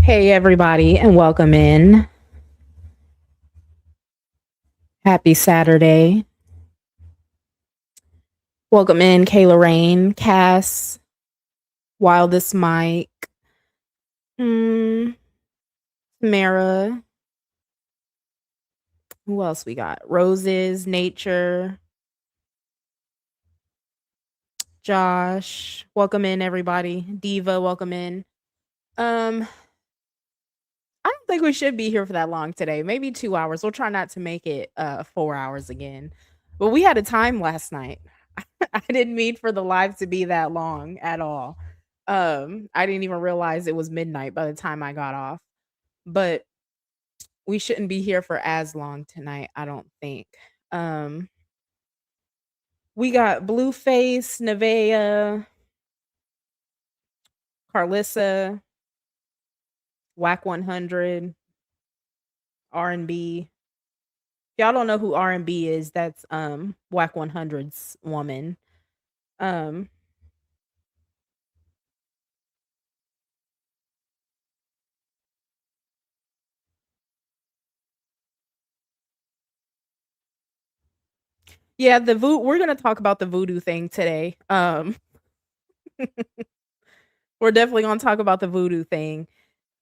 Hey, everybody, and welcome in. Happy Saturday. Welcome in, Kayla Rain, Cass, Wildest Mike, Mara. Who else we got? Roses, Nature, Josh. Welcome in, everybody. Diva, welcome in. I don't think we should be here for that long today. Maybe 2 hours. We'll try not to make it 4 hours again. But we had a time last night. I didn't mean for the live to be that long at all. I didn't even realize it was midnight by the time I got off. But we shouldn't be here for as long tonight, I don't think. We got Blueface, Nevaeh, Karlissa, Whack 100, R&B. Y'all don't know who R&B is, that's Whack 100's woman. Yeah, we're gonna talk about the voodoo thing today. We're definitely gonna talk about the voodoo thing.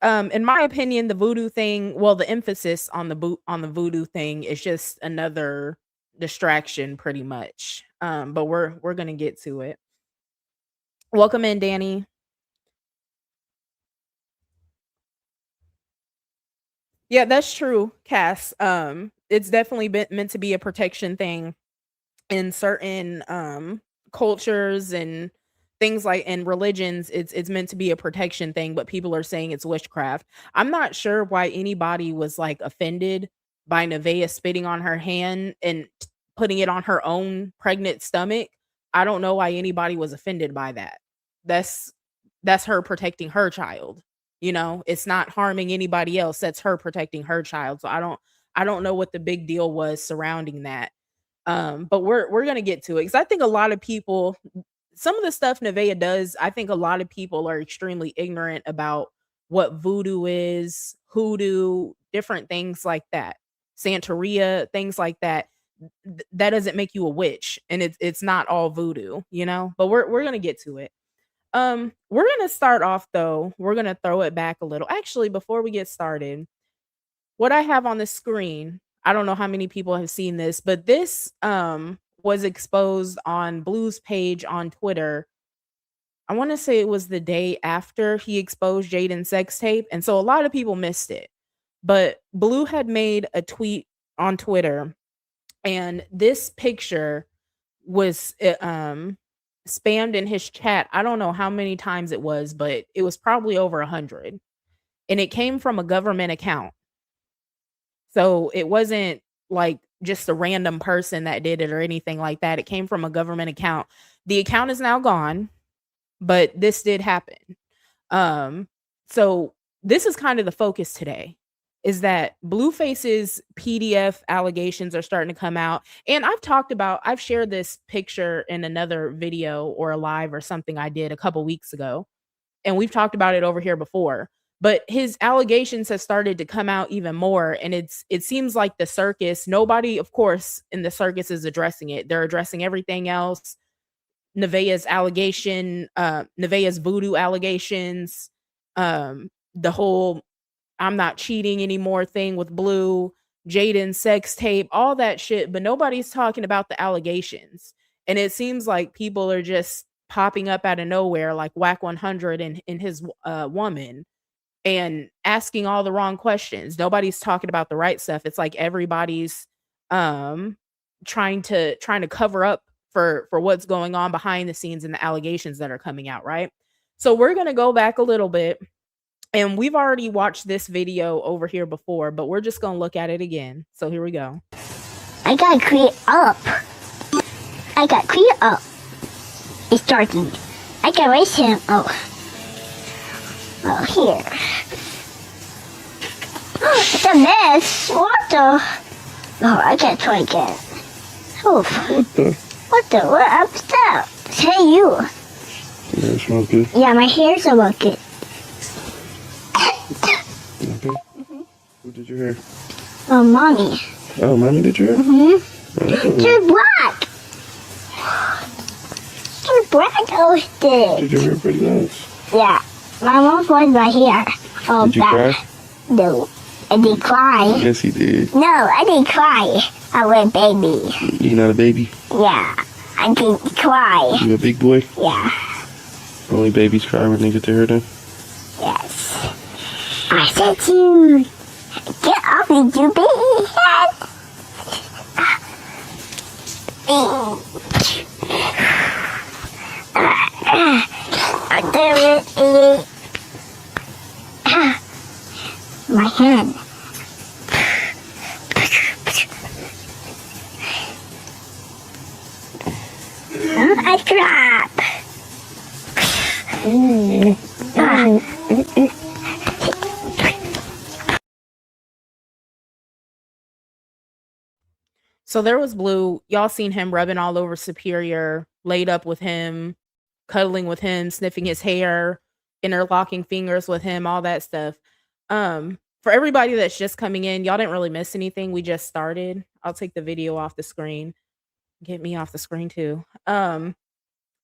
In my opinion, the voodoo thing, well, the emphasis on the voodoo thing is just another distraction pretty much. But we're gonna get to it. Welcome in, Danny. Yeah, that's true, Cass. It's definitely been meant to be a protection thing in certain cultures and things like in religions. It's meant to be a protection thing, but people are saying it's witchcraft. I'm not sure why anybody was like offended by Nevaeh spitting on her hand and putting it on her own pregnant stomach. I don't know why anybody was offended by that. That's that's her protecting her child. It's not harming anybody else. That's her protecting her child. So I don't know what the big deal was surrounding that. But we're gonna get to it because I think a lot of people, some of the stuff Nevaeh does, I think a lot of people are extremely ignorant about what voodoo is, hoodoo, different things like that, Santeria, things like that. That doesn't make you a witch, and it's not all voodoo. But we're gonna get to it. We're gonna start off though. We're gonna throw it back a little. Actually, before we get started, what I have on the screen, I don't know how many people have seen this, but this was exposed on Blue's page on Twitter. I want to say it was the day after he exposed Jaden's sex tape, and so a lot of people missed it. But Blue had made a tweet on Twitter, and this picture was spammed in his chat. I don't know how many times it was, but it was probably over 100, and it came from a government account. So it wasn't like just a random person that did it or anything like that. It came from a government account. The account is now gone, but this did happen. So this is kind of the focus today, is that Blueface's PDF allegations are starting to come out. And I've shared this picture in another video or a live or something I did a couple weeks ago. And we've talked about it over here before. But his allegations have started to come out even more, and it seems like the circus, nobody, of course, in the circus is addressing it. They're addressing everything else. Nevaeh's allegation, Nevaeh's voodoo allegations, the whole "I'm not cheating anymore" thing with Blue, Jaden's sex tape, all that shit, but nobody's talking about the allegations. And it seems like people are just popping up out of nowhere, like Whack 100 and his woman, and asking all the wrong questions. Nobody's talking about the right stuff. It's like everybody's trying to cover up for what's going on behind the scenes and the allegations that are coming out, right? So we're going to go back a little bit, and we've already watched this video over here before, but we're just going to look at it again. So here we go. I got to clear up. It's starting. I can raise him. Oh, here. It's a mess. What the? Oh, I can't try again. Oh, what the? What? I'm stuck. Hey, you. Yeah, it's not good. Yeah, my hair's a bucket. Okay. Who did your hair? Mommy. Oh, mommy did your hair? You're black. You're black over there. Did your hair pretty nice? Yeah. My mom was my hair. Oh, Did you cry? No. I didn't cry. Yes, he did. No, I didn't cry. I was a baby. You not a baby? Yeah. I didn't cry. You a big boy? Yeah. Only babies cry when they get their hair done? Yes. I said to you, get off me, you baby head. I do it. My hand. I drop. So there was Blue. Y'all seen him rubbing all over Superior, laid up with him, cuddling with him, sniffing his hair, interlocking fingers with him, all that stuff. For everybody that's just coming in, y'all didn't really miss anything. We just started. I'll take the video off the screen. Get me off the screen too.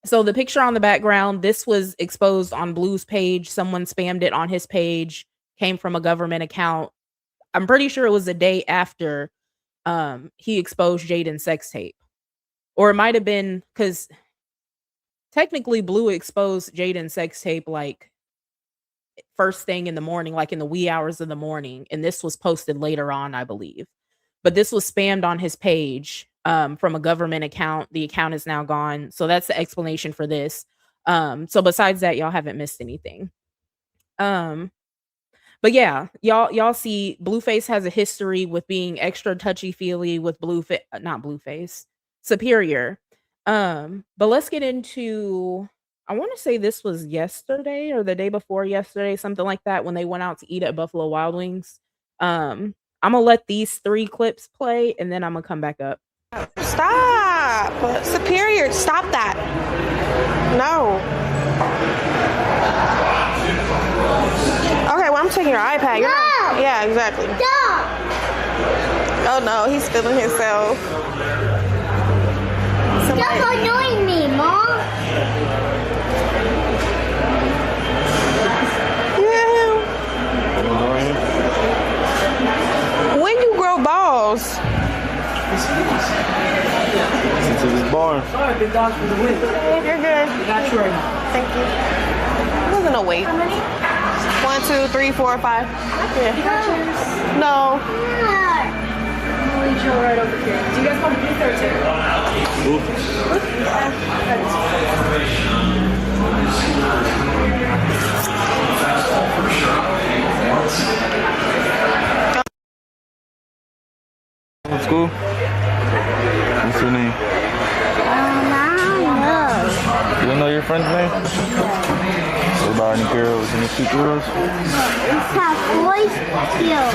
So the picture on the background, this was exposed on Blue's page. Someone spammed it on his page, came from a government account. I'm pretty sure it was the day after he exposed Jaden's sex tape. Or it might have been because technically Blue exposed Jaden's sex tape like first thing in the morning, like in the wee hours of the morning. And this was posted later on, I believe. But this was spammed on his page from a government account. The account is now gone. So that's the explanation for this. So besides that, y'all haven't missed anything. But yeah, y'all see Blueface has a history with being extra touchy-feely with not Blueface, Superior. But let's get into, I want to say this was yesterday or the day before yesterday, something like that, when they went out to eat at Buffalo Wild Wings. I'm gonna let these 3 clips play and then I'm gonna come back up. Stop! Superior, stop that. No. Okay, well, I'm taking your iPad. No! Yeah, exactly. Stop! Oh no, he's feeling himself. Stop annoying me, Mom. Yeah. When you grow balls? Since it was born. Sorry, big dog for the win. You're good. Got you right now. Thank you. It wasn't a wait. 1, 2, 3, 4, 5. Yeah. No. I'll leave you right over here. Do you guys want to be there too? What's school? What's your name? You don't know your friend's name? What about any girls? Any cute girls? It's not boys here.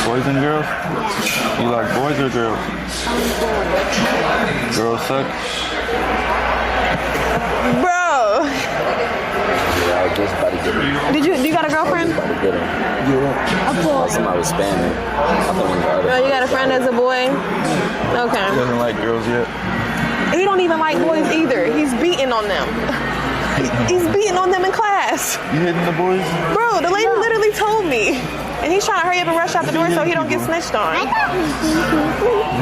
Boys and girls? You like boys or girls? Girls suck? Bro. Yeah, I just about to get it. Do you got a girlfriend? About to get it. Yeah. Somebody was spamming. I think one of the other. No, you got a friend as a boy? He Okay. doesn't like girls yet. He don't even like boys either. He's beating on them. He's beating on them in class. You hitting the boys? Bro, the lady literally told me. And he's trying to hurry up and rush out the door so he don't get snitched on. You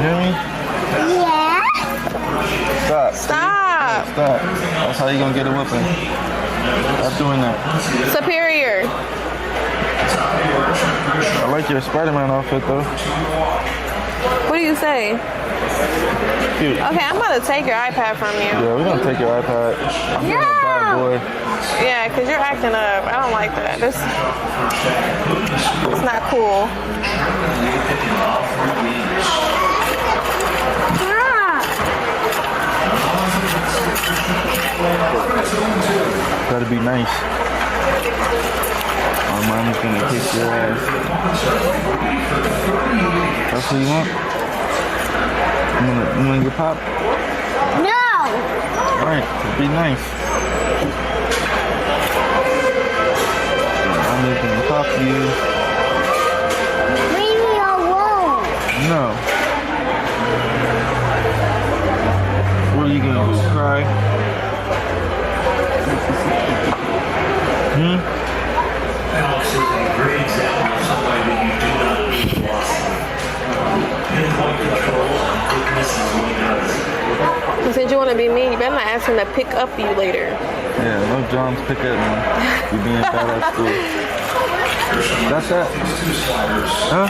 hear me? Yeah. Stop. Stop. Stop. That's how you gonna get a whipping. Stop doing that. Superior. I like your Spider-Man outfit though. What do you say? Cute. Okay, I'm about to take your iPad from you. Yeah, we're gonna take your iPad. I'm being a bad boy. Yeah, because you're acting up. I don't like that. It's not cool. Gotta be nice. Our mommy's gonna kick your ass. That's what you want? You wanna get popped? No. Alright, be nice. Mommy's gonna pop you. want to be mean, you better not ask him to pick up you later. Yeah, no John's pick at me. You being bad at school. Got that? Huh?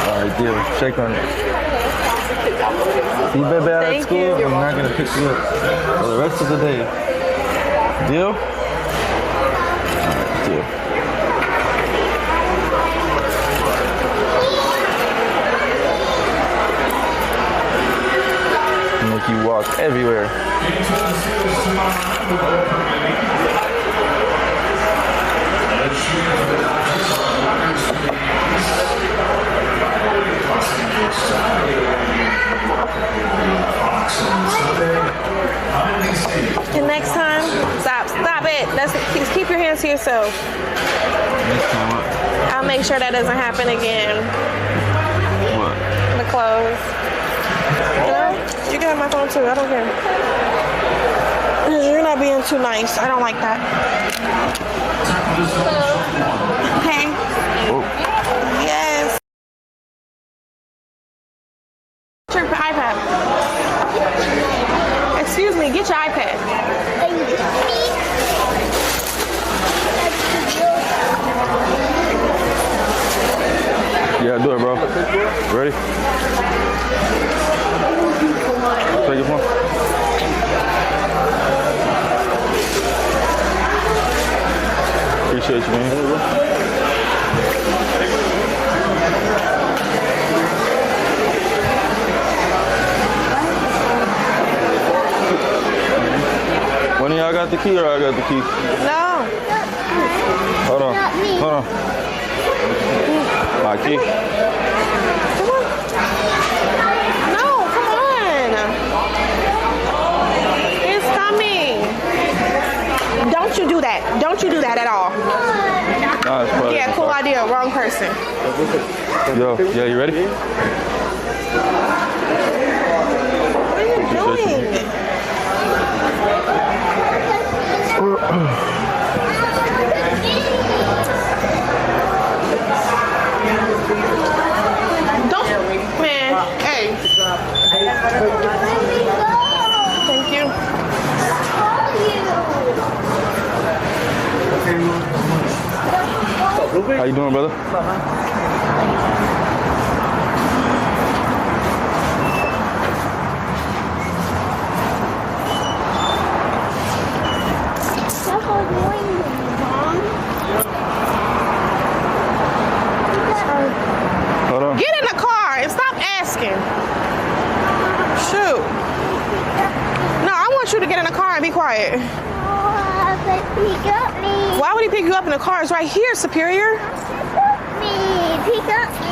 Alright, deal. Shake on it. You been bad at school, I'm not gonna pick you up for the rest of the day. Deal? Alright, deal. Make you walk everywhere. And next time, stop it. Just keep your hands to yourself. Next time what? I'll make sure that doesn't happen again. What? The clothes. Girl, you can have my phone too. I don't care. You're not being too nice. I don't like that. Okay. Oh. Yes. Get your iPad. Excuse me. Get your iPad. Yeah, do it, bro. Ready? Take your phone. Appreciate you, man. One of y'all got the key or I got the key? No. Hold on. Hold on. My key. Come on. No, come on. It's coming. Don't you do that. Don't you do that at all. Nah, it's probably Yeah, cool idea. Wrong person. Yo, yeah, you ready? What are you doing? Don't, man. Hey. Thank you. How you doing, brother? Hold on. Get in the car and stop asking. Shoot. No, I want you to get in the car and be quiet. Pick up me. Why would he pick you up in the car? It's right here, Superior. Pick up me.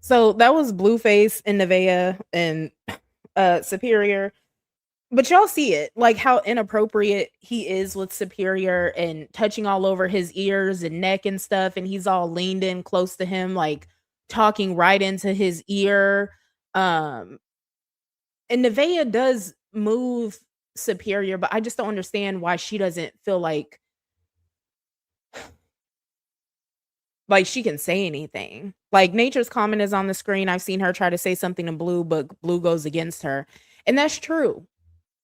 So that was Blueface and Nevaeh and Superior. But y'all see it, like how inappropriate he is with Superior and touching all over his ears and neck and stuff. And he's all leaned in close to him, like talking right into his ear. And Nevaeh does move Superior, but I just don't understand why she doesn't feel like she can say anything. Like Nature's comment is on the screen. I've seen her try to say something to Blue, but Blue goes against her. And that's true.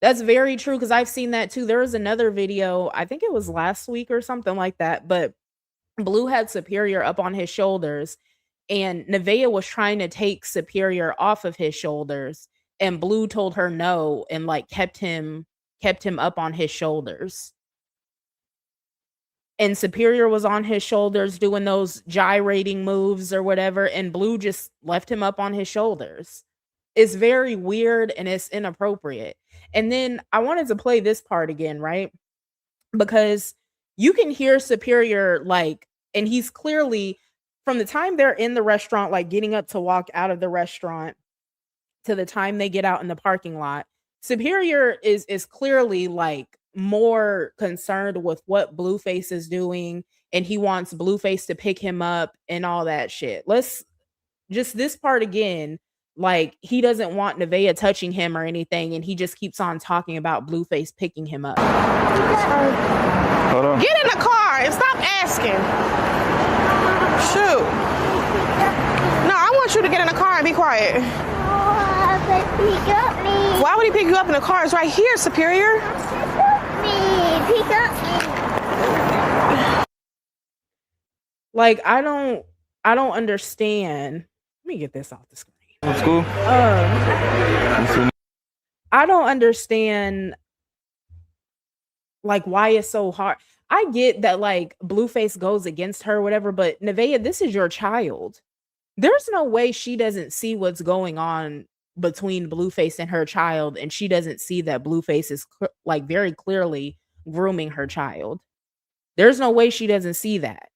That's very true because I've seen that too. There was another video, I think it was last week or something like that, but Blue had Superior up on his shoulders and Nevaeh was trying to take Superior off of his shoulders and Blue told her no and like kept him up on his shoulders. And Superior was on his shoulders doing those gyrating moves or whatever and Blue just left him up on his shoulders. It's very weird and it's inappropriate. And then I wanted to play this part again, right? Because you can hear Superior like, and he's clearly from the time they're in the restaurant, like getting up to walk out of the restaurant to the time they get out in the parking lot, Superior is clearly like more concerned with what Blueface is doing and he wants Blueface to pick him up and all that shit. Let's just this part again Like, he doesn't want Nevaeh touching him or anything, and he just keeps on talking about Blueface picking him up. Hold on. Get in the car and stop asking. Shoot. No, I want you to get in the car and be quiet. But pick up me. Why would he pick you up in the car? It's right here, Superior. Pick up me. Like, I don't understand. Let me get this off the screen. What's cool? I don't understand, like, why it's so hard. I get that, like, Blueface goes against her or whatever, but Nevaeh, this is your child. There's no way she doesn't see what's going on between Blueface and her child, and she doesn't see that Blueface is like very clearly grooming her child. There's no way she doesn't see that.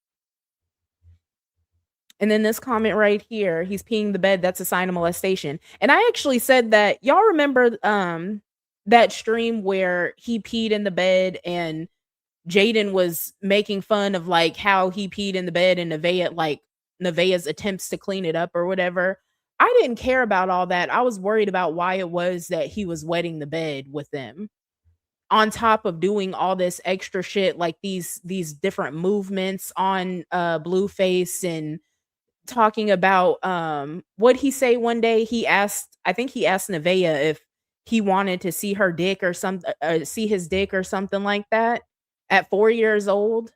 And then this comment right here, he's peeing the bed, that's a sign of molestation. And I actually said that, y'all remember that stream where he peed in the bed and Jaden was making fun of like how he peed in the bed and Nevaeh's attempts to clean it up or whatever. I didn't care about all that. I was worried about why it was that he was wetting the bed with them. On top of doing all this extra shit, like these different movements on Blueface, and talking about what'd he say one day? I think he asked Nevaeh if he wanted to see her dick or something, see his dick or something like that at 4 years old.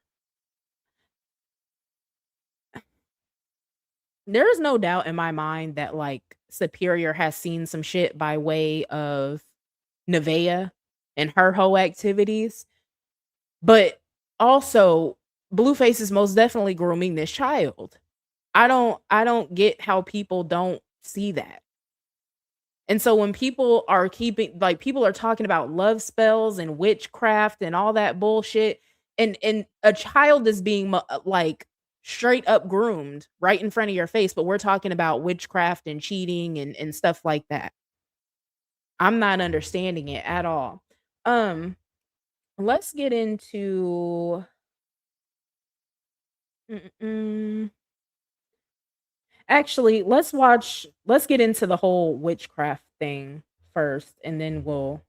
There's no doubt in my mind that like Superior has seen some shit by way of Nevaeh and her whole activities, but also Blueface is most definitely grooming this child. I don't get how people don't see that. And so when people are people are talking about love spells and witchcraft and all that bullshit, and a child is being like straight up groomed right in front of your face, but we're talking about witchcraft and cheating and stuff like that. I'm not understanding it at all. Let's get into actually, let's get into the whole witchcraft thing first, and then we'll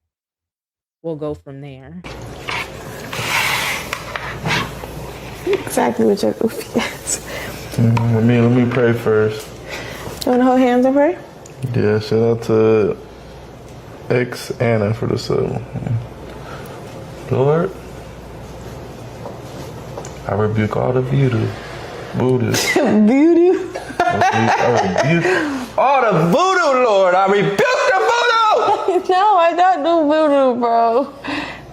go from there. Exactly what your goofy ass. Let me pray first. You want to hold hands and pray? Yeah, shout out to ex Anna for the sub. Lord, I rebuke all the voodoo. Voodoo? I rebuke all the voodoo, Lord. I rebuke the voodoo. No, I don't do voodoo, bro.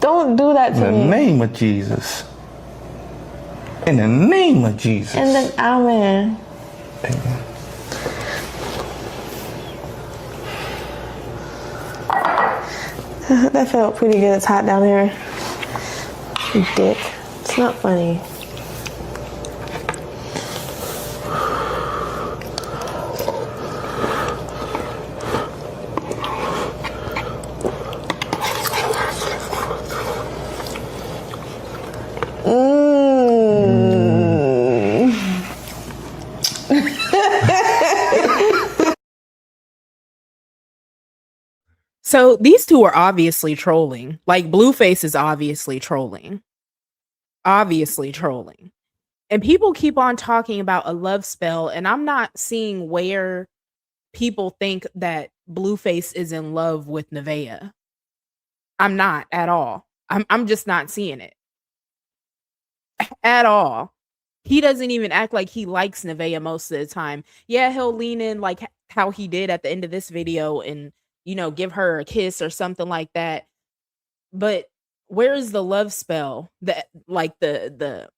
Don't do that to me. In the name of Jesus. In the name of Jesus. And then, amen. Amen. That felt pretty good. It's hot down here. You dick. It's not funny. So these two are obviously trolling. Like Blueface is obviously trolling. Obviously trolling. And people keep on talking about a love spell, and I'm not seeing where people think that Blueface is in love with Nevaeh. I'm not at all. I'm just not seeing it. At all. He doesn't even act like he likes Nevaeh most of the time. Yeah, he'll lean in like how he did at the end of this video and, you know, give her a kiss or something like that. But where is the love spell? That like the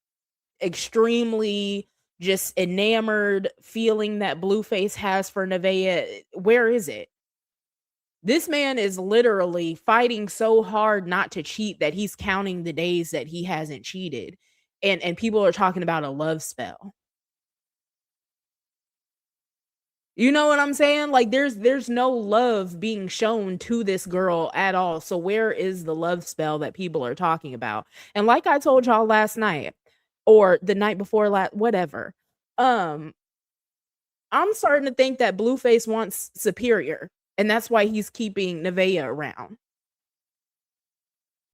extremely just enamored feeling that Blueface has for Nevaeh. Where is it? This man is literally fighting so hard not to cheat that he's counting the days that he hasn't cheated. And people are talking about a love spell. You know what I'm saying? Like there's no love being shown to this girl at all. So where is the love spell that people are talking about? And like I told y'all last night or the night before whatever. I'm I'm starting to think that Blueface wants Superior, and that's why he's keeping Nevaeh around.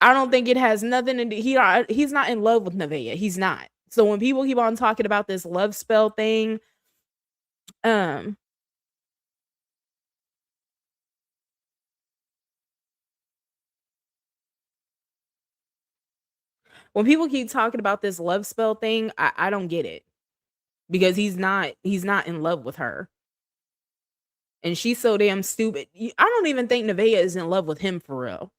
I don't think it has nothing to do. He's not in love with Nevaeh. He's not. So when people keep on talking about this love spell thing, when people keep talking about this love spell thing, I don't get it. Because he's not in love with her. And she's so damn stupid. I don't even think Nevaeh is in love with him for real.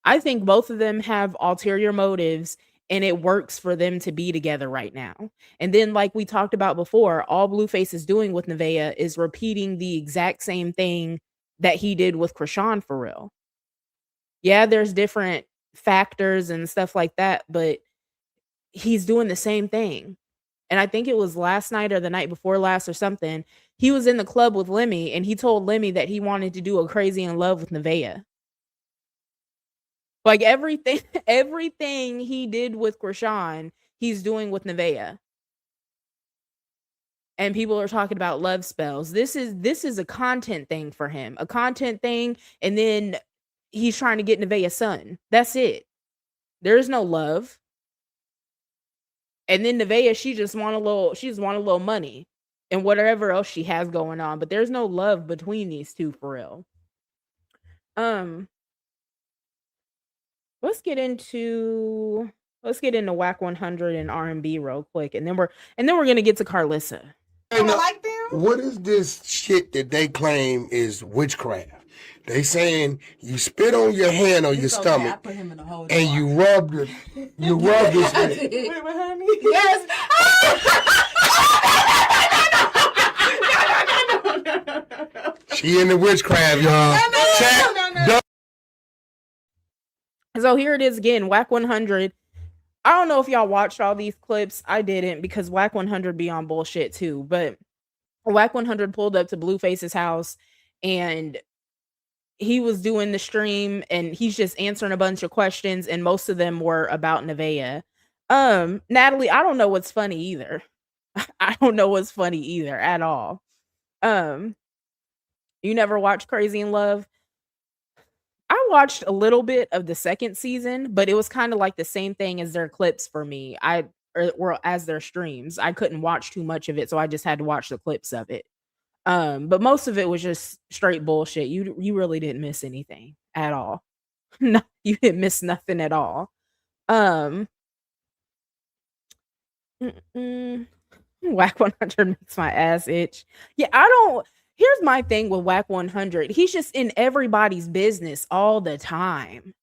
I think both of them have ulterior motives and it works for them to be together right now. And then, like we talked about before, all Blueface is doing with Nevaeh is repeating the exact same thing that he did with Krishan for real. Yeah, there's different factors and stuff like that, but he's doing the same thing. And I think it was last night or the night before last or something. He was in the club with Lemmy and he told Lemmy that he wanted to do a Crazy in Love with Nevaeh. Like everything he did with Krishan, he's doing with Nevaeh. And people are talking about love spells. This is a content thing for him. A content thing, and then he's trying to get Nevaeh's son. That's it. There's no love. And then Nevaeh, she just want a little money and whatever else she has going on. But there's no love between these two for real. Let's get into Whack 100 and R&B real quick, and then we're gonna get to Karlissa. What is this shit that they claim is witchcraft? They saying you spit on your hand or your stomach and you rub this. Wait, behind me? Yes. She in the witchcraft, y'all. No. So here it is again, Whack 100. I don't know if y'all watched all these clips. I didn't because Whack 100 be on bullshit too. But Whack 100 pulled up to Blueface's house and he was doing the stream and he's just answering a bunch of questions and most of them were about Nevaeh. Natalie, I don't know what's funny either. I don't know what's funny either at all. You never watched Crazy in Love? I watched a little bit of the second season, but it was kind of like the same thing as their clips for me. Or as their streams. I couldn't watch too much of it, so I just had to watch the clips of it. But most of it was just straight bullshit. You really didn't miss anything at all. No, you didn't miss nothing at all. Whack 100 makes my ass itch. Yeah, here's my thing with Whack 100. He's just in everybody's business all the time.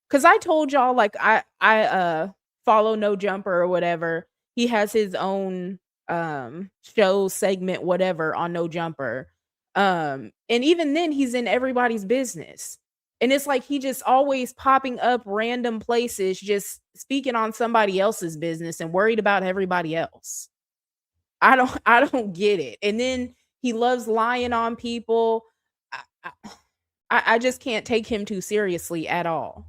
Cause I told y'all, like, I follow No Jumper or whatever. He has his own show segment, whatever, on No Jumper. And even then he's in everybody's business. And it's like he just always popping up random places, just speaking on somebody else's business and worried about everybody else. I don't get it. And then he loves lying on people. I just can't take him too seriously at all.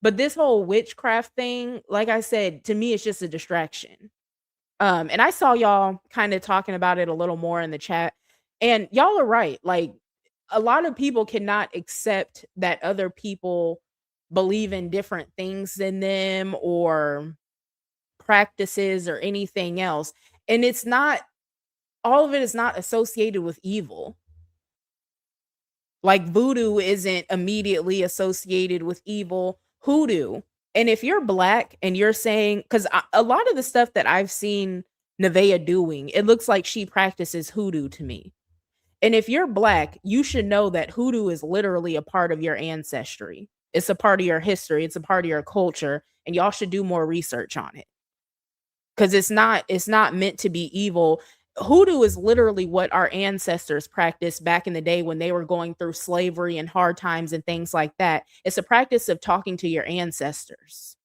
But this whole witchcraft thing, like I said, to me, it's just a distraction. And I saw y'all kind of talking about it a little more in the chat. And y'all are right. Like, a lot of people cannot accept that other people believe in different things than them or practices or anything else. And it's not, all of it is not associated with evil. Like voodoo isn't immediately associated with evil. Hoodoo. And if you're black and you're saying, because a lot of the stuff that I've seen Nevaeh doing, it looks like she practices hoodoo to me. And if you're black, you should know that hoodoo is literally a part of your ancestry. It's a part of your history. It's a part of your culture. And y'all should do more research on it. Because it's not meant to be evil. Hoodoo is literally what our ancestors practiced back in the day when they were going through slavery and hard times and things like that. It's a practice of talking to your ancestors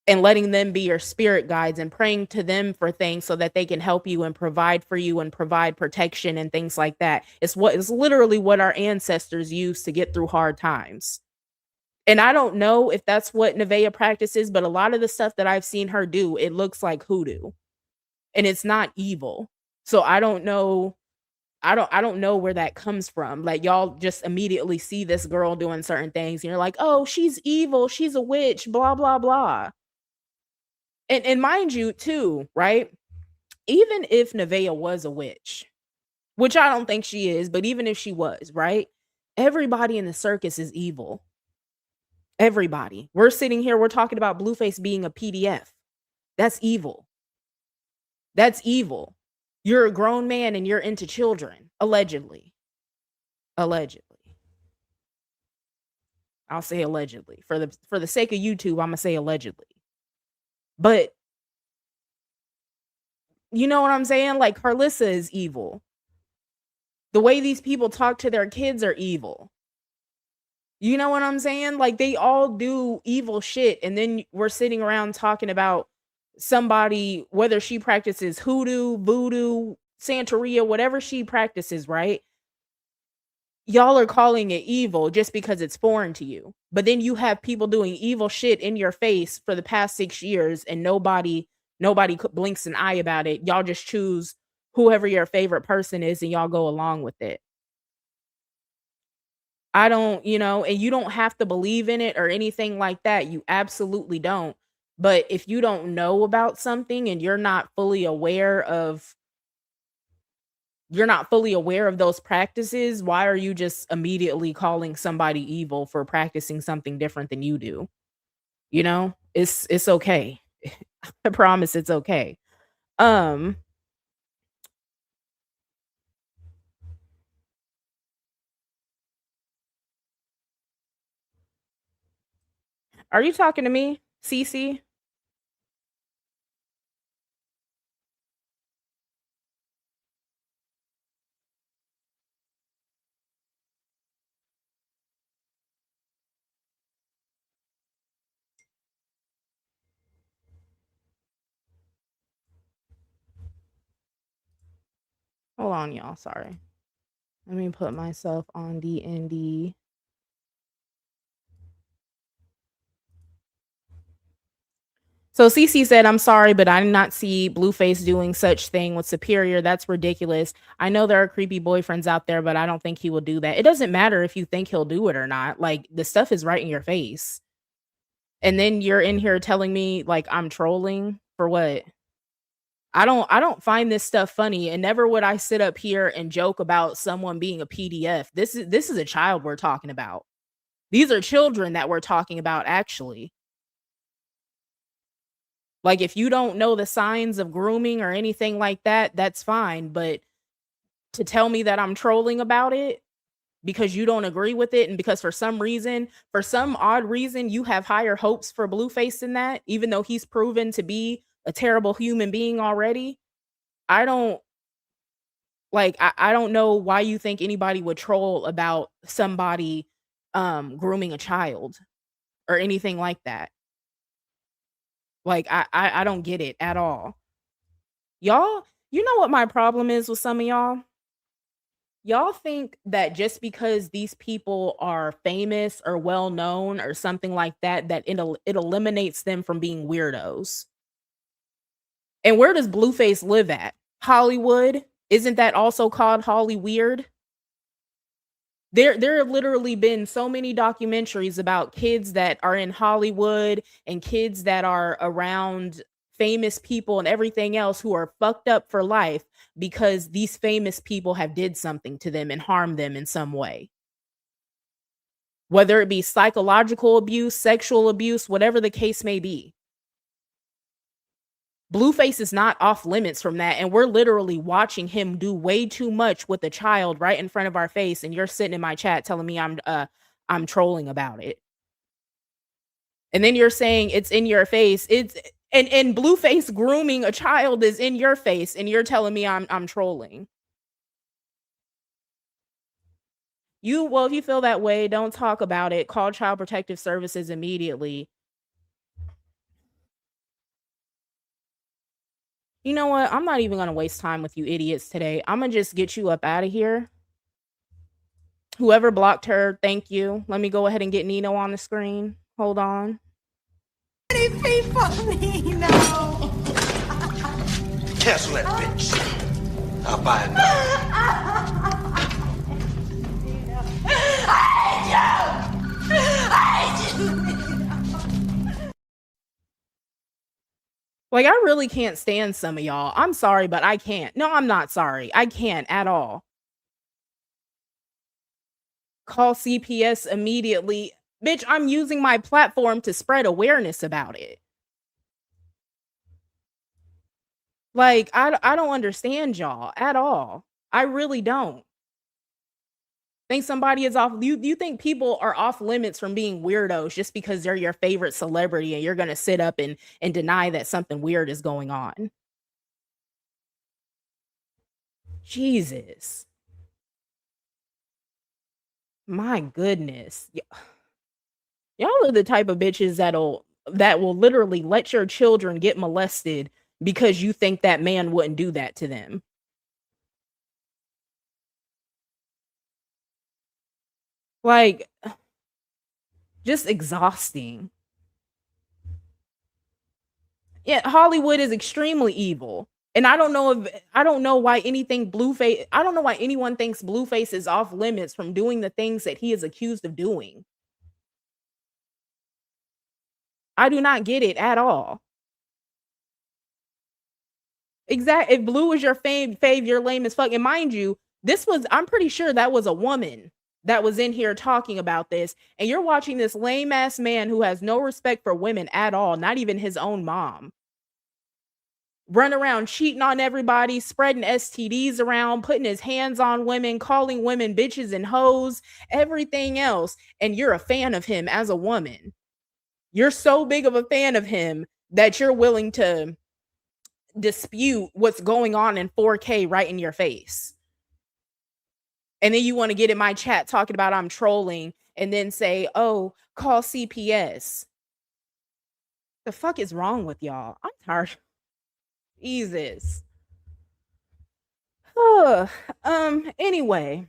and letting them be your spirit guides and praying to them for things so that they can help you and provide for you and provide protection and things like that. It's literally what our ancestors used to get through hard times. And I don't know if that's what Nevaeh practices, but a lot of the stuff that I've seen her do, it looks like hoodoo. and it's not evil. So I don't know where that comes from. Like, y'all just immediately see this girl doing certain things and you're like, "Oh, she's evil, she's a witch, blah blah blah." And mind you too, right? Even if Nevaeh was a witch, which I don't think she is, but even if she was, right? Everybody in the circus is evil. Everybody. We're sitting here, we're talking about Blueface being a PDF. That's evil. That's evil. You're a grown man and you're into children, allegedly. Allegedly. I'll say allegedly. For the sake of YouTube, I'm going to say allegedly. But you know what I'm saying? Like, Karlissa is evil. The way these people talk to their kids are evil. You know what I'm saying? Like, they all do evil shit, and then we're sitting around talking about somebody, whether she practices hoodoo, voodoo, Santeria, whatever she practices, right? Y'all are calling it evil just because it's foreign to you. But then you have people doing evil shit in your face for the past 6 years, and nobody blinks an eye about it. Y'all just choose whoever your favorite person is and y'all go along with it. I don't, and you don't have to believe in it or anything like that. You absolutely don't. But if you don't know about something and you're not fully aware of those practices, why are you just immediately calling somebody evil for practicing something different than you do? It's okay. I promise it's okay. Are you talking to me, Cece? Hold on, y'all. Sorry. Let me put myself on DND. So Cece said, "I'm sorry, but I did not see Blueface doing such thing with Superior. That's ridiculous. I know there are creepy boyfriends out there, but I don't think he will do that." It doesn't matter if you think he'll do it or not. Like, the stuff is right in your face. And then you're in here telling me like I'm trolling for what? I don't find this stuff funny, and never would I sit up here and joke about someone being a PDF. This is a child we're talking about. These are children that we're talking about, actually. Like, if you don't know the signs of grooming or anything like that, that's fine. But to tell me that I'm trolling about it because you don't agree with it, and because for some odd reason, you have higher hopes for Blueface than that, even though he's proven to be a terrible human being already. I don't know why you think anybody would troll about somebody grooming a child or anything like that. Like, I don't get it at all. Y'all, you know what my problem is with some of y'all? Y'all think that just because these people are famous or well known or something like that, that it eliminates them from being weirdos. And where does Blueface live at? Hollywood? Isn't that also called Holly Weird? There have literally been so many documentaries about kids that are in Hollywood and kids that are around famous people and everything else who are fucked up for life because these famous people have did something to them and harmed them in some way. Whether it be psychological abuse, sexual abuse, whatever the case may be. Blueface is not off limits from that, and we're literally watching him do way too much with a child right in front of our face, and you're sitting in my chat telling me I'm trolling about it. And then you're saying it's in your face. And Blueface grooming a child is in your face, and you're telling me I'm trolling. Well, if you feel that way, don't talk about it. Call Child Protective Services immediately. You know what? I'm not even going to waste time with you idiots today. I'm going to just get you up out of here. Whoever blocked her, thank you. Let me go ahead and get Nino on the screen. Hold on. No. Cancel that bitch. I'll buy it. Like, I really can't stand some of y'all. I'm sorry, but I can't. No, I'm not sorry. I can't at all. Call CPS immediately. Bitch, I'm using my platform to spread awareness about it. Like, I don't understand y'all at all. I really don't. Think somebody is off. You think people are off limits from being weirdos just because they're your favorite celebrity and you're gonna sit up and deny that something weird is going on? Jesus. My goodness. Y'all are the type of bitches that will literally let your children get molested because you think that man wouldn't do that to them. Like, just exhausting. Yeah, Hollywood is extremely evil. And I don't know why Blueface, I don't know why anyone thinks Blueface is off limits from doing the things that he is accused of doing. I do not get it at all. If Blue is your fave, you're lame as fuck. And mind you, I'm pretty sure that was a woman that was in here talking about this. And you're watching this lame ass man who has no respect for women at all, not even his own mom, run around cheating on everybody, spreading STDs around, putting his hands on women, calling women bitches and hoes, everything else. And you're a fan of him as a woman. You're so big of a fan of him that you're willing to dispute what's going on in 4K right in your face. And then you want to get in my chat talking about I'm trolling and then say, oh, call CPS. The fuck is wrong with y'all? I'm tired. Jesus. Anyway.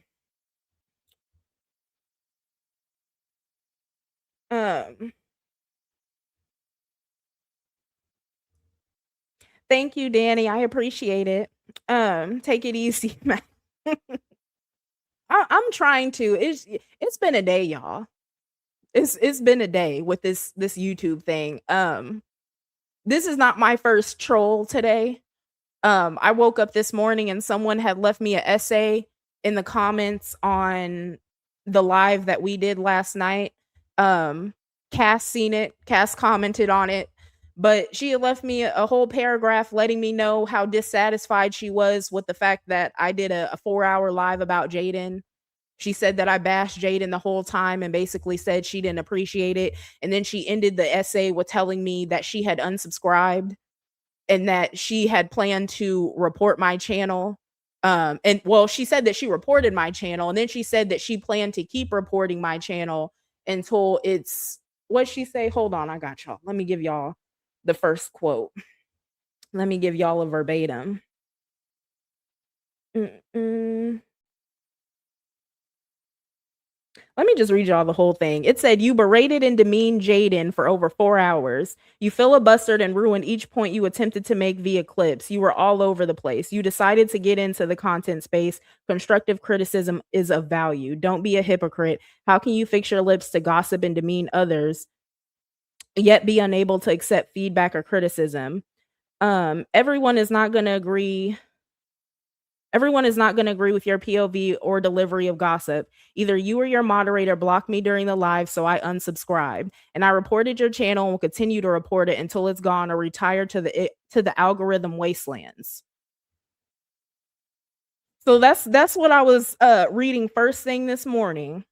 Thank you, Danny. I appreciate it. Take it easy, man. I'm trying to. It's been a day, y'all. It's been a day with this YouTube thing. This is not my first troll today. I woke up this morning and someone had left me an essay in the comments on the live that we did last night. Cass seen it. Cass commented on it. But she had left me a whole paragraph letting me know how dissatisfied she was with the fact that I did a 4-hour live about Jaden. She said that I bashed Jaden the whole time and basically said she didn't appreciate it. And then she ended the essay with telling me that she had unsubscribed and that she had planned to report my channel. She said that she reported my channel, and then she said that she planned to keep reporting my channel until what'd she say? Hold on, I got y'all. Let me give y'all the first quote. Let me give y'all a verbatim. Let me just read y'all the whole thing. It said, you berated and demeaned Jaden for over 4 hours. You filibustered and ruined each point you attempted to make via clips. You were all over the place. You decided to get into the content space. Constructive criticism is of value. Don't be a hypocrite. How can you fix your lips to gossip and demean others, yet be unable to accept feedback or criticism? Everyone is not going to agree. Everyone is not going to agree with your POV or delivery of gossip. Either you or your moderator blocked me during the live, so I unsubscribed. And I reported your channel and will continue to report it until it's gone or retired to the algorithm wastelands. So that's what I was reading first thing this morning.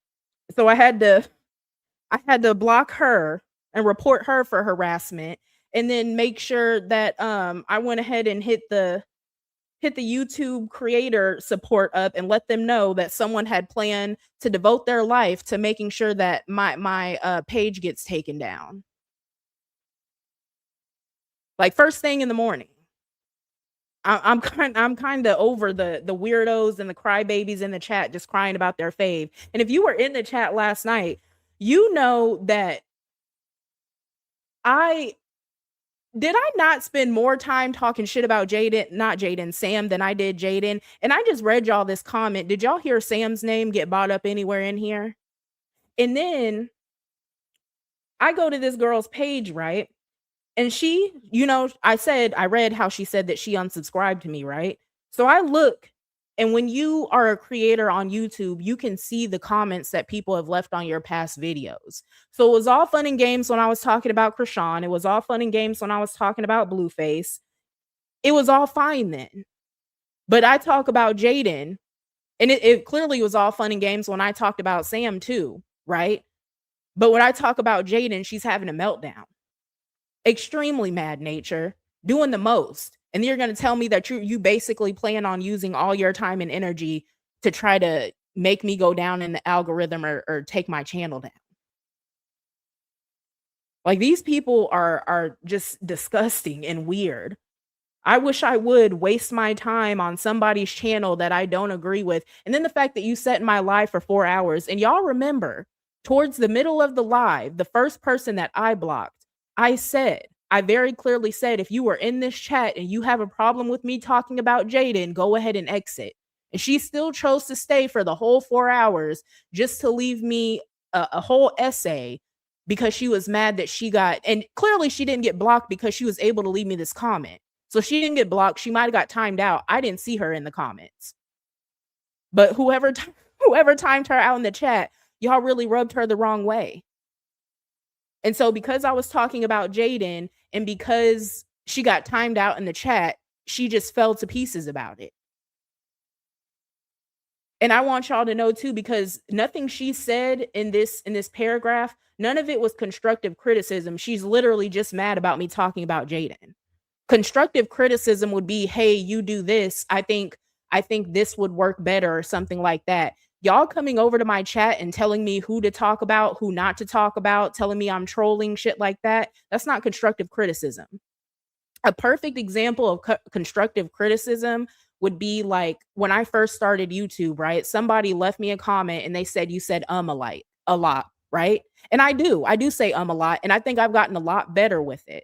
So I had to block her and report her for harassment, and then make sure that I went ahead and hit the YouTube creator support up and let them know that someone had planned to devote their life to making sure that my page gets taken down. Like first thing in the morning. I'm kind of over the weirdos and the crybabies in the chat just crying about their fave. And if you were in the chat last night, you know that I did I not spend more time talking shit about Sam than I did Jaden? And I just read y'all this comment. Did y'all hear Sam's name get brought up anywhere in here? And then I go to this girl's page, right? And she, I read how she said that she unsubscribed to me, right? So I look, and when you are a creator on YouTube, you can see the comments that people have left on your past videos. So it was all fun and games when I was talking about Krishan. It was all fun and games when I was talking about Blueface. It was all fine then. But I talk about Jaden, and it clearly was all fun and games when I talked about Sam too, right? But when I talk about Jaden, she's having a meltdown. Extremely mad nature, doing the most. And you're going to tell me that you basically plan on using all your time and energy to try to make me go down in the algorithm or take my channel down. Like, these people are just disgusting and weird. I wish I would waste my time on somebody's channel that I don't agree with. And then the fact that you sat in my live for 4 hours, and y'all remember, towards the middle of the live, the first person that I blocked, I very clearly said, if you were in this chat and you have a problem with me talking about Jaden, go ahead and exit. And she still chose to stay for the whole 4 hours just to leave me a whole essay because she was mad that she got, and clearly she didn't get blocked because she was able to leave me this comment. So she didn't get blocked. She might have got timed out. I didn't see her in the comments. But whoever timed her out in the chat, y'all really rubbed her the wrong way. And so because I was talking about Jaden and because she got timed out in the chat, she just fell to pieces about it. And I want y'all to know too, because nothing she said in this paragraph, none of it was constructive criticism. She's literally just mad about me talking about Jaden. Constructive criticism would be, hey, you do this. I think this would work better or something like that. Y'all coming over to my chat and telling me who to talk about, who not to talk about, telling me I'm trolling, shit like that. That's not constructive criticism. A perfect example of constructive criticism would be like when I first started YouTube, right? Somebody left me a comment and they said, you said a lot, right? And I do say a lot. And I think I've gotten a lot better with it.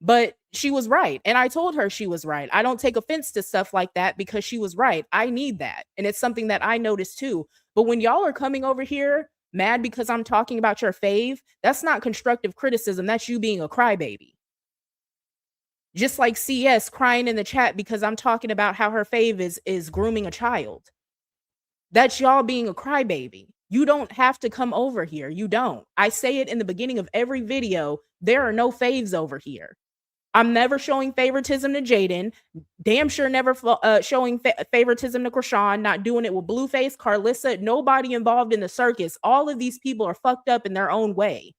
But she was right. And I told her she was right. I don't take offense to stuff like that because she was right. I need that. And it's something that I noticed too. But when y'all are coming over here mad because I'm talking about your fave, that's not constructive criticism. That's you being a crybaby. Just like CS crying in the chat because I'm talking about how her fave is grooming a child. That's y'all being a crybaby. You don't have to come over here. You don't. I say it in the beginning of every video. There are no faves over here. I'm never showing favoritism to Jaden. Damn sure never showing favoritism to Krishan. Not doing it with Blueface, Karlissa, nobody involved in the circus. All of these people are fucked up in their own way.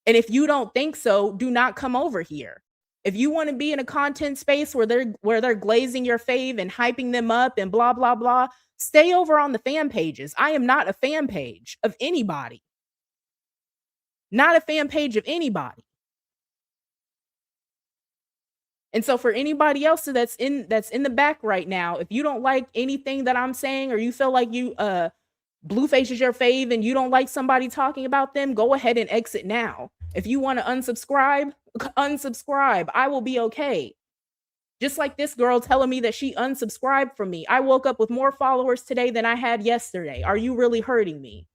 And if you don't think so, do not come over here. If you want to be in a content space where they're glazing your fave and hyping them up and blah, blah, blah, stay over on the fan pages. I am not a fan page of anybody. Not a fan page of anybody. And so for anybody else that's in the back right now, if you don't like anything that I'm saying, or you feel like you Blueface is your fave and you don't like somebody talking about them, go ahead and exit now. If you want to unsubscribe, unsubscribe. I will be okay. Just like this girl telling me that she unsubscribed from me. I woke up with more followers today than I had yesterday. Are you really hurting me?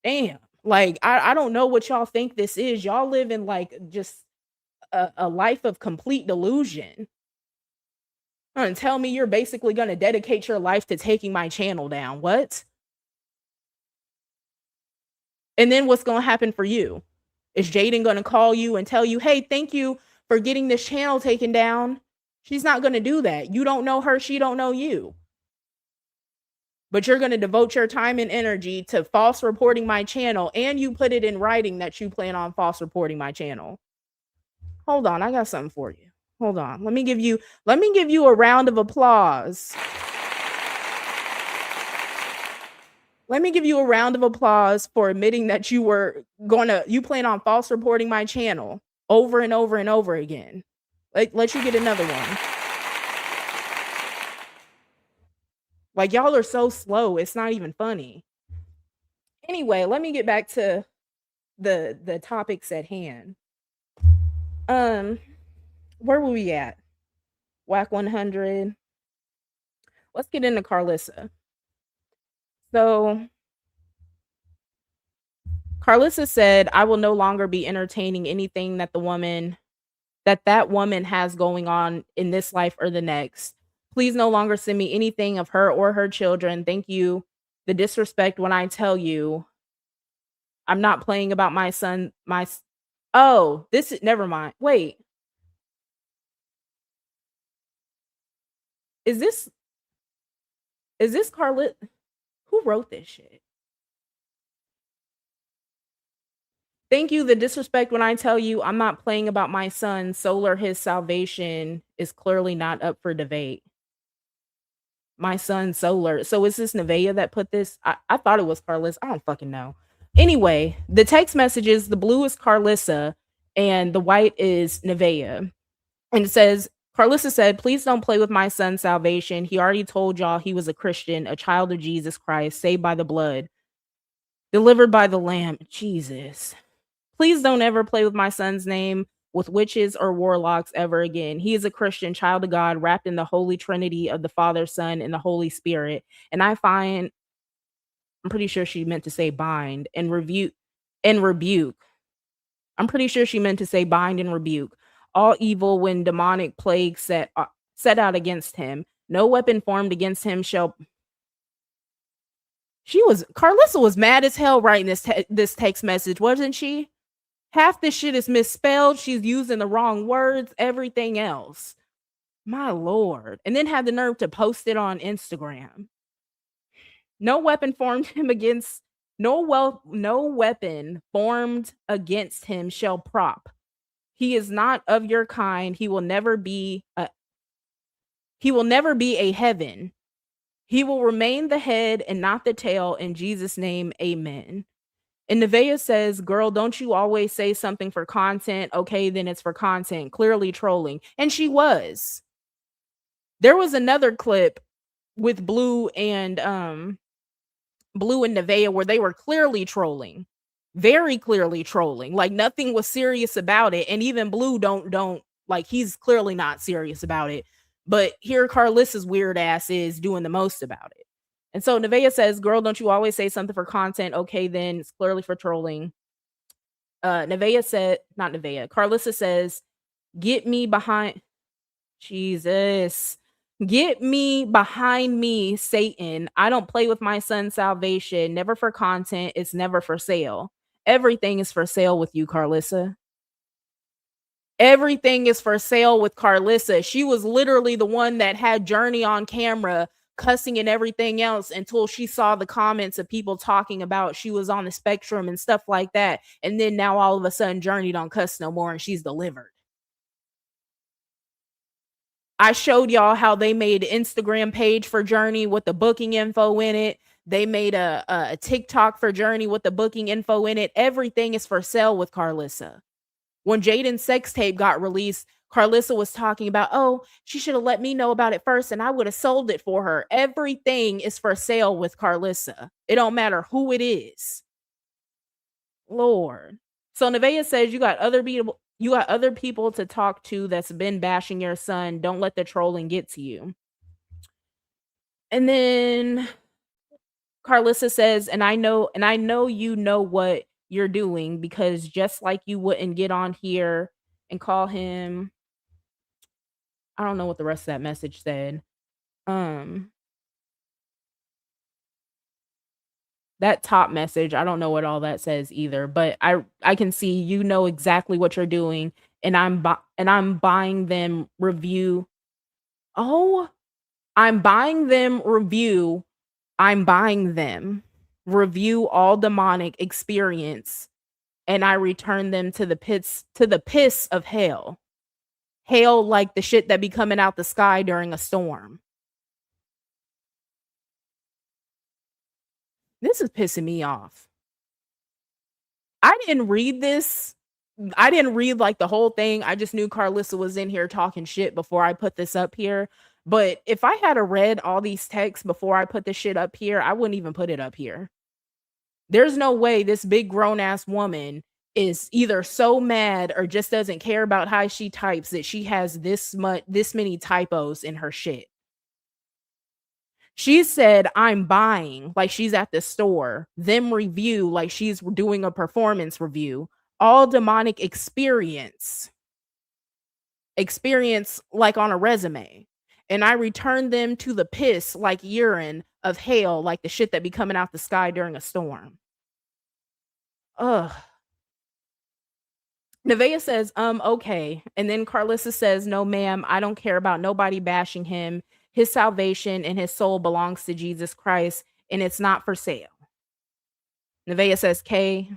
Damn. Like, I don't know what y'all think this is. Y'all live in like just a life of complete delusion. And tell me you're basically going to dedicate your life to taking my channel down. What? And then what's going to happen for you? Is Jaden going to call you and tell you, hey, thank you for getting this channel taken down? She's not going to do that. You don't know her. She don't know you. But you're going to devote your time and energy to false reporting my channel, and you put it in writing that you plan on false reporting my channel. Hold on, I got something for you. Hold on. Let me give you a round of applause. Let me give you a round of applause for admitting that you plan on false reporting my channel over and over and over again. Let you get another one. Like, y'all are so slow. It's not even funny. Anyway, let me get back to the topics at hand. Where were we at? Whack 100. Let's get into Karlissa. So Karlissa said, I will no longer be entertaining anything that that woman has going on in this life or the next. Please no longer send me anything of her or her children. Thank you. The disrespect when I tell you I'm not playing about my son. Oh, this is never mind. Wait, is this Carlit? Who wrote this shit? Thank you. The disrespect when I tell you I'm not playing about my son. Solar, his salvation is clearly not up for debate. My son, Solar. So is this Nevaeh that put this? I thought it was Karlissa. I don't fucking know. Anyway, the text messages, the blue is Karlissa and the white is Nevaeh. And it says, Karlissa said, please don't play with my son's salvation. He already told y'all he was a Christian, a child of Jesus Christ, saved by the blood, delivered by the Lamb. Jesus. Please don't ever play with my son's name with witches or warlocks ever again. He is a Christian child of God, wrapped in the holy trinity of the Father, Son, and the Holy Spirit. And I'm pretty sure she meant to say bind and rebuke. I'm pretty sure she meant to say bind and rebuke all evil when demonic plague set out against him. No weapon formed against him shall. Karlissa was mad as hell writing this text message, wasn't she? Half this shit is misspelled. She's using the wrong words, everything else. My Lord. And then had the nerve to post it on Instagram. No weapon formed against him shall prop. He is not of your kind. He will never be a heaven. He will remain the head and not the tail. In Jesus' name, amen. And Nevaeh says, girl, don't you always say something for content? Okay, then it's for content. Clearly trolling. And she was. There was another clip with Blue and Nevaeh where they were clearly trolling. Very clearly trolling. Like nothing was serious about it. And even Blue don't like, he's clearly not serious about it. But here Karlissa's weird ass is doing the most about it. And so Nevaeh says, girl, don't you always say something for content? Okay, then it's clearly for trolling. Karlissa says, get me behind Jesus. Get me behind me, Satan. I don't play with my son's salvation. Never for content. It's never for sale. Everything is for sale with you, Karlissa. Everything is for sale with Karlissa. She was literally the one that had Journey on camera cussing and everything else until she saw the comments of people talking about she was on the spectrum and stuff like that. And then now all of a sudden Journey don't cuss no more and she's delivered. I showed y'all how they made an Instagram page for Journey with the booking info in it. They made a TikTok for Journey with the booking info in it. Everything is for sale with Karlissa. When Jaden's sex tape got released, Karlissa was talking about, oh, she should have let me know about it first and I would have sold it for her. Everything is for sale with Karlissa. It don't matter who it is. Lord. So Nevaeh says you got other people to talk to that's been bashing your son. Don't let the trolling get to you. And then Karlissa says, and I know you know what you're doing, because just like you wouldn't get on here and call him, I don't know what the rest of that message said. That top message, I don't know what all that says either, but I can see you know exactly what you're doing, and I'm buying them review. Oh, I'm buying them review. I'm buying them review all demonic experience, and I return them to the piss of hell. Hail like the shit that be coming out the sky during a storm. This is pissing me off. I didn't read this. I didn't read like the whole thing. I just knew Karlissa was in here talking shit before I put this up here. But if I had read all these texts before I put this shit up here, I wouldn't even put it up here. There's no way this big grown ass woman is either so mad or just doesn't care about how she types that she has this many typos in her shit. She said, I'm buying, like she's at the store, them review, like she's doing a performance review, all demonic experience like on a resume. And I returned them to the piss like urine of hail, like the shit that be coming out the sky during a storm. Ugh. Nevaeh says, okay. And then Karlissa says, no, ma'am, I don't care about nobody bashing him. His salvation and his soul belongs to Jesus Christ, and it's not for sale. Nevaeh says, K.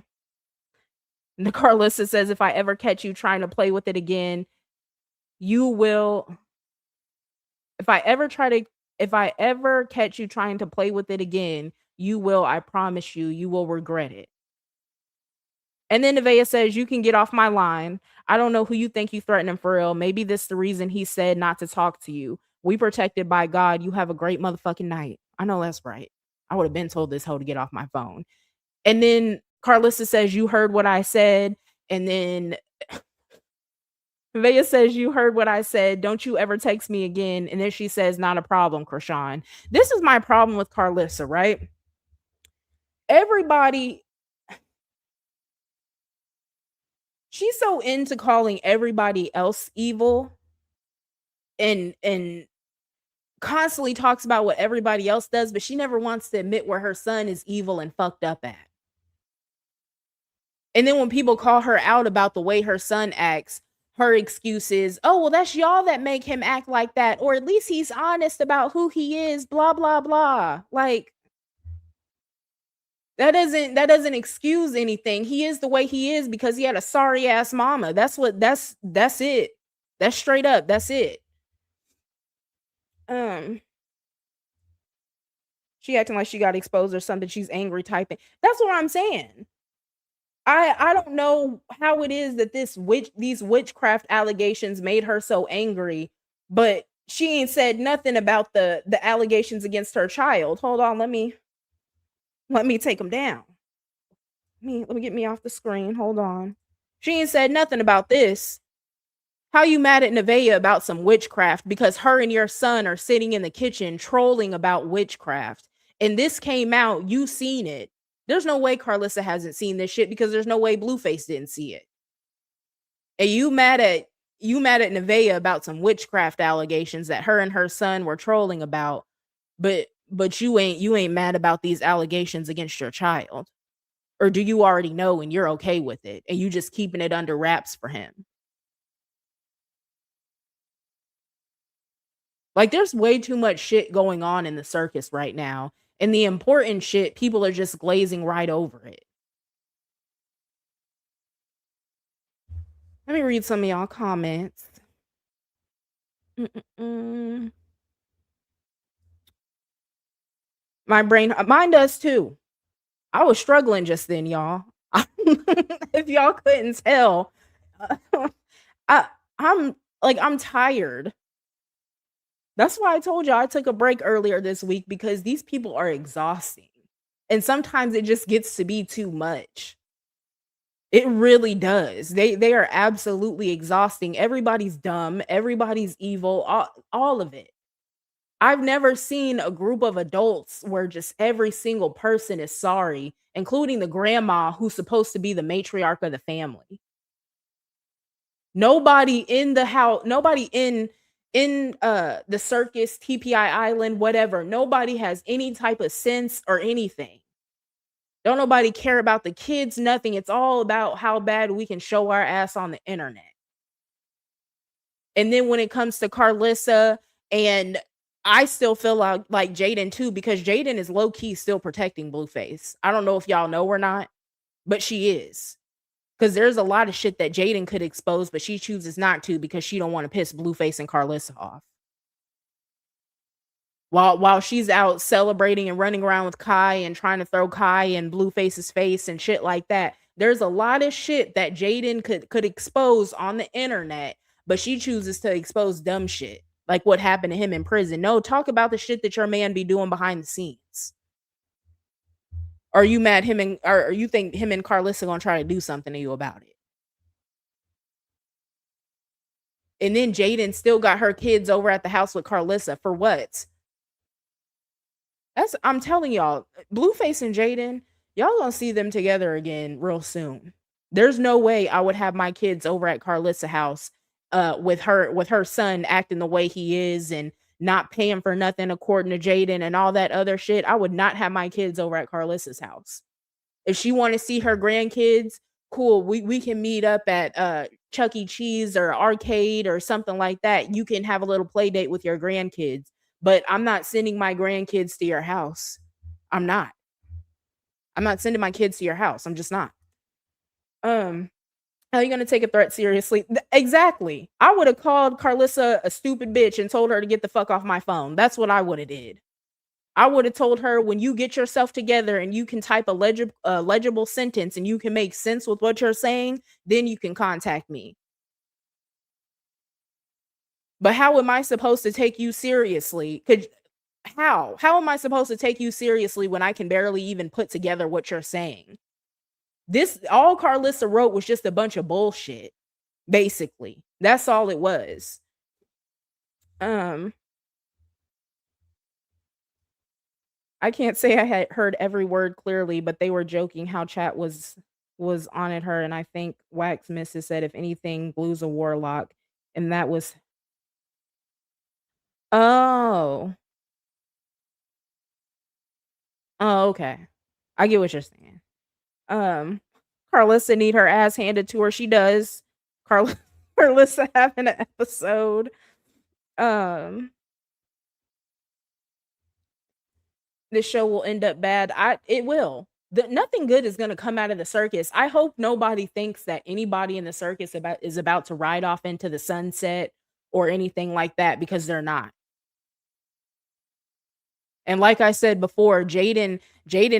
And Karlissa says, if I ever catch you trying to play with it again, you will. If I ever catch you trying to play with it again, you will, I promise you will regret it. And then Nevaeh says, you can get off my line. I don't know who you think you threatening for real. Maybe this is the reason he said not to talk to you. We protected by God. You have a great motherfucking night. I know that's right. I would have been told this hoe to get off my phone. And then Karlissa says, you heard what I said. And then Nevaeh says, you heard what I said. Don't you ever text me again. And then she says, not a problem, Krishan. This is my problem with Karlissa, right? Everybody... She's so into calling everybody else evil and constantly talks about what everybody else does, but she never wants to admit where her son is evil and fucked up at. And then when people call her out about the way her son acts, her excuse is, oh, well, that's y'all that make him act like that. Or at least he's honest about who he is, blah, blah, blah. Like, that doesn't excuse anything. He is the way he is because he had a sorry ass mama. That's it. That's straight up. That's it. She acting like she got exposed or something. She's angry typing. That's what I'm saying. I don't know how it is that these witchcraft allegations made her so angry, but she ain't said nothing about the allegations against her child. Hold on, let me take them down. Let me get me off the screen. Hold on. She ain't said nothing about this. How you mad at Nevaeh about some witchcraft because her and your son are sitting in the kitchen trolling about witchcraft. And this came out, you seen it. There's no way Karlissa hasn't seen this shit because there's no way Blueface didn't see it. And you mad at Nevaeh about some witchcraft allegations that her and her son were trolling about, but you ain't mad about these allegations against your child. Or do you already know and you're okay with it and you just keeping it under wraps for him? Like, there's way too much shit going on in the circus right now. And the important shit, people are just glazing right over it. Let me read some of y'all comments. My mine does too. I was struggling just then, y'all. If y'all couldn't tell, I'm tired. That's why I told y'all I took a break earlier this week because these people are exhausting. And sometimes it just gets to be too much. It really does. They are absolutely exhausting. Everybody's dumb. Everybody's evil. All of it. I've never seen a group of adults where just every single person is sorry, including the grandma who's supposed to be the matriarch of the family. Nobody in the house, nobody in the circus, TPI Island, whatever, nobody has any type of sense or anything. Don't nobody care about the kids, nothing. It's all about how bad we can show our ass on the internet. And then when it comes to Karlissa, and I still feel like Jaden too, because Jaden is low-key still protecting Blueface. I don't know if y'all know or not, but she is. Because there's a lot of shit that Jaden could expose, but she chooses not to because she don't want to piss Blueface and Karlissa off. While she's out celebrating and running around with Kai and trying to throw Kai in Blueface's face and shit like that, there's a lot of shit that Jaden could expose on the internet, but she chooses to expose dumb shit, like what happened to him in prison. No, talk about the shit that your man be doing behind the scenes. Or are you mad or you think him and Karlissa gonna try to do something to you about it? And then Jaden still got her kids over at the house with Karlissa for what? I'm telling y'all, Blueface and Jaden, y'all gonna see them together again real soon. There's no way I would have my kids over at Karlissa house with her son acting the way he is and not paying for nothing according to Jaden and all that other shit. I would not have my kids over at Karlissa's house. If she want to see her grandkids, cool. We can meet up at Chuck E. Cheese or arcade or something like that. You can have a little play date with your grandkids. But I'm not sending my grandkids to your house. I'm not. I'm not sending my kids to your house. I'm just not. How are you gonna take a threat seriously? Exactly. I would have called Karlissa a stupid bitch and told her to get the fuck off my phone. That's what I would have did. I would have told her, when you get yourself together and you can type a legible sentence and you can make sense with what you're saying, then you can contact me. But how am I supposed to take you seriously? How am I supposed to take you seriously when I can barely even put together what you're saying? This all Karlissa wrote was just a bunch of bullshit. Basically, that's all it was. I can't say I had heard every word clearly, but they were joking how chat was on at her, and I think Wax Missus said, if anything, Blue's a warlock, and that was oh. Oh, okay. I get what you're saying. Karlissa need her ass handed to her. She does. Karlissa having an episode. This show will end up bad. It will. Nothing good is gonna come out of the circus. I hope nobody thinks that anybody in the circus is about to ride off into the sunset or anything like that, because they're not. And like I said before, Jaden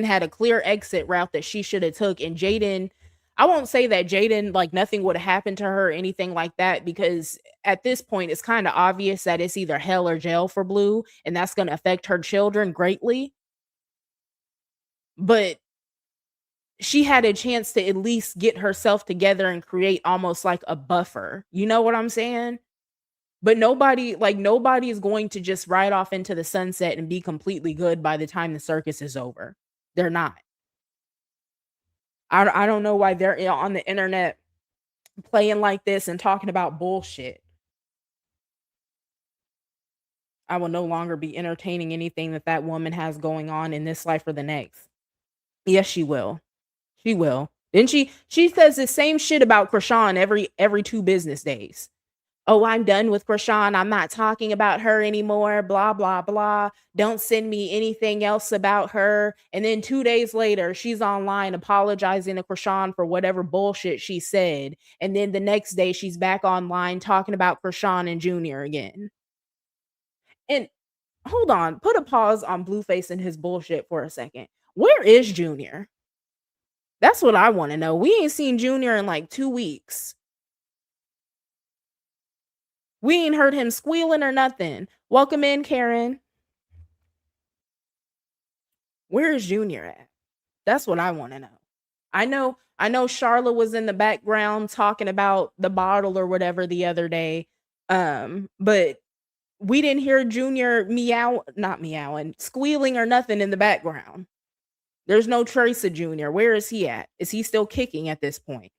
had a clear exit route that she should have took. And Jaden, I won't say that Jaden, like, nothing would have happened to her or anything like that, because at this point it's kind of obvious that it's either hell or jail for Blue, and that's going to affect her children greatly. But she had a chance to at least get herself together and create almost like a buffer. You know what I'm saying? But nobody is going to just ride off into the sunset and be completely good by the time the circus is over. They're not. I don't know why they're on the internet playing like this and talking about bullshit. I will no longer be entertaining anything that woman has going on in this life or the next. Yes, she will. She will. Then she says the same shit about Krishan every 2 business days. Oh, I'm done with Krishan. I'm not talking about her anymore. Blah, blah, blah. Don't send me anything else about her. And then 2 days later, she's online apologizing to Krishan for whatever bullshit she said. And then the next day, she's back online talking about Krishan and Junior again. And hold on, put a pause on Blueface and his bullshit for a second. Where is Junior? That's what I want to know. We ain't seen Junior in like 2 weeks. We ain't heard him squealing or nothing. Welcome in, Karen. Where is Junior at? That's what I want to know. I know Charlotte was in the background talking about the bottle or whatever the other day. But we didn't hear Junior not meowing, squealing or nothing in the background. There's no trace of Junior. Where is he at? Is he still kicking at this point?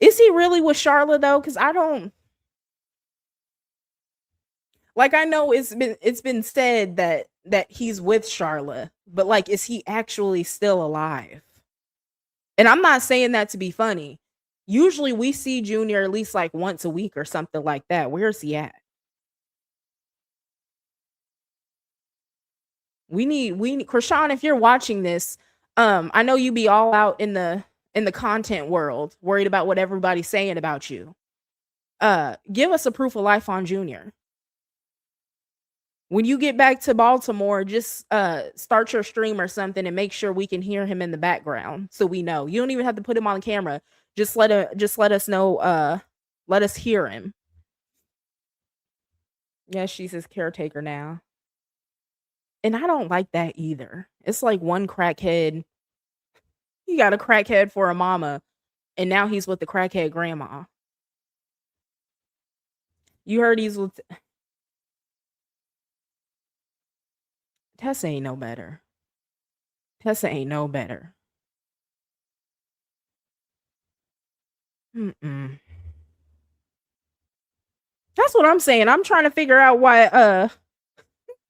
Is he really with Charlotte though? Because I don't. Like, I know it's been said that he's with Charlotte, but like, is he actually still alive? And I'm not saying that to be funny. Usually we see Junior at least like once a week or something like that. Where is he at? We need Krishan, if you're watching this, I know you be all out in the content world, worried about what everybody's saying about you. Give us a proof of life on Junior. When you get back to Baltimore, just start your stream or something and make sure we can hear him in the background so we know. You don't even have to put him on camera. Just let us know, let us hear him. Yes, she's his caretaker now. And I don't like that either. It's like one crackhead. He got a crackhead for a mama, and now he's with the crackhead grandma. You heard he's with Tessa ain't no better. Tessa ain't no better. Mm-mm. That's what I'm saying. I'm trying to figure out why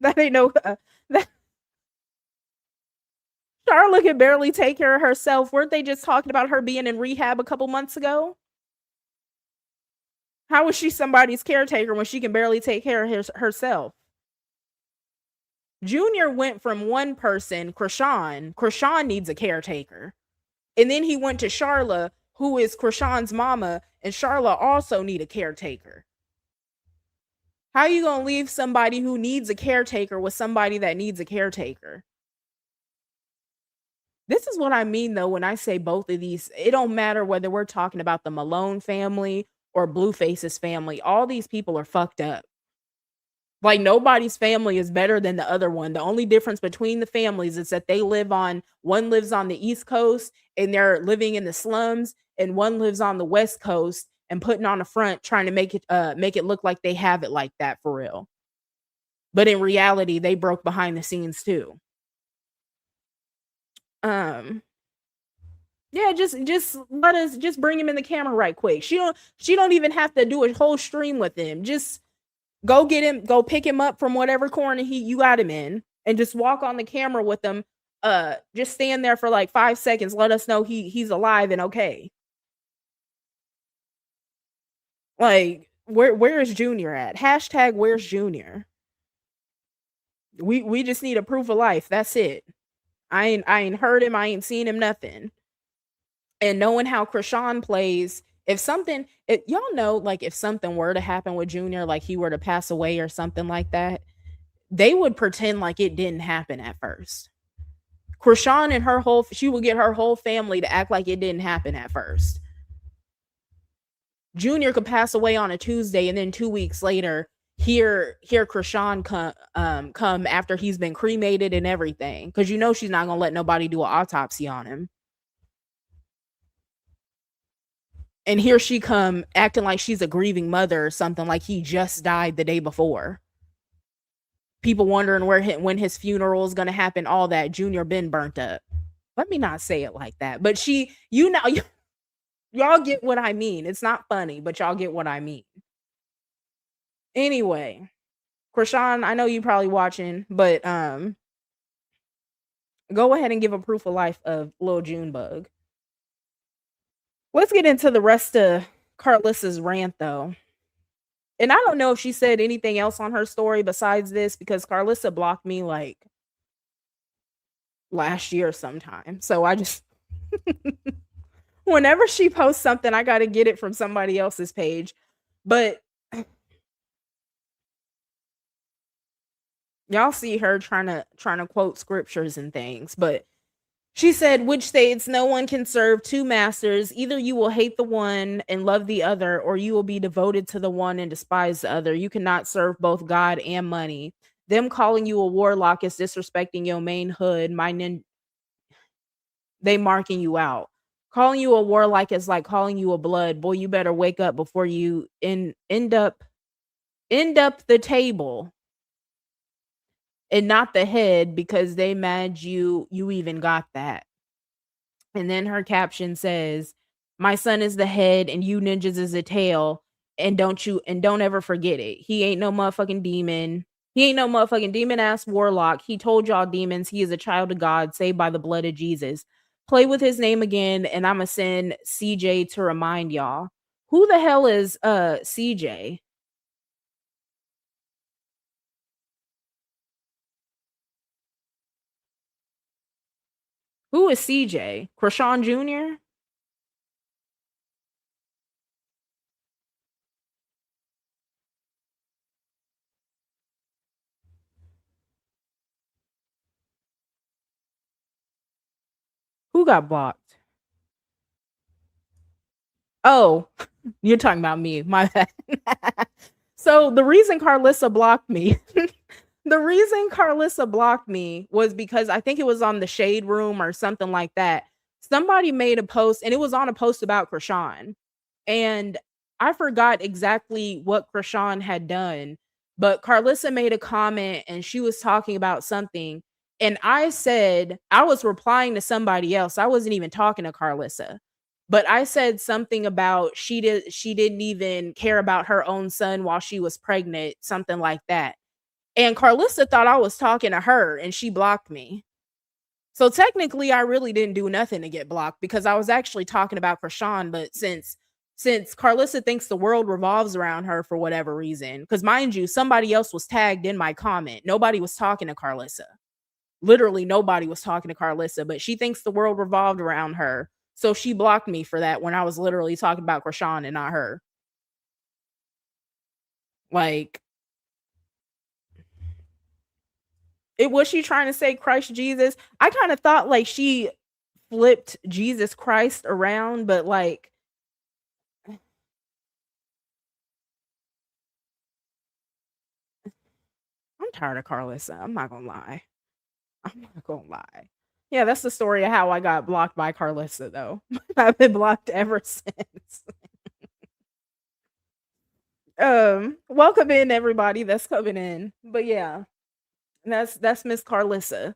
that ain't no that Charlotte can barely take care of herself. Weren't they just talking about her being in rehab a couple months ago? How is she somebody's caretaker when she can barely take care of herself? Junior went from one person, Krishan. Krishan needs a caretaker. And then he went to Charla, who is Krishan's mama, and Charla also need a caretaker. How are you going to leave somebody who needs a caretaker with somebody that needs a caretaker? This is what I mean, though, when I say both of these. It don't matter whether we're talking about the Malone family or Blueface's family. All these people are fucked up. Like, nobody's family is better than the other one. The only difference between the families is that one lives on the East Coast and they're living in the slums, and one lives on the West Coast and putting on a front trying to make it look like they have it like that for real. But in reality, they broke behind the scenes too. Yeah, just bring him in the camera right quick. She don't even have to do a whole stream with him. Just go get him, go pick him up from whatever corner you got him in, and just walk on the camera with him. Just stand there for like 5 seconds. Let us know he's alive and okay. Like, where is Junior at? Hashtag where's Junior? We just need a proof of life. That's it. I ain't heard him. I ain't seen him. Nothing. And knowing how Krishan plays, y'all know, like, if something were to happen with Junior, like he were to pass away or something like that, they would pretend like it didn't happen at first. Krishan and she would get her whole family to act like it didn't happen at first. Junior could pass away on a Tuesday, and then 2 weeks later, hear Krishan come after he's been cremated and everything, because she's not gonna let nobody do an autopsy on him. And here she come acting like she's a grieving mother or something, like he just died the day before. People wondering when his funeral is gonna happen. All that. Junior been burnt up. Let me not say it like that, but y'all get what I mean. It's not funny, but y'all get what I mean. Anyway, Krishan, I know you probably watching, but go ahead and give a proof of life of Lil Junebug. Let's get into the rest of Karlissa's rant, though. And I don't know if she said anything else on her story besides this, because Karlissa blocked me like last year sometime. So I just whenever she posts something, I got to get it from somebody else's page. But y'all see her trying to quote scriptures and things, but she said, which states no one can serve two masters. Either you will hate the one and love the other, or you will be devoted to the one and despise the other. You cannot serve both God and money. Them calling you a warlock is disrespecting your main hood. They marking you out. Calling you a warlock is like calling you a blood. Boy, you better wake up before you end up the table and not the head, because they mad you even got that. And then her caption says, my son is the head and you ninjas is the tail, and don't ever forget it. He ain't no motherfucking demon. He ain't no motherfucking demon ass warlock. He told y'all demons he is a child of God, saved by the blood of Jesus. Play with his name again, and I'ma send CJ to remind y'all. Who the hell is CJ? Who is CJ? Krishan Jr.? Who got blocked? Oh, you're talking about me. My bad. So the reason Karlissa blocked me, The reason Karlissa blocked me was because I think it was on the Shade Room or something like that. Somebody made a post, and it was on a post about Krishan. And I forgot exactly what Krishan had done, but Karlissa made a comment and she was talking about something. And I said, I was replying to somebody else. I wasn't even talking to Karlissa. But I said something about she didn't even care about her own son while she was pregnant, something like that. And Karlissa thought I was talking to her and she blocked me. So technically I really didn't do nothing to get blocked because I was actually talking about Krishan, but since Karlissa thinks the world revolves around her for whatever reason, because mind you, somebody else was tagged in my comment. Nobody was talking to Karlissa. Literally nobody was talking to Karlissa, but she thinks the world revolved around her. So she blocked me for that when I was literally talking about Krishan and not her. Like, it was she trying to say Christ Jesus? I kind of thought like she flipped Jesus Christ around, but like I'm tired of Karlissa. I'm not gonna lie. I'm not gonna lie. Yeah, that's the story of how I got blocked by Karlissa, though. I've been blocked ever since. Welcome in everybody that's coming in. But yeah, that's Miss Karlissa.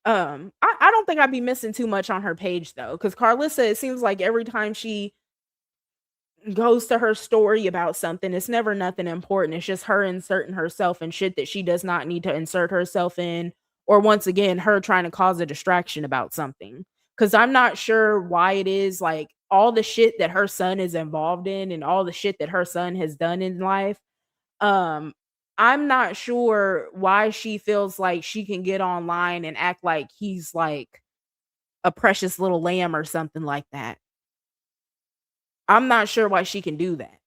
I don't think I'd be missing too much on her page though, because Karlissa, it seems like every time she goes to her story about something, it's never nothing important. It's just her inserting herself in shit that she does not need to insert herself in, or once again, her trying to cause a distraction about something. Because I'm not sure why it is like all the shit that her son is involved in and all the shit that her son has done in life. Um, I'm not sure why she feels like she can get online and act like he's like a precious little lamb or something like that. I'm not sure why she can do that.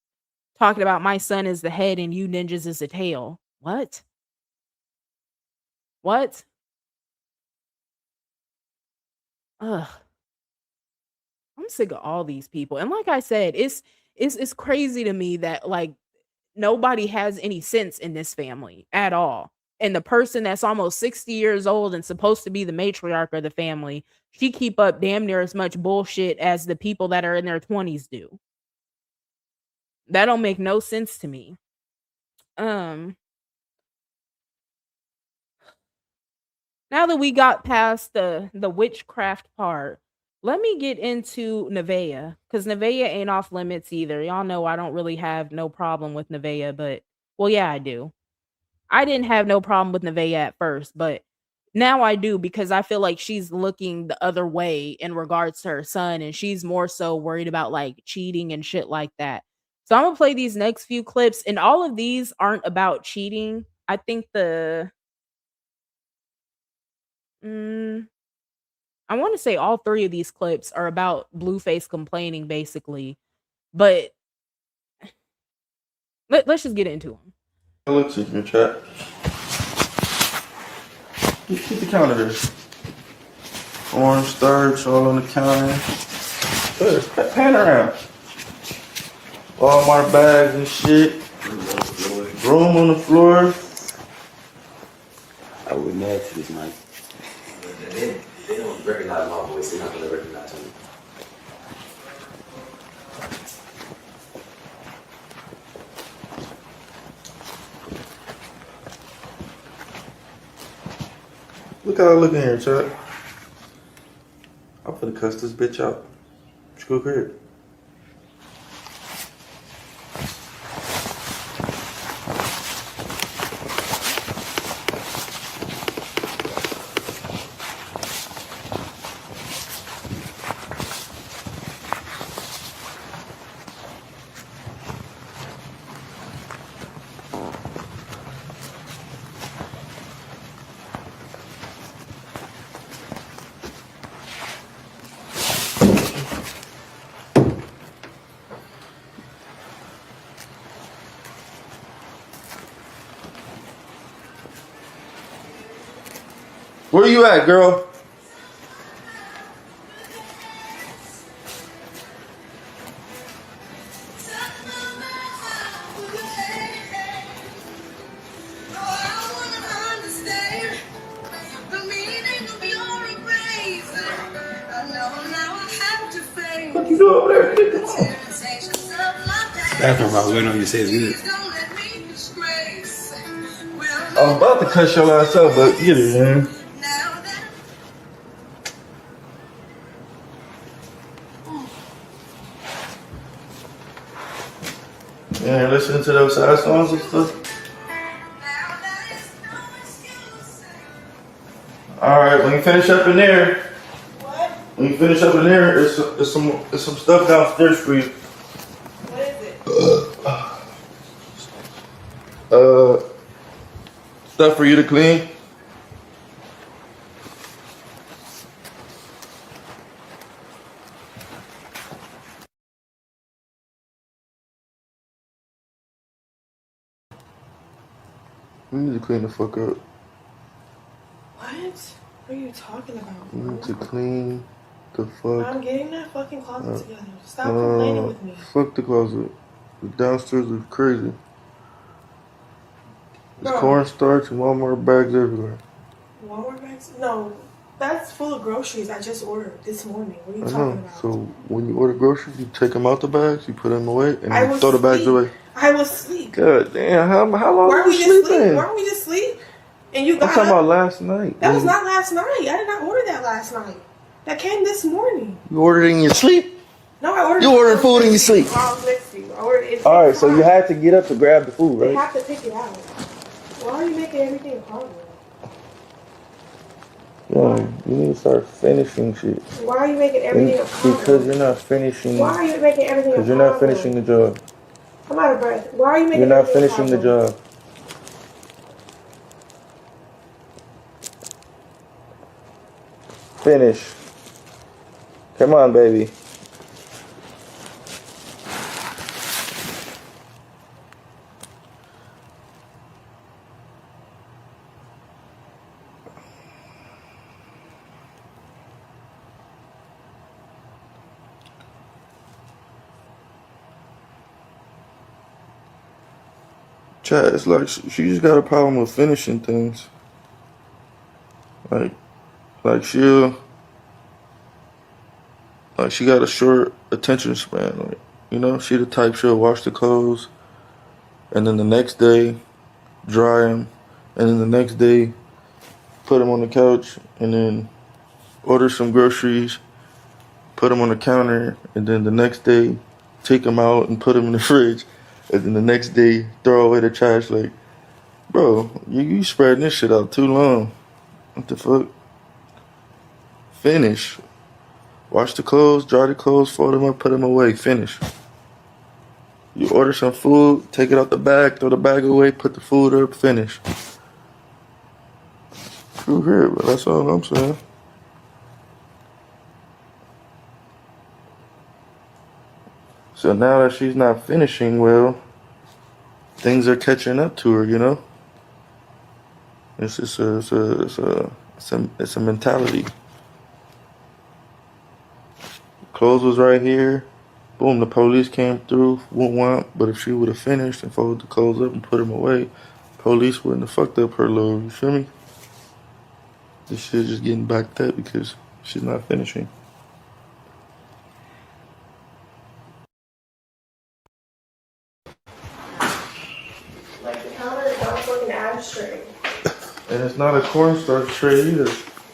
Talking about my son is the head and you ninjas is the tail. What? What? Ugh. I'm sick of all these people. And like I said, it's crazy to me that like nobody has any sense in this family at all. And the person that's almost 60 years old and supposed to be the matriarch of the family, she keep up damn near as much bullshit as the people that are in their 20s do. That don't make no sense to me. Now that we got past the witchcraft part, let me get into Nevaeh, because Nevaeh ain't off limits either. Y'all know I don't really have no problem with Nevaeh, but well, yeah, I do. I didn't have no problem with Nevaeh at first, but now I do because I feel like she's looking the other way in regards to her son, and she's more so worried about like cheating and shit like that. So I'm gonna play these next few clips, and all of these aren't about cheating. I think I want to say all three of these clips are about Blueface complaining, basically. But let's just get into them. Let's see your chat. Keep the counter there. Orange starch all on the counter. Pan around. Walmart bags and shit. Room on the floor. I would mad to this mic. They don't recognize my voice. They're not going to recognize me. Look how I look in here, Chuck. I'm finna cuss this bitch out. Screw crib. Where you at, girl? fuck you doing over there? Bathroom, I was waiting on you to say it's good. I'm about to cut your ass up, but get it, man. Yeah, listening to those sad songs and stuff. Alright, when you finish up in there, when you finish up in there, it's some stuff downstairs for you. What is it? Stuff for you to clean. You need to clean the fuck up. What are you talking about? You need to clean the fuck. I'm getting that fucking closet together. Stop complaining with me. Fuck the closet. The downstairs is crazy. There's Bro. cornstarch and Walmart bags everywhere. Walmart bags? No, that's full of groceries I just ordered this morning. What are you I talking know. about? So when you order groceries, you take them out the bags, you put them away, and I you was throw the bags asleep. away. I was asleep. God damn, how long Weren't were we you just sleeping? sleep? Weren't we just sleep? And you I'm got talking up? about last night. That was not last night. I did not order that last night. That came this morning. You ordered it in your sleep? No, I ordered. You ordered food in your sleep. While I was next to you. I ordered it. Alright, so you had to get up to grab the food, They right? have to pick it out. Why are you making everything a problem? Yeah, you need to start finishing shit. Why are you making everything a problem? Because you're not finishing. Why are you making everything a Because problem? you're not finishing the job. I'm out of breath. Why are you making You're not everything a finishing the problem? job. Finish. Come on, baby. Chad, it's like she just got a problem with finishing things. Like she got a short attention span. Like, you know, she the type she'll wash the clothes, and then the next day dry them, and then the next day put them on the couch, and then order some groceries, put them on the counter, and then the next day take them out and put them in the fridge, and then the next day throw away the trash. Like, bro, you spreading this shit out too long. What the fuck? Finish. Wash the clothes, dry the clothes, fold them up, put them away. Finish. You order some food, take it out the bag, throw the bag away, put the food up, finish. True here, but that's all I'm saying. So now that she's not finishing well, things are catching up to her, you know? It's just it's a mentality. Clothes was right here. Boom, the police came through. Wouldn't want, but if she would have finished and folded the clothes up and put them away, police wouldn't have fucked up her load. You feel me? This shit just getting backed up because she's not finishing. Like the counter is not fucking ashtray. And it's not a cornstarch tray either.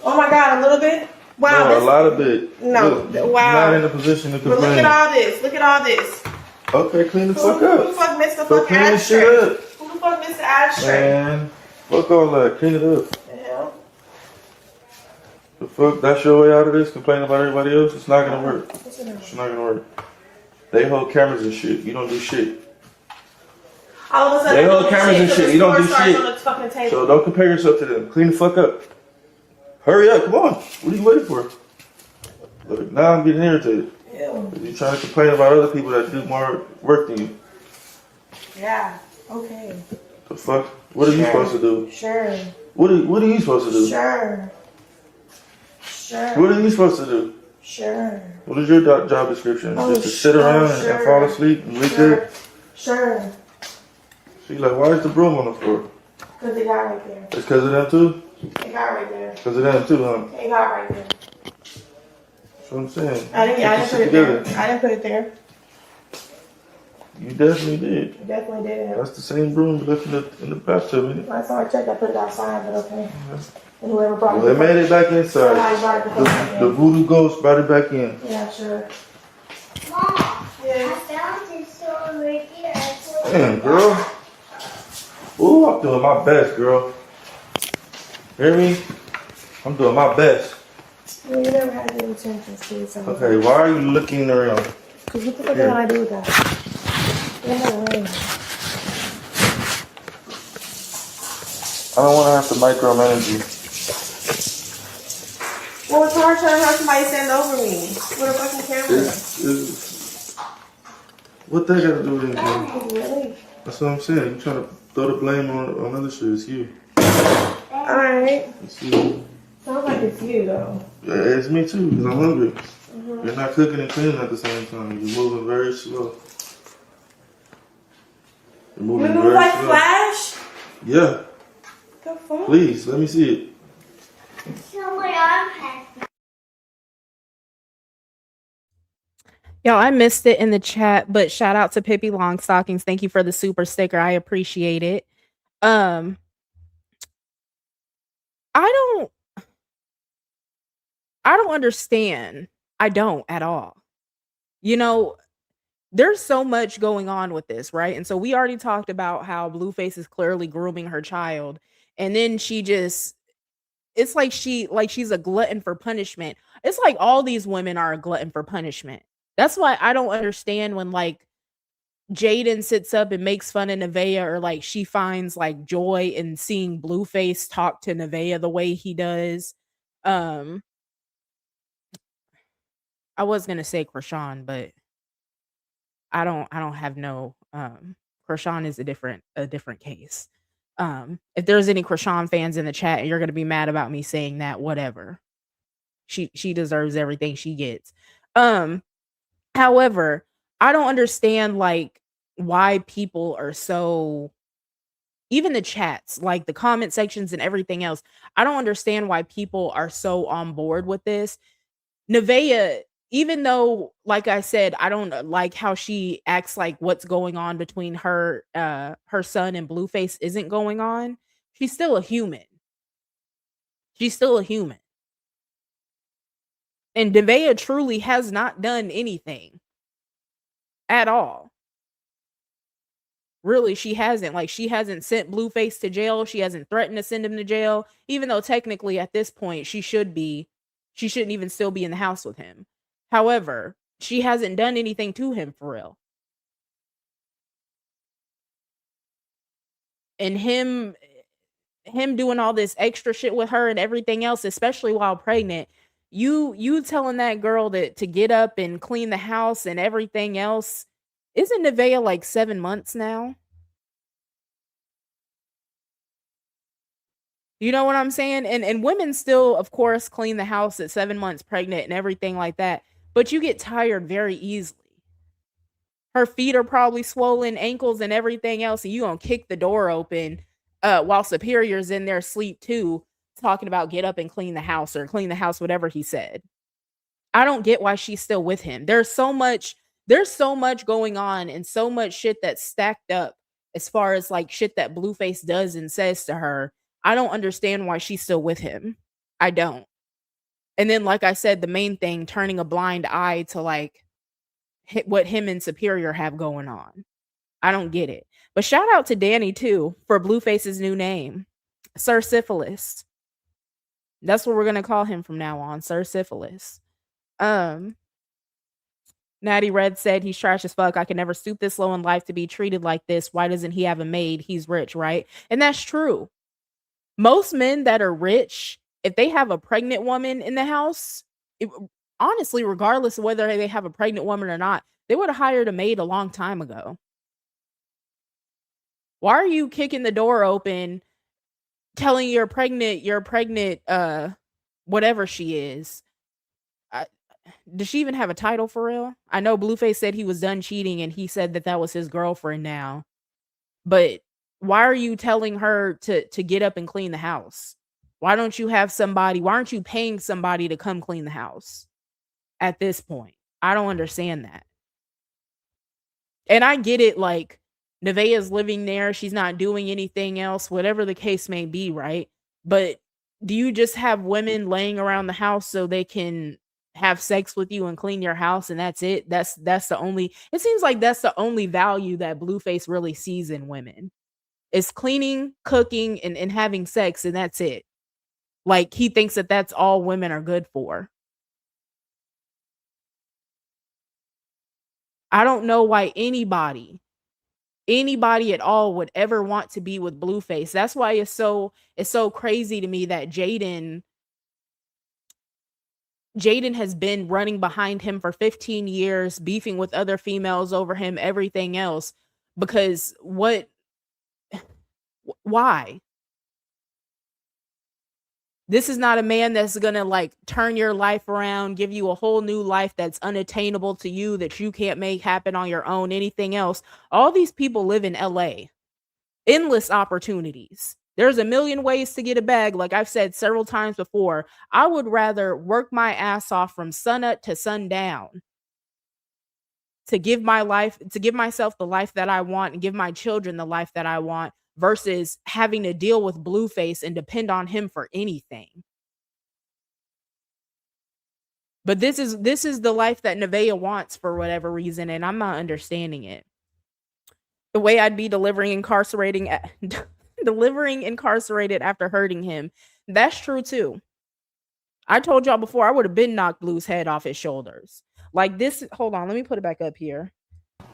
Oh my god, a little bit? Wow. No, a lot of it. No, Look, wow. Not in a position to But look complain. at all this. Look at all this. Okay, clean the fuck Who the up. fuck missed the So fucking clean the ashtray? shit up. Who the fuck missed the ashtray? Man, fuck all that. Clean it up. The hell? The fuck? That's your way out of this? Complaining about everybody else? It's not gonna work. What's in there? It's not gonna work. They hold cameras and shit. You don't do shit. All of a sudden, They hold don't do cameras and because shit. the You don't do score starts shit. on the fucking table. So don't compare yourself to them. Clean the fuck up. Hurry up, come on. What are you waiting for? Look, now I'm getting irritated. Ew. You're trying to complain about other people that do more work than you. Yeah. Okay. The fuck? What are you supposed to do? Sure. What are you supposed to do? Sure. Sure. What are you supposed to do? Sure. What is your job description? Oh, Just to sit around and sure. fall asleep and wake Sure. up? Sure. She's like, why is the broom on the floor? Because they got right there. It's because of them too? They got right there. Because of them too, huh? They got right there. That's what I'm saying. I didn't Put put this it there. together. I didn't put it there. You definitely did. I definitely did. That's the same broom we left in the bathtub, isn't it? Last time I checked, I put it outside, but okay. And whoever brought Well, it made it back inside. Somebody brought it back The in. voodoo ghost brought it back in. Yeah, sure. Mom, Yeah. I found this stone right here. Damn, girl. Ooh, I'm doing my best, girl. Hear me? I'm doing my best. Well, you never had good intentions to so. Okay, why are you looking around? Because what the fuck did I do with that? It never rained. I don't want to have to micromanage you. Well, it's hard trying to have somebody stand over me with a fucking camera. What they got to do with anything? Really? That's what I'm saying. You trying to throw the blame on other shit. It's you. Alright. It's you. Sounds like it's you, though. Yeah, it's me too, because I'm hungry. You're not cooking and cleaning at the same time. You're moving very slow. You're moving You move very like slow. Flash? Yeah. The fuck? Please, let me see it. So what I'm having. Y'all, I missed it in the chat, but shout out to Pippi Longstockings. Thank you for the super sticker. I appreciate it. I don't understand. I don't at all. You know, there's so much going on with this, right? And so we already talked about how Blueface is clearly grooming her child, and then she just it's like she's a glutton for punishment. It's like all these women are a glutton for punishment. That's why I don't understand when like Jaden sits up and makes fun of Nevaeh, or like she finds like joy in seeing Blueface talk to Nevaeh the way he does. I was gonna say Krishan, but I don't have no Krishan is a different case. If there's any Krishan fans in the chat and you're gonna be mad about me saying that, whatever. She deserves everything she gets. However, I don't understand like why people are so, even the chats, like the comment sections and everything else. I don't understand why people are so on board with this. Nevaeh, even though, like I said, I don't like how she acts like what's going on between her son and Blueface isn't going on. She's still a human. She's still a human. And Nevaeh truly has not done anything at all. Really, she hasn't. Like, she hasn't sent Blueface to jail. She hasn't threatened to send him to jail, even though technically at this point she shouldn't even still be in the house with him. However, she hasn't done anything to him for real. And him doing all this extra shit with her and everything else, especially while pregnant, you telling that girl to get up and clean the house and everything else. Isn't Nevaeh like 7 months now? You know what I'm saying? And women still, of course, clean the house at 7 months pregnant and everything like that. But you get tired very easily. Her feet are probably swollen, ankles and everything else, and you gonna kick the door open while Superior's in there asleep too, talking about get up and clean the house, or clean the house, whatever he said. I don't get why she's still with him. There's so much going on and so much shit that's stacked up as far as like shit that Blueface does and says to her. I don't understand why she's still with him. I don't. And then, like I said, the main thing, turning a blind eye to like what him and Superior have going on. I don't get it. But shout out to Danny too for Blueface's new name, Sir Syphilis. That's what we're gonna call him from now on, Sir Syphilis. Natty Red said he's trash as fuck. I can never stoop this low in life to be treated like this. Why doesn't he have a maid? He's rich, right? And that's true. Most men that are rich, if they have a pregnant woman in the house, honestly, regardless of whether they have a pregnant woman or not, they would have hired a maid a long time ago. Why are you kicking the door open, telling you're pregnant, whatever she is? Does she even have a title for real? I know Blueface said he was done cheating and he said that was his girlfriend now. But why are you telling her to get up and clean the house? Why aren't you paying somebody to come clean the house? at this point. I don't understand that. And I get it, like, Nevaeh's living there, she's not doing anything else, whatever the case may be, right? But do you just have women laying around the house so they can have sex with you and clean your house and that's it? That's the only, it seems like that's the only value that Blueface really sees in women. Is cleaning, cooking, and having sex, and that's it. Like, he thinks that that's all women are good for. I don't know why anybody at all would ever want to be with Blueface. That's why it's so crazy to me that Jaden has been running behind him for 15 years, beefing with other females over him, everything else. Because why? This is not a man that's gonna like turn your life around, give you a whole new life that's unattainable to you, that you can't make happen on your own, anything else. All these people live in LA. Endless opportunities. There's a million ways to get a bag. Like I've said several times before, I would rather work my ass off from sunup to sundown to give myself the life that I want and give my children the life that I want versus having to deal with Blueface and depend on him for anything. But this is the life that Nevaeh wants for whatever reason, and I'm not understanding it. The way I'd be delivering incarcerated after hurting him. That's true too. I told y'all before I would have been knocked Blue's head off his shoulders. Like this, hold on, let me put it back up here.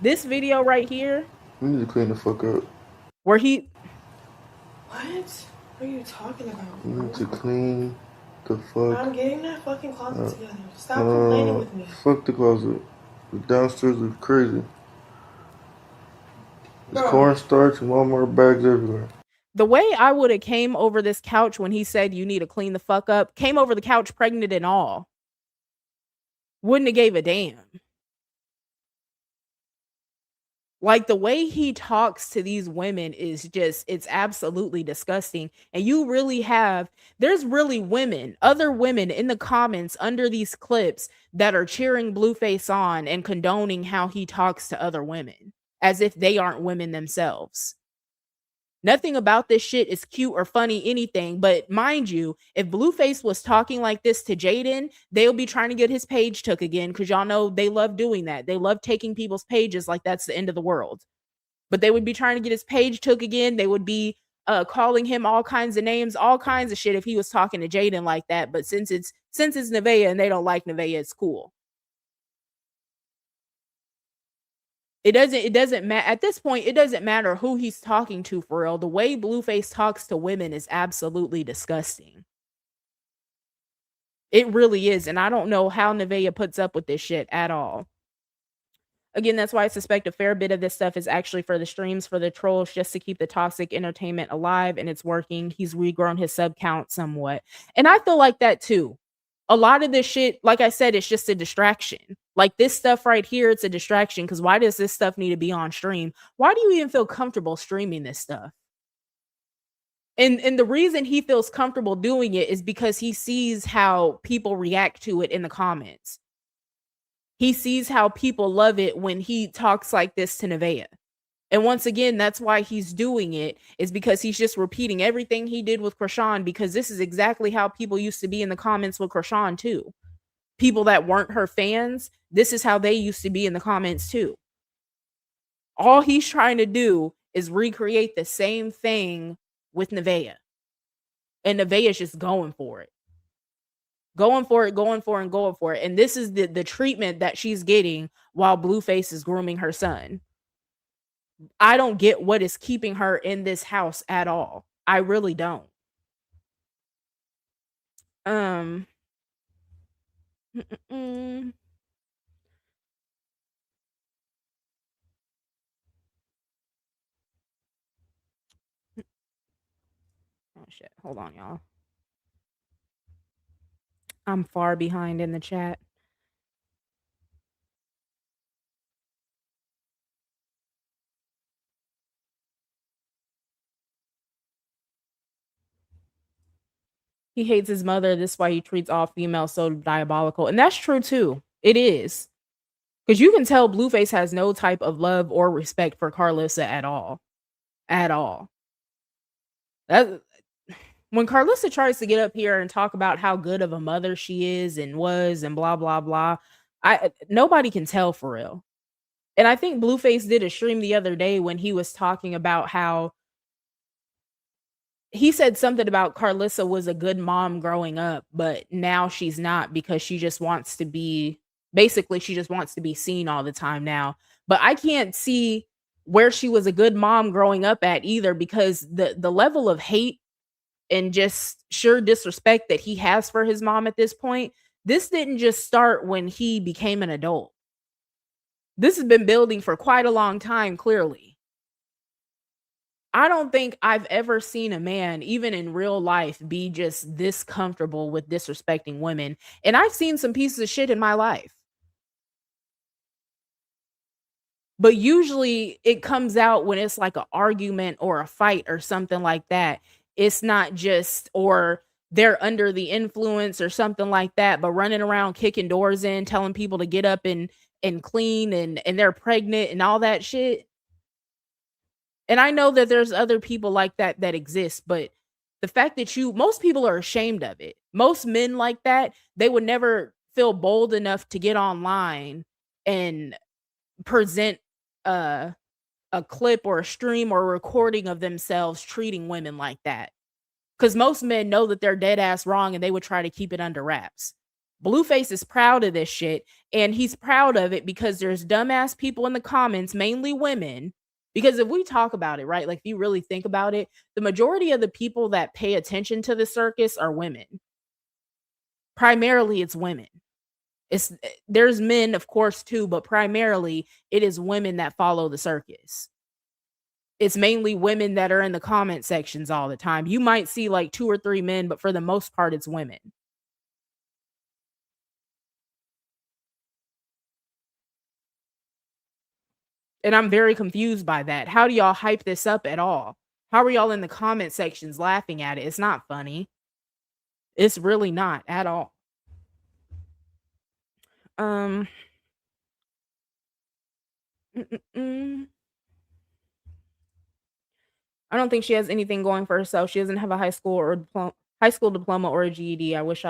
This video right here. We need to clean the fuck up. Where he... What? What are you talking about? We need to clean the fuck. I'm getting that fucking closet together. Stop complaining with me. Fuck the closet. The downstairs is crazy. There's cornstarch and Walmart bags everywhere. The way I would have came over this couch when he said you need to clean the fuck up, came over the couch pregnant and all. Wouldn't have gave a damn. Like the way he talks to these women is just, it's absolutely disgusting. And there's really other women in the comments under these clips that are cheering Blueface on and condoning how he talks to other women as if they aren't women themselves. Nothing about this shit is cute or funny, anything. But mind you, if Blueface was talking like this to Jaden, they'll be trying to get his page took again because y'all know they love doing that. They love taking people's pages like that's the end of the world. But they would be trying to get his page took again. They would be calling him all kinds of names, all kinds of shit if he was talking to Jaden like that. But since it's Nevaeh and they don't like Nevaeh, it's cool. It doesn't matter at this point. It doesn't matter who he's talking to for real. The way Blueface talks to women is absolutely disgusting. It really is. And I don't know how Nevaeh puts up with this shit at all. Again, that's why I suspect a fair bit of this stuff is actually for the streams, for the trolls, just to keep the toxic entertainment alive. And it's working. He's regrown his sub count somewhat. And I feel like that too. A lot of this shit, like I said, it's just a distraction. Like this stuff right here, it's a distraction because why does this stuff need to be on stream? Why do you even feel comfortable streaming this stuff? And the reason he feels comfortable doing it is because he sees how people react to it in the comments. He sees how people love it when he talks like this to Nevaeh. And once again, that's why he's doing it, is because he's just repeating everything he did with Krishan, because this is exactly how people used to be in the comments with Krishan too. People that weren't her fans, this is how they used to be in the comments too. All he's trying to do is recreate the same thing with Nevaeh. And Nevaeh is just going for it. Going for it. And this is the treatment that she's getting while Blueface is grooming her son. I don't get what is keeping her in this house at all. I really don't. Oh shit. Hold on, y'all. I'm far behind in the chat. He hates his mother. This is why he treats all females so diabolical. And that's true too. It is. Because you can tell Blueface has no type of love or respect for Karlissa at all. At all. That when Karlissa tries to get up here and talk about how good of a mother she is and was and blah blah blah, nobody can tell for real. And I think Blueface did a stream the other day when he was talking about how he said something about Karlissa was a good mom growing up, but now she's not because she just wants to be basically she just wants to be seen all the time now. But I can't see where she was a good mom growing up at either because the level of hate and just sure disrespect that he has for his mom at this point, this didn't just start when he became an adult. This has been building for quite a long time, clearly. I don't think I've ever seen a man, even in real life, be just this comfortable with disrespecting women. And I've seen some pieces of shit in my life. But usually it comes out when it's like an argument or a fight or something like that. It's not just, or they're under the influence or something like that, but running around kicking doors in, telling people to get up and clean and they're pregnant and all that shit. And I know that there's other people like that that exist, but the fact that most people are ashamed of it. Most men like that, they would never feel bold enough to get online and present a clip or a stream or a recording of themselves treating women like that. Because most men know that they're dead ass wrong and they would try to keep it under wraps. Blueface is proud of this shit, and he's proud of it because there's dumbass people in the comments, mainly women. Because if we talk about it, right, like if you really think about it, the majority of the people that pay attention to the circus are women. Primarily, it's women. There's men, of course, too, but primarily it is women that follow the circus. It's mainly women that are in the comment sections all the time. You might see like 2 or 3 men, but for the most part, it's women. And I'm very confused by that. How do y'all hype this up at all? How are y'all in the comment sections laughing at it? It's not funny. It's really not at all. Mm-mm-mm. I don't think she has anything going for herself. She doesn't have a high school diploma or a GED. I wish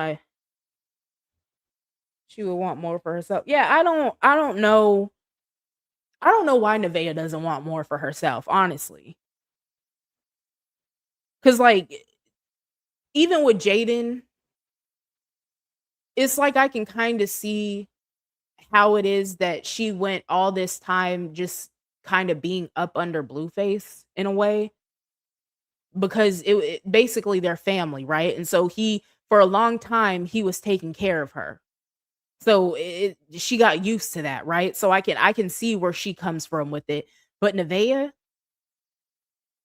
she would want more for herself. Yeah, I don't know. I don't know why Nevaeh doesn't want more for herself, honestly. Cause like even with Jaden, it's like I can kind of see how it is that she went all this time just kind of being up under Blueface in a way. Because it basically their family, right? And so for a long time, he was taking care of her. So she got used to that, right? So I can see where she comes from with it. But Nevaeh,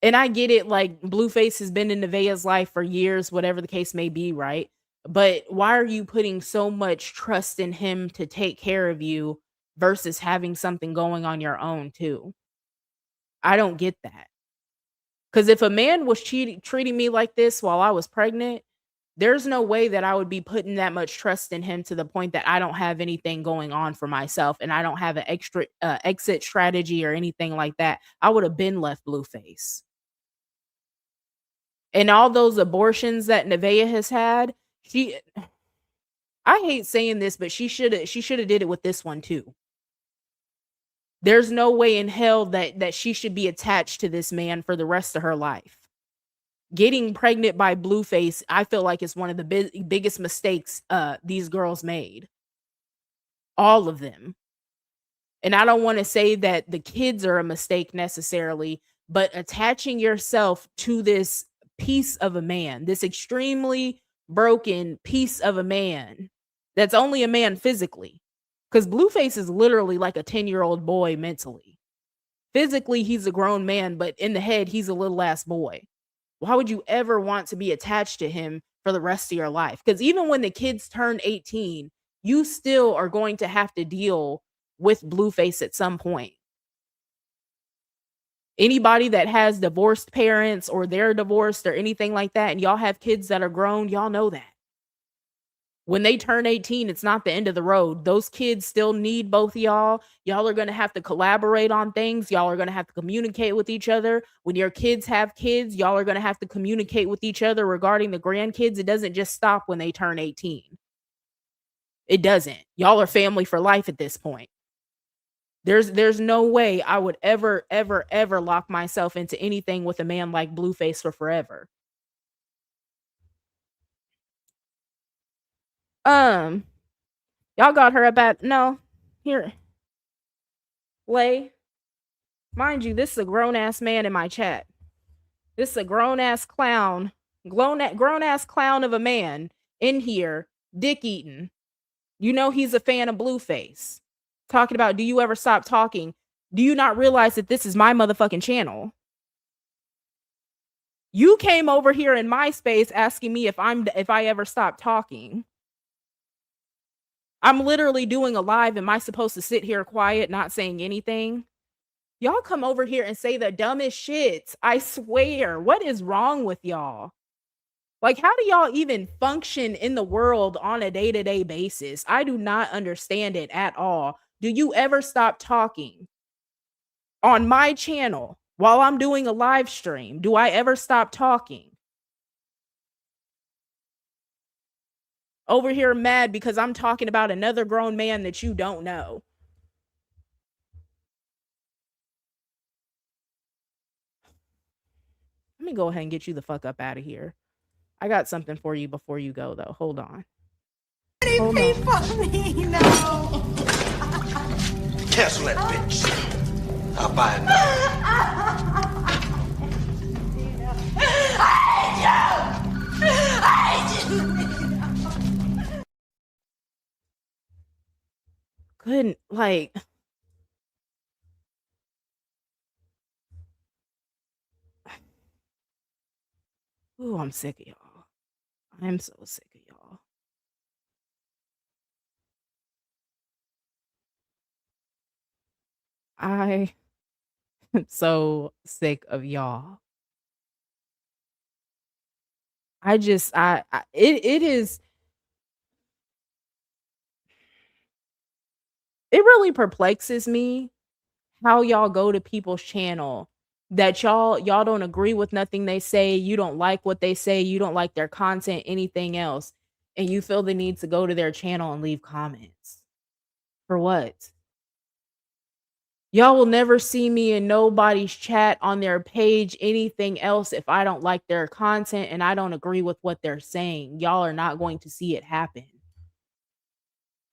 and I get it, like Blueface has been in Nevaeh's life for years, whatever the case may be, right? But why are you putting so much trust in him to take care of you versus having something going on your own too? I don't get that. Because if a man was treating me like this while I was pregnant, there's no way that I would be putting that much trust in him to the point that I don't have anything going on for myself and I don't have an extra exit strategy or anything like that. I would have been left Blueface. And all those abortions that Nevaeh has had, I hate saying this, but she should have did it with this one too. There's no way in hell that she should be attached to this man for the rest of her life. Getting pregnant by Blueface, I feel like it's one of the biggest mistakes these girls made. All of them. And I don't want to say that the kids are a mistake necessarily, but attaching yourself to this piece of a man, this extremely broken piece of a man that's only a man physically. Because Blueface is literally like a 10-year-old boy mentally. Physically, he's a grown man, but in the head, he's a little ass boy. Why would you ever want to be attached to him for the rest of your life? Because even when the kids turn 18, you still are going to have to deal with Blueface at some point. Anybody that has divorced parents or they're divorced or anything like that, and y'all have kids that are grown, y'all know that. When they turn 18, it's not the end of the road. Those kids still need both of y'all. Y'all are going to have to collaborate on things. Y'all are going to have to communicate with each other. When your kids have kids, y'all are going to have to communicate with each other regarding the grandkids. It doesn't just stop when they turn 18. It doesn't. Y'all are family for life at this point. There's no way I would ever lock myself into anything with a man like Blueface for forever. Y'all got her about no. Here. Lay. Mind you, this is a grown-ass man in my chat. This is a grown-ass clown. Grown-ass clown of a man in here, dick eating. You know he's a fan of Blueface. Talking about, do you ever stop talking? Do you not realize that this is my motherfucking channel? You came over here in my space asking me if I ever stop talking. I'm literally doing a live. Am I supposed to sit here quiet, not saying anything? Y'all come over here and say the dumbest shit. I swear. What is wrong with y'all? Like, how do y'all even function in the world on a day-to-day basis? I do not understand it at all. Do you ever stop talking? On my channel, while I'm doing a live stream, do I ever stop talking? Over here mad because I'm talking about another grown man that you don't know. Let me go ahead and get you the fuck up out of here. I got something for you before you go, though. Hold on. Hold on. Funny, no. Cancel that bitch. I'll buy it. Couldn't, like... Ooh, I'm sick of y'all. I'm so sick of y'all. I am so sick of y'all. It is... It really perplexes me how y'all go to people's channel that y'all don't agree with nothing they say, you don't like what they say, you don't like their content, anything else, and you feel the need to go to their channel and leave comments. For what? Y'all will never see me in nobody's chat on their page, anything else, if I don't like their content and I don't agree with what they're saying. Y'all are not going to see it happen.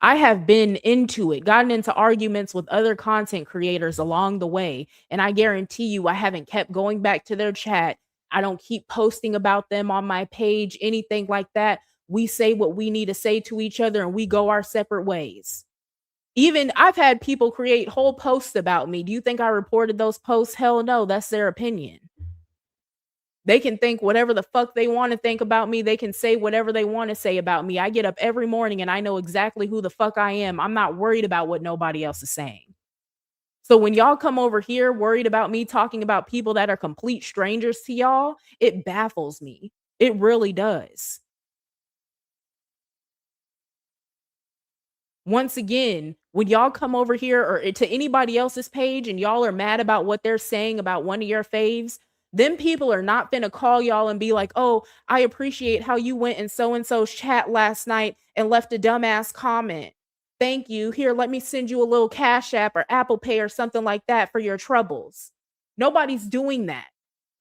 I have been into it, gotten into arguments with other content creators along the way, and I guarantee you I haven't kept going back to their chat. I don't keep posting about them on my page, anything like that. We say what we need to say to each other and we go our separate ways. Even I've had people create whole posts about me. Do you think I reported those posts? Hell no, that's their opinion. They can think whatever the fuck they want to think about me. They can say whatever they want to say about me. I get up every morning and I know exactly who the fuck I am. I'm not worried about what nobody else is saying. So when y'all come over here worried about me talking about people that are complete strangers to y'all, it baffles me. It really does. Once again, when y'all come over here or to anybody else's page and y'all are mad about what they're saying about one of your faves, them people are not finna call y'all and be like, oh, I appreciate how you went in so-and-so's chat last night and left a dumbass comment. Thank you. Here, let me send you a little Cash App or Apple Pay or something like that for your troubles. Nobody's doing that.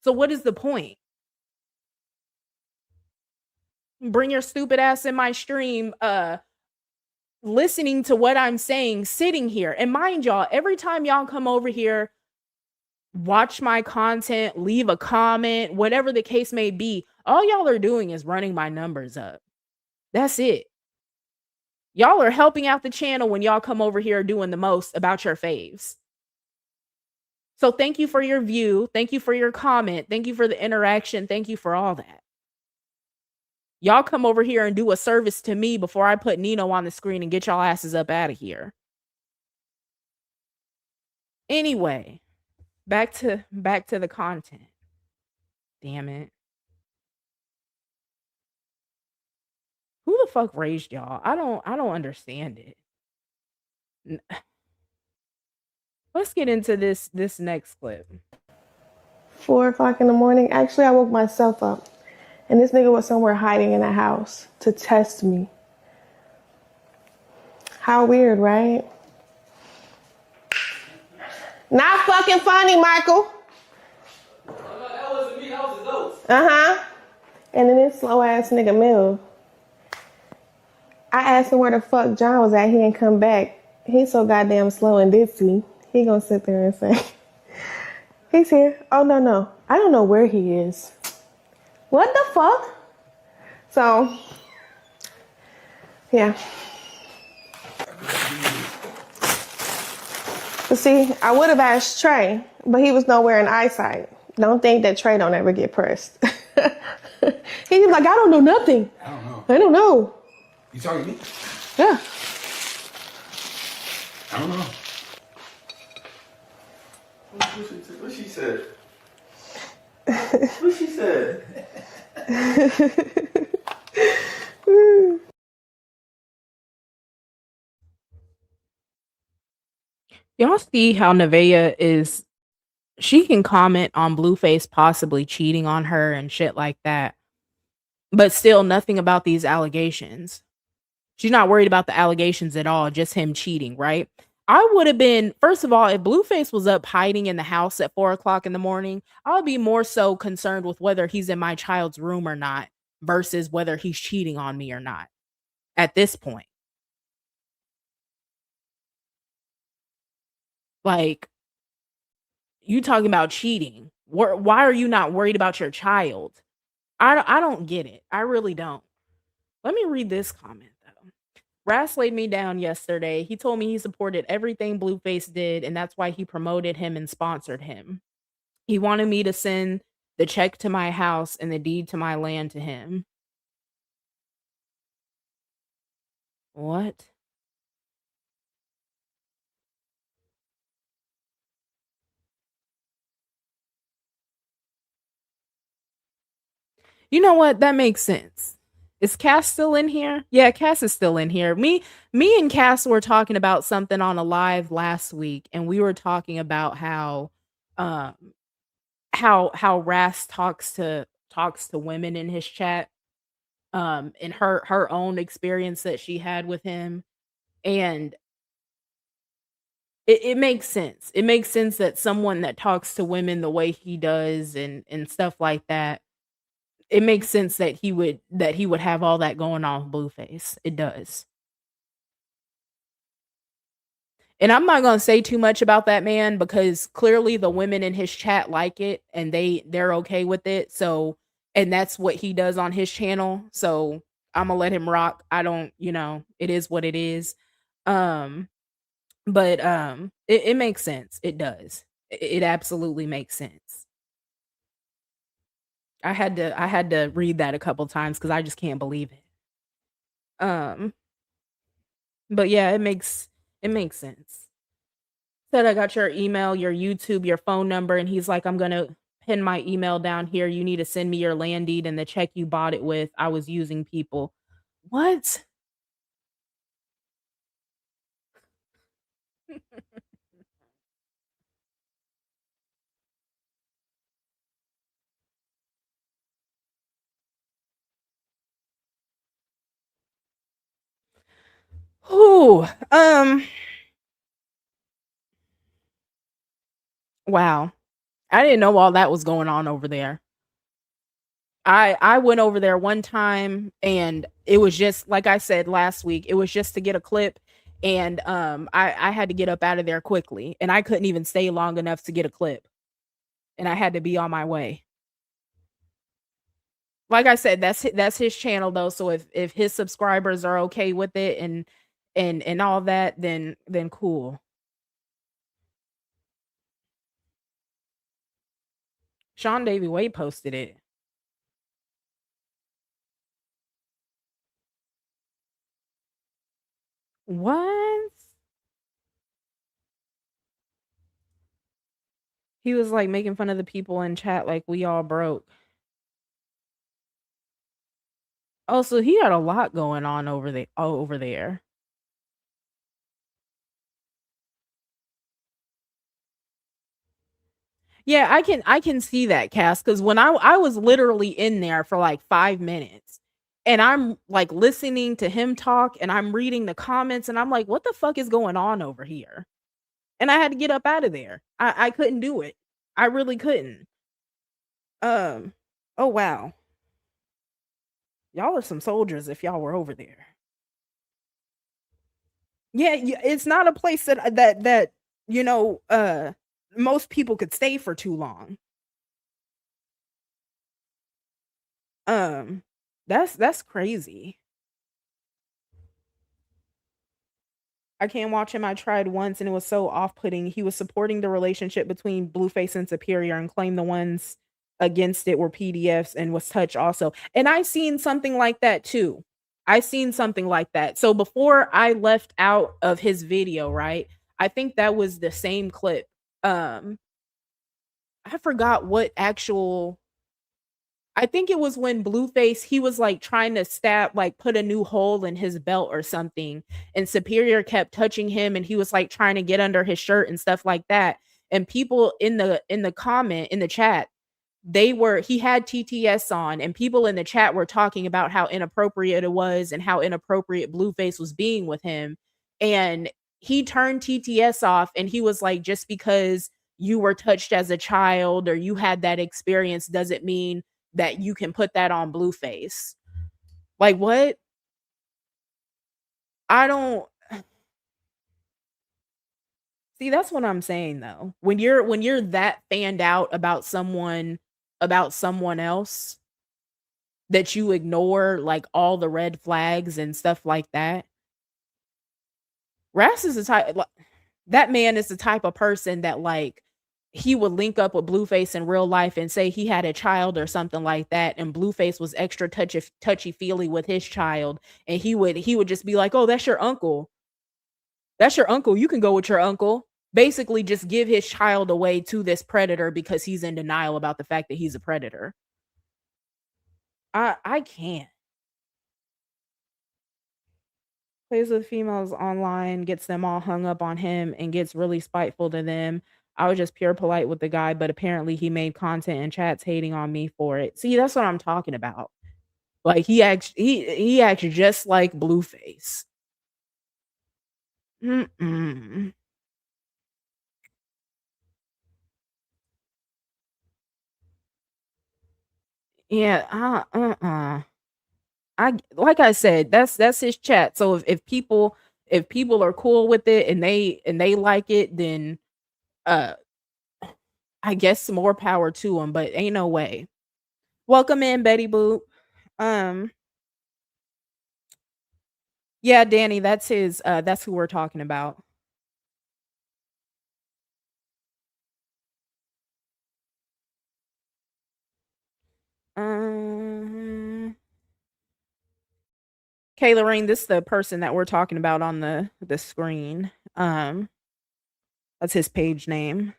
So what is the point? Bring your stupid ass in my stream, listening to what I'm saying, sitting here. And mind y'all, every time y'all come over here, watch my content, leave a comment, whatever the case may be, all y'all are doing is running my numbers up. That's it. Y'all are helping out the channel when y'all come over here doing the most about your faves. So thank you for your view. Thank you for your comment. Thank you for the interaction. Thank you for all that. Y'all come over here and do a service to me before I put Nino on the screen and get y'all asses up out of here. Anyway, back to the content. Damn it. Who the fuck raised y'all? I don't understand it. N- Let's get into this next clip. 4 o'clock in the morning. Actually, I woke myself up. And this nigga was somewhere hiding in the house to test me. How weird, right? Not fucking funny, Michael. That wasn't me, that was the ghost. Uh-huh. And then this slow ass nigga moved. I asked him where the fuck John was at. He ain't come back. He's so goddamn slow and ditzy. He gonna sit there and say, he's here. Oh, no. I don't know where he is. What the fuck? So, yeah. But see, I would have asked Trey, but he was nowhere in eyesight. Don't think that Trey don't ever get pressed. He's like, I don't know nothing. I don't know. You talking to me? Yeah. I don't know. What she said? What she said? Y'all see how Nevaeh is she can comment on Blueface possibly cheating on her and shit like that, but still nothing about these allegations. She's not worried about the allegations at all, just him cheating, right? I would have been, first of all, if Blueface was up hiding in the house at 4 o'clock in the morning, I would be more so concerned with whether he's in my child's room or not versus whether he's cheating on me or not at this point. Like, you talking about cheating. Why are you not worried about your child? I don't get it. I really don't. Let me read this comment though. Ras laid me down yesterday. He told me he supported everything Blueface did, and that's why he promoted him and sponsored him. He wanted me to send the check to my house and the deed to my land to him. What? You know what? That makes sense. Is Cass still in here? Yeah, Cass is still in here. Me and Cass were talking about something on a live last week, and we were talking about um how Ras talks to women in his chat, and her own experience that she had with him. And it makes sense. It makes sense that someone that talks to women the way he does and stuff like that, it makes sense that he would have all that going on with Blueface. It does. And I'm not gonna say too much about that man because clearly the women in his chat like it and they're okay with it. So, and that's what he does on his channel. So I'm gonna let him rock. I don't, it is what it is. Um, but it makes sense. It does. It absolutely makes sense. I had to read that a couple times because I just can't believe it. Um, but yeah, it makes sense. Said I got your email, your YouTube, your phone number, and he's like, I'm gonna pin my email down here. You need to send me your land deed and the check you bought it with. I was using people. What? Whew. Wow. I didn't know all that was going on over there. I went over there one time and it was just like I said last week, it was just to get a clip and I had to get up out of there quickly and I couldn't even stay long enough to get a clip and I had to be on my way. Like I said, that's his channel though, so if his subscribers are okay with it and all that, then cool. Sean Davy Wade posted it. What? He was like making fun of the people in chat like we all broke. Oh, so he had a lot going on over there. Yeah, I can see that, Cass, because when I was literally in there for like 5 minutes, and I'm like listening to him talk, and I'm reading the comments, and I'm like, what the fuck is going on over here? And I had to get up out of there. I couldn't do it. I really couldn't. Um. Oh wow, y'all are some soldiers if y'all were over there. Yeah, it's not a place that you know most people could stay for too long. Um, that's crazy. I can't watch him. I tried once and it was so off-putting. He was supporting the relationship between Blueface and Superior and claimed the ones against it were PDFs and was touched also. And I seen something like that too. I seen something like that. So before I left out of his video, right? I think that was the same clip. Um, I forgot what actual I think it was when Blueface, he was, like, trying to stab like, put a new hole in his belt or something, and Superior kept touching him, and he was, like, trying to get under his shirt and stuff like that, and people in the chat, he had TTS on, and people in the chat were talking about how inappropriate it was and how inappropriate Blueface was being with him, and he turned TTS off, and he was like, "Just because you were touched as a child or you had that experience doesn't mean that you can put that on Blueface." Like, what? I don't see, that's what I'm saying, though. When you're that fanned out about someone else, that you ignore, like, all the red flags and stuff like that. Ras is the type li that man is the type of person that, like, he would link up with Blueface in real life and say he had a child or something like that, and Blueface was extra touchy-feely with his child, and he would just be like, "Oh, that's your uncle. That's your uncle. You can go with your uncle." Basically, just give his child away to this predator because he's in denial about the fact that he's a predator. I can't. Plays with females online, gets them all hung up on him, and gets really spiteful to them. I was just pure polite with the guy, but apparently he made content and chats hating on me for it. See, that's what I'm talking about. Like he acts just like Blueface. Mm-mm. Yeah, like I said, that's his chat. So if people are cool with it and they like it, then uh I guess more power to them, but ain't no way. Welcome in, Betty Boop. Um, yeah, Danny, that's who we're talking about. Um, Kayla Rain, this is the person that we're talking about on the screen. That's his page name.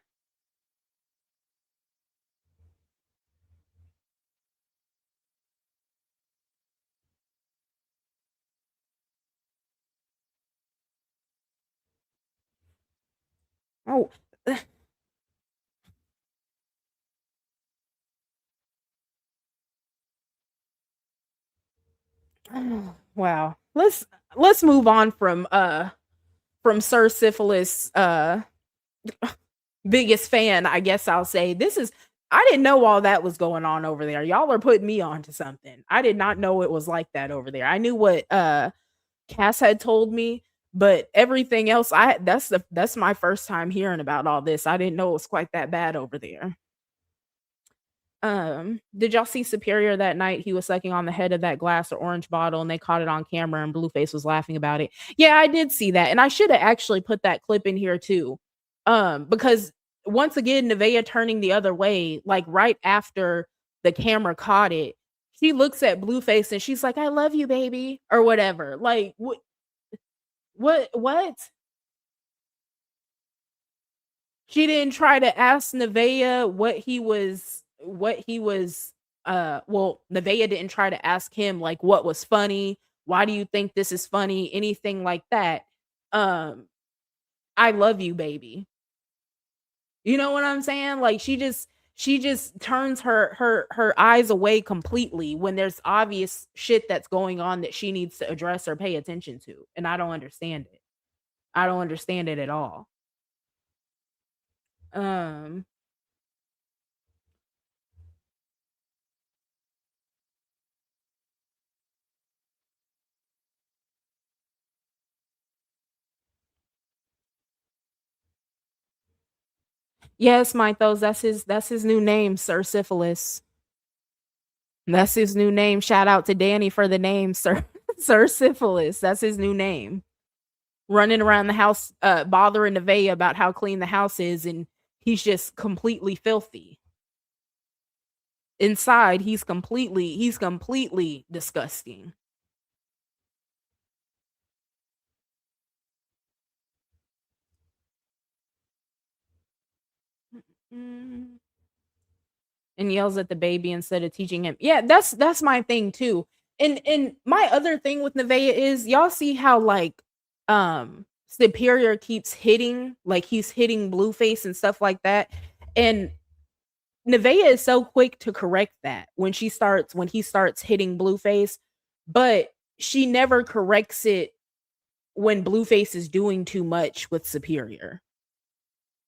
Oh, wow. Let's move on from Sir Syphilis biggest fan, I guess I'll say. I didn't know all that was going on over there. Y'all are putting me on to something. I did not know it was like that over there. I knew what Cass had told me, but everything else that's my first time hearing about all this. I didn't know it was quite that bad over there. Did y'all see Superior that night? He was sucking on the head of that glass or orange bottle and they caught it on camera and Blueface was laughing about it. Yeah, I did see that. And I should have actually put that clip in here too. Because once again, Nevaeh turning the other way, like right after the camera caught it, she looks at Blueface and she's like, "I love you, baby," or whatever. Like what? She didn't try to ask Nevaeh what he was Nevaeh didn't try to ask him like what was funny, why do you think this is funny, anything like that. Um, I love you, baby. You know what I'm saying? Like she just turns her eyes away completely when there's obvious shit that's going on that she needs to address or pay attention to. And I don't understand it. I don't understand it at all. Um yes, Mythos, that's his new name, Sir Syphilis. That's his new name. Shout out to Danny for the name, Sir Sir Syphilis. That's his new name. Running around the house, bothering Nevaeh about how clean the house is, and he's just completely filthy. Inside, he's completely disgusting. Mm. And yells at the baby instead of teaching him. Yeah, that's my thing too. And my other thing with Nevaeh is y'all see how like Superior keeps hitting, like he's hitting Blueface and stuff like that. And Nevaeh is so quick to correct that when he starts hitting Blueface, but she never corrects it when Blueface is doing too much with Superior.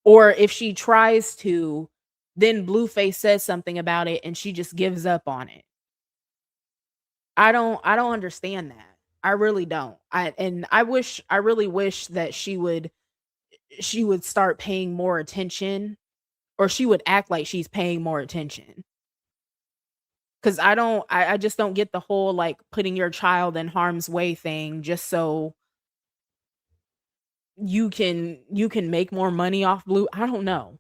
Or if she tries to, then Blueface says something about it and she just gives up on it. I don't understand that. I really don't. I really wish that she would start paying more attention, or she would act like she's paying more attention. Cause I just don't get the whole like putting your child in harm's way thing just so you can make more money off Blue. I don't know.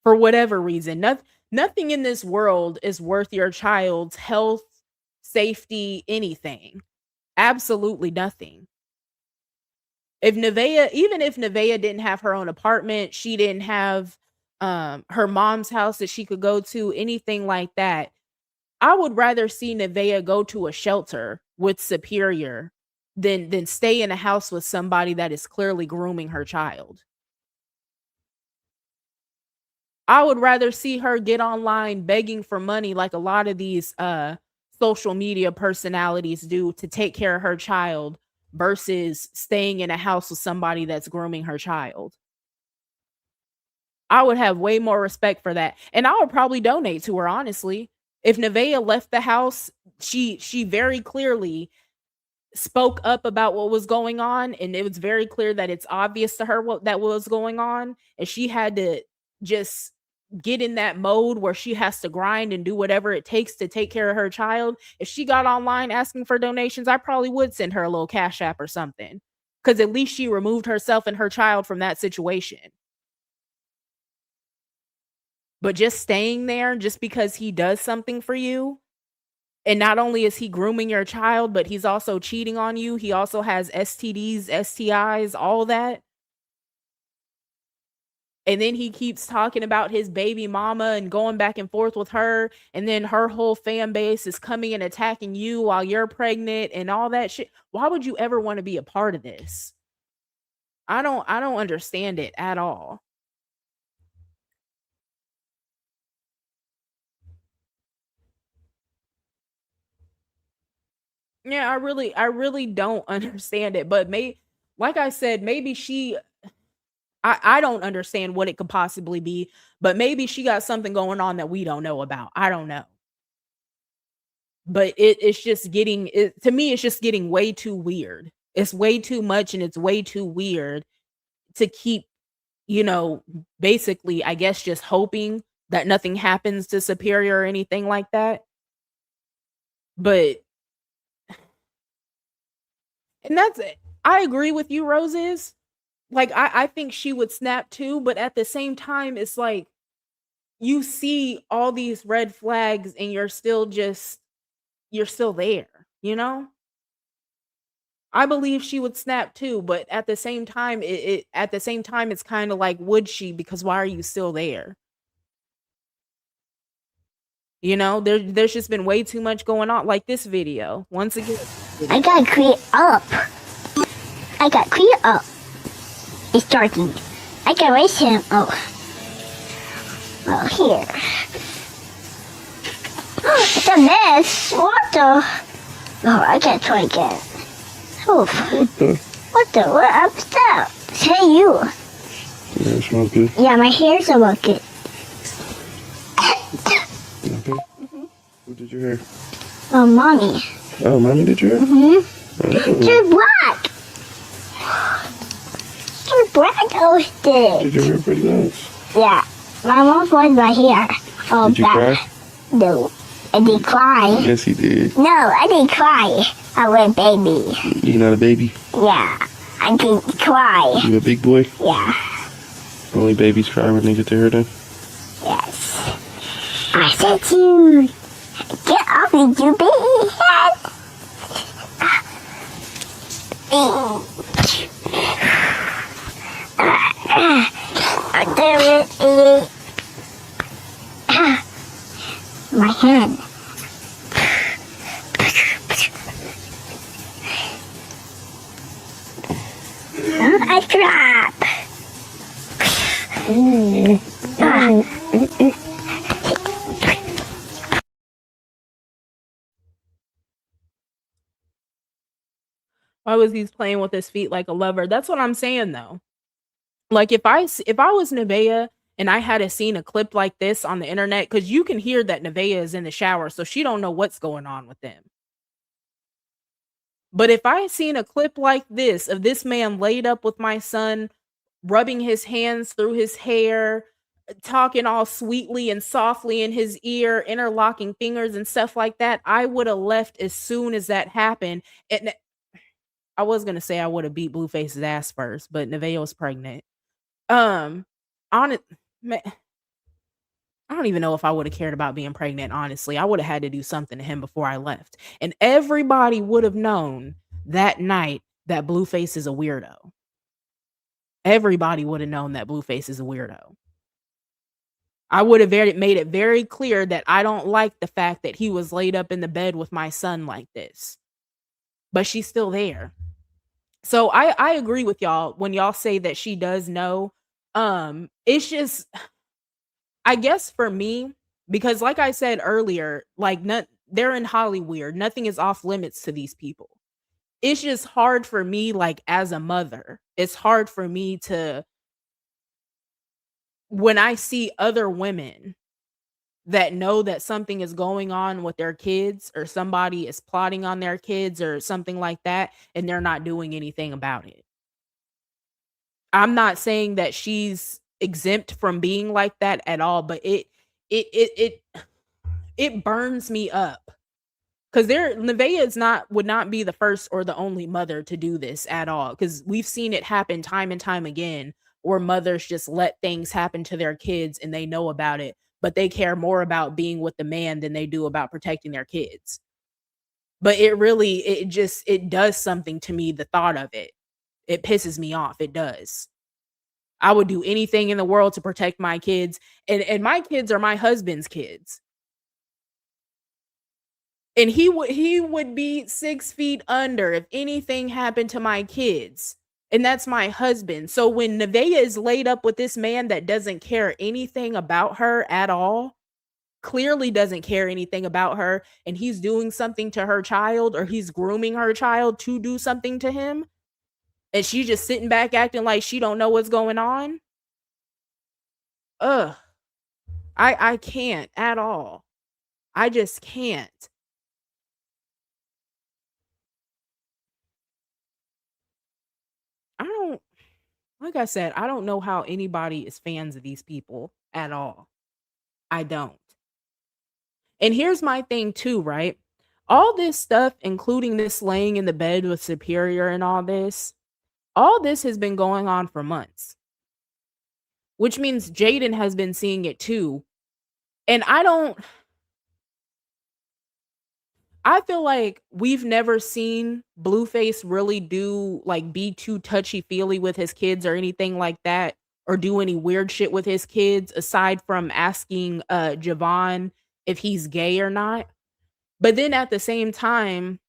For whatever reason. Nothing in this world is worth your child's health, safety, anything. Absolutely nothing. Even if Nevaeh didn't have her own apartment, she didn't have her mom's house that she could go to, anything like that. I would rather see Nevaeh go to a shelter with Superior than stay in a house with somebody that is clearly grooming her child. I would rather see her get online begging for money like a lot of these social media personalities do to take care of her child versus staying in a house with somebody that's grooming her child. I would have way more respect for that. And I would probably donate to her, honestly. If Nevaeh left the house, she very clearly spoke up about what was going on, and it was very clear that it's obvious to her what that was going on, and she had to just get in that mode where she has to grind and do whatever it takes to take care of her child. If she got online asking for donations, I probably would send her a little cash app or something, because at least she removed herself and her child from that situation. But just staying there just because he does something for you, and not only is he grooming your child, but he's also cheating on you. He also has STDs, STIs, all that. And then he keeps talking about his baby mama and going back and forth with her. And then her whole fan base is coming and attacking you while you're pregnant and all that shit. Why would you ever want to be a part of this? I don't understand it at all. Yeah, I really don't understand it. But like I said, maybe I don't understand what it could possibly be, but maybe she got something going on that we don't know about. I don't know. But it's just getting it to me, it's just getting way too weird. It's way too much and it's way too weird to keep, you know, basically, I guess just hoping that nothing happens to Superior or anything like that. But and that's it. I agree with you, Roses. Like I think she would snap too, but at the same time, it's like you see all these red flags and you're still there, you know? I believe she would snap too, but at the same time, it's kind of like, would she? Because why are you still there? You know, there's just been way too much going on. Like this video, once again. I gotta clear up. I gotta clear up. It's starting. I gotta raise him. Oh, here. It's a mess. What the? Oh, I can't try again. Oof. What the? What? I'm stuck. Hey, you. Yeah, it smells good. Yeah, my hair's a bucket. Okay. Who did your hair? Oh, mommy. Oh, mommy did your hair? You're black. You're black. Oh, Did your hair pretty nice? Yeah. My mom was my hair. Oh, Did you cry? No. I didn't cry. Yes, he did. No, I didn't cry. I was a baby. You not a baby? Yeah. I didn't cry. You a big boy? Yeah. Only babies cry when they get their hair done? Yes. I said to you, get off me, you baby head. My hand. I drop. Why was he playing with his feet like a lover? That's what I'm saying though. Like if I was Nevaeh and I had seen a clip like this on the internet, because you can hear that Nevaeh is in the shower, so she don't know what's going on with them. But if I seen a clip like this of this man laid up with my son, rubbing his hands through his hair, talking all sweetly and softly in his ear, interlocking fingers and stuff like that, I would have left as soon as that happened. And I was gonna say I would have beat Blueface's ass first, but Nevaeh was pregnant. On it, I don't even know if I would have cared about being pregnant, honestly. I would have had to do something to him before I left. And everybody would have known that night that Blueface is a weirdo. Everybody would have known that Blueface is a weirdo. I would have made it very clear that I don't like the fact that he was laid up in the bed with my son like this. But she's still there. So I agree with y'all when y'all say that she does know. It's just, I guess for me, because like I said earlier, like they're in Hollywood. Nothing is off limits to these people. It's just hard for me, like as a mother, it's hard for me to, when I see other women that know that something is going on with their kids or somebody is plotting on their kids or something like that, and they're not doing anything about it. I'm not saying that she's exempt from being like that at all, but it burns me up. Because Nevaeh would not be the first or the only mother to do this at all. Because we've seen it happen time and time again, where mothers just let things happen to their kids and they know about it, but they care more about being with the man than they do about protecting their kids. But it does something to me, the thought of it. It pisses me off. It does. I would do anything in the world to protect my kids. And my kids are my husband's kids. And he would be 6 feet under if anything happened to my kids. And that's my husband. So when Nevaeh is laid up with this man that doesn't care anything about her at all, clearly doesn't care anything about her, and he's doing something to her child, or he's grooming her child to do something to him, and she's just sitting back acting like she don't know what's going on. Ugh. I can't at all. I just can't. Like I said, I don't know how anybody is fans of these people at all. I don't. And here's my thing too, right? All this stuff, including this laying in the bed with Superior and all this has been going on for months. Which means Jaden has been seeing it too. And I feel like we've never seen Blueface really be too touchy-feely with his kids or anything like that, or do any weird shit with his kids, aside from asking Javon if he's gay or not. But then at the same time,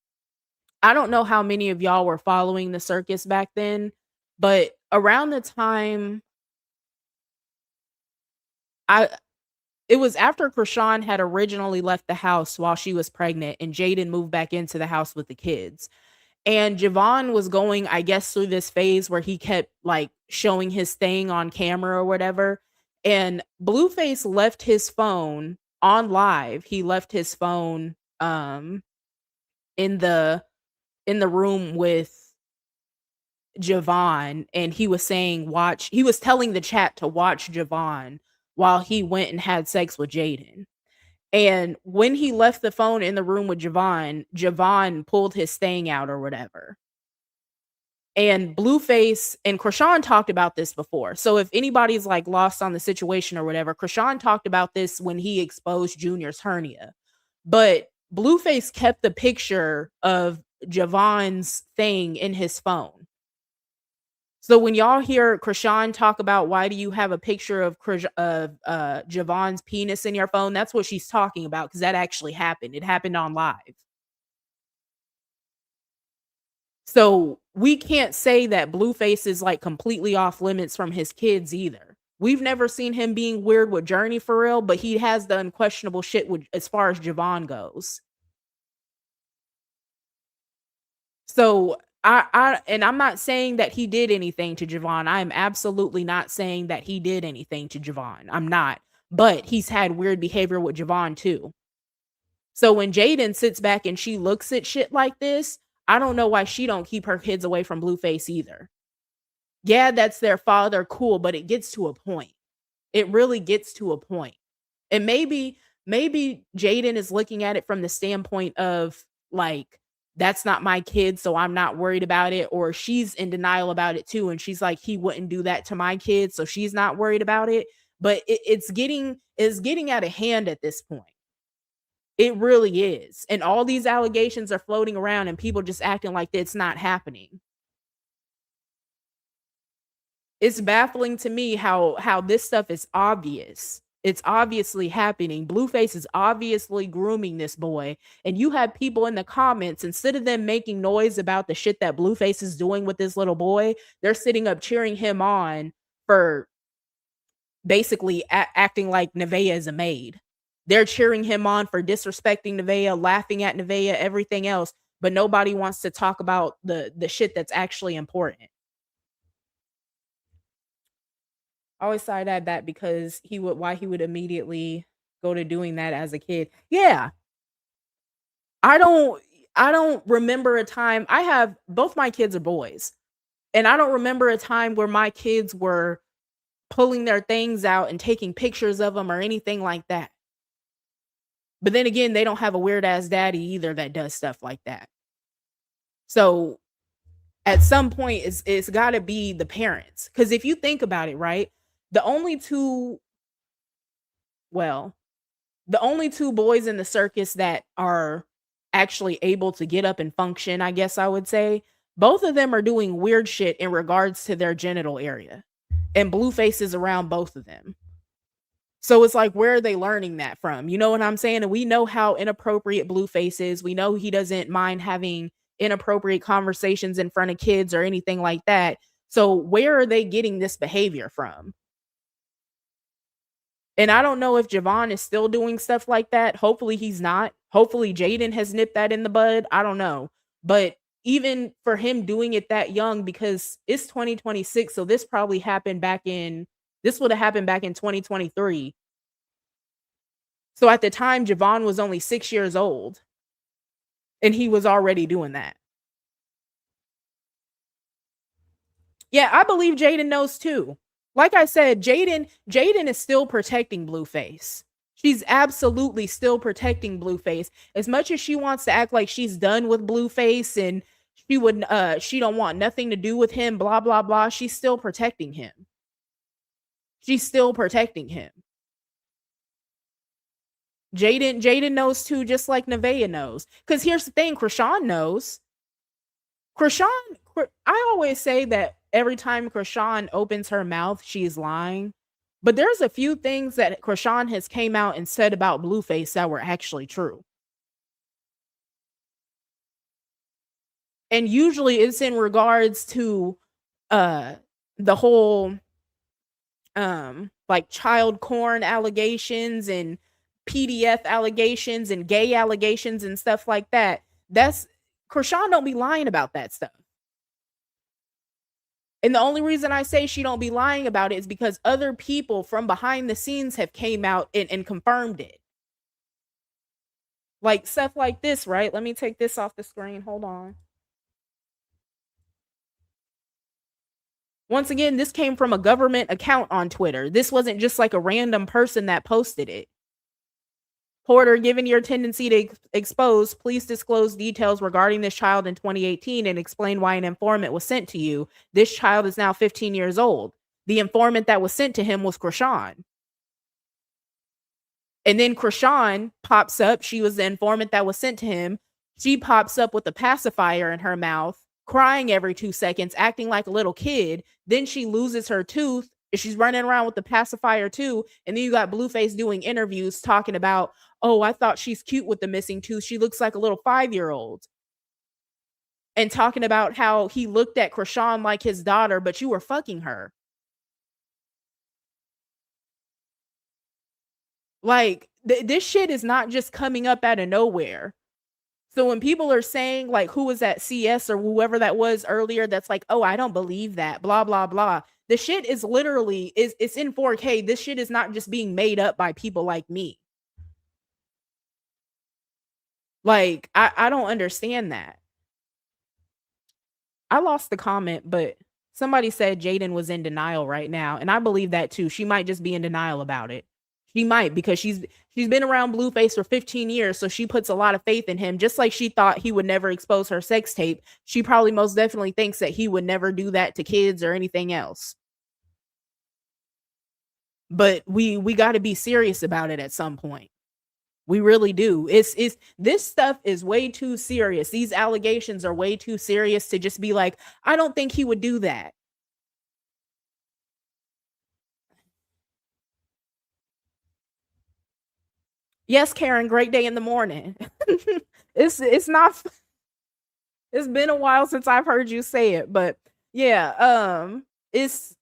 I don't know how many of y'all were following the circus back then, but around the time I it was after Krishan had originally left the house while she was pregnant and Jaden moved back into the house with the kids. And Javon was going, I guess, through this phase where he kept like showing his thing on camera or whatever. And Blueface left his phone on live. He left his phone in the room with Javon, and he was saying he was telling the chat to watch Javon while he went and had sex with Jaden. And when he left the phone in the room with Javon pulled his thing out or whatever. And Blueface and Krishan talked about this before. So if anybody's like lost on the situation or whatever, Krishan talked about this when he exposed Junior's hernia. But Blueface kept the picture of Javon's thing in his phone. So when y'all hear Krishan talk about why do you have a picture of Javon's penis in your phone, that's what she's talking about, because that actually happened. It happened on live. So we can't say that Blueface is like completely off limits from his kids either. We've never seen him being weird with Journey for real, but he has the unquestionable shit with, as far as Javon goes. So I'm not saying that he did anything to Javon. I am absolutely not saying that he did anything to Javon. I'm not. But he's had weird behavior with Javon too. So when Jaden sits back and she looks at shit like this, I don't know why she don't keep her kids away from Blueface either. Yeah, that's their father, cool, but it gets to a point. It really gets to a point. And maybe Jaden is looking at it from the standpoint of like, that's not my kid, so I'm not worried about it. Or she's in denial about it too. And she's like, he wouldn't do that to my kid, so she's not worried about it. But it's getting out of hand at this point. It really is. And all these allegations are floating around and people just acting like it's not happening. It's baffling to me how this stuff is obvious. It's obviously happening. Blueface is obviously grooming this boy. And you have people in the comments, instead of them making noise about the shit that Blueface is doing with this little boy, they're sitting up cheering him on for basically acting like Nevaeh is a maid. They're cheering him on for disrespecting Nevaeh, laughing at Nevaeh, everything else. But nobody wants to talk about the shit that's actually important. I always side at that because why he would immediately go to doing that as a kid. Yeah. I don't remember a time. I have both my kids are boys. And I don't remember a time where my kids were pulling their things out and taking pictures of them or anything like that. But then again, they don't have a weird ass daddy either that does stuff like that. So at some point it's got to be the parents. Because if you think about it, right? The only two boys in the circus that are actually able to get up and function, I guess I would say, both of them are doing weird shit in regards to their genital area. And Blueface is around both of them. So it's like, where are they learning that from? You know what I'm saying? And we know how inappropriate Blueface is. We know he doesn't mind having inappropriate conversations in front of kids or anything like that. So where are they getting this behavior from? And I don't know if Javon is still doing stuff like that. Hopefully he's not. Hopefully Jaden has nipped that in the bud. I don't know. But even for him doing it that young, because it's 2026, so this would have happened back in 2023. So at the time, Javon was only 6 years old. And he was already doing that. Yeah, I believe Jaden knows too. Like I said, Jaden is still protecting Blueface. She's absolutely still protecting Blueface. As much as she wants to act like she's done with Blueface and she don't want nothing to do with him, blah, blah, blah, she's still protecting him. She's still protecting him. Jaden knows too, just like Nevaeh knows. Because here's the thing, Krishan knows. I always say that every time Krishan opens her mouth, she's lying. But there's a few things that Krishan has came out and said about Blueface that were actually true. And usually it's in regards to the whole like child porn allegations and PDF allegations and gay allegations and stuff like that. That's Krishan don't be lying about that stuff. And the only reason I say she don't be lying about it is because other people from behind the scenes have came out and confirmed it. Like stuff like this, right? Let me take this off the screen. Hold on. Once again, this came from a government account on Twitter. This wasn't just like a random person that posted it. Porter, given your tendency to expose, please disclose details regarding this child in 2018 and explain why an informant was sent to you. This child is now 15 years old. The informant that was sent to him was Krishan. And then Krishan pops up. She was the informant that was sent to him. She pops up with a pacifier in her mouth, crying every 2 seconds, acting like a little kid. Then she loses her tooth. She's running around with the pacifier too. And then you got Blueface doing interviews talking about, oh, I thought she's cute with the missing tooth. She looks like a little 5-year-old. And talking about how he looked at Krishan like his daughter, but you were fucking her. Like, this shit is not just coming up out of nowhere. So when people are saying, like, who was at CS or whoever that was earlier, that's like, oh, I don't believe that, blah, blah, blah. The shit is literally, it's in 4K. This shit is not just being made up by people like me. Like, I don't understand that. I lost the comment, but somebody said Jaden was in denial right now. And I believe that too. She might just be in denial about it. She might, because she's been around Blueface for 15 years, so she puts a lot of faith in him. Just like she thought he would never expose her sex tape, she probably most definitely thinks that he would never do that to kids or anything else. But we got to be serious about it at some point. We really do. It's this stuff is way too serious. These allegations are way too serious to just be like, I don't think he would do that. Yes, Karen, great day in the morning. It's not, it's been a while since I've heard you say it, but yeah, it's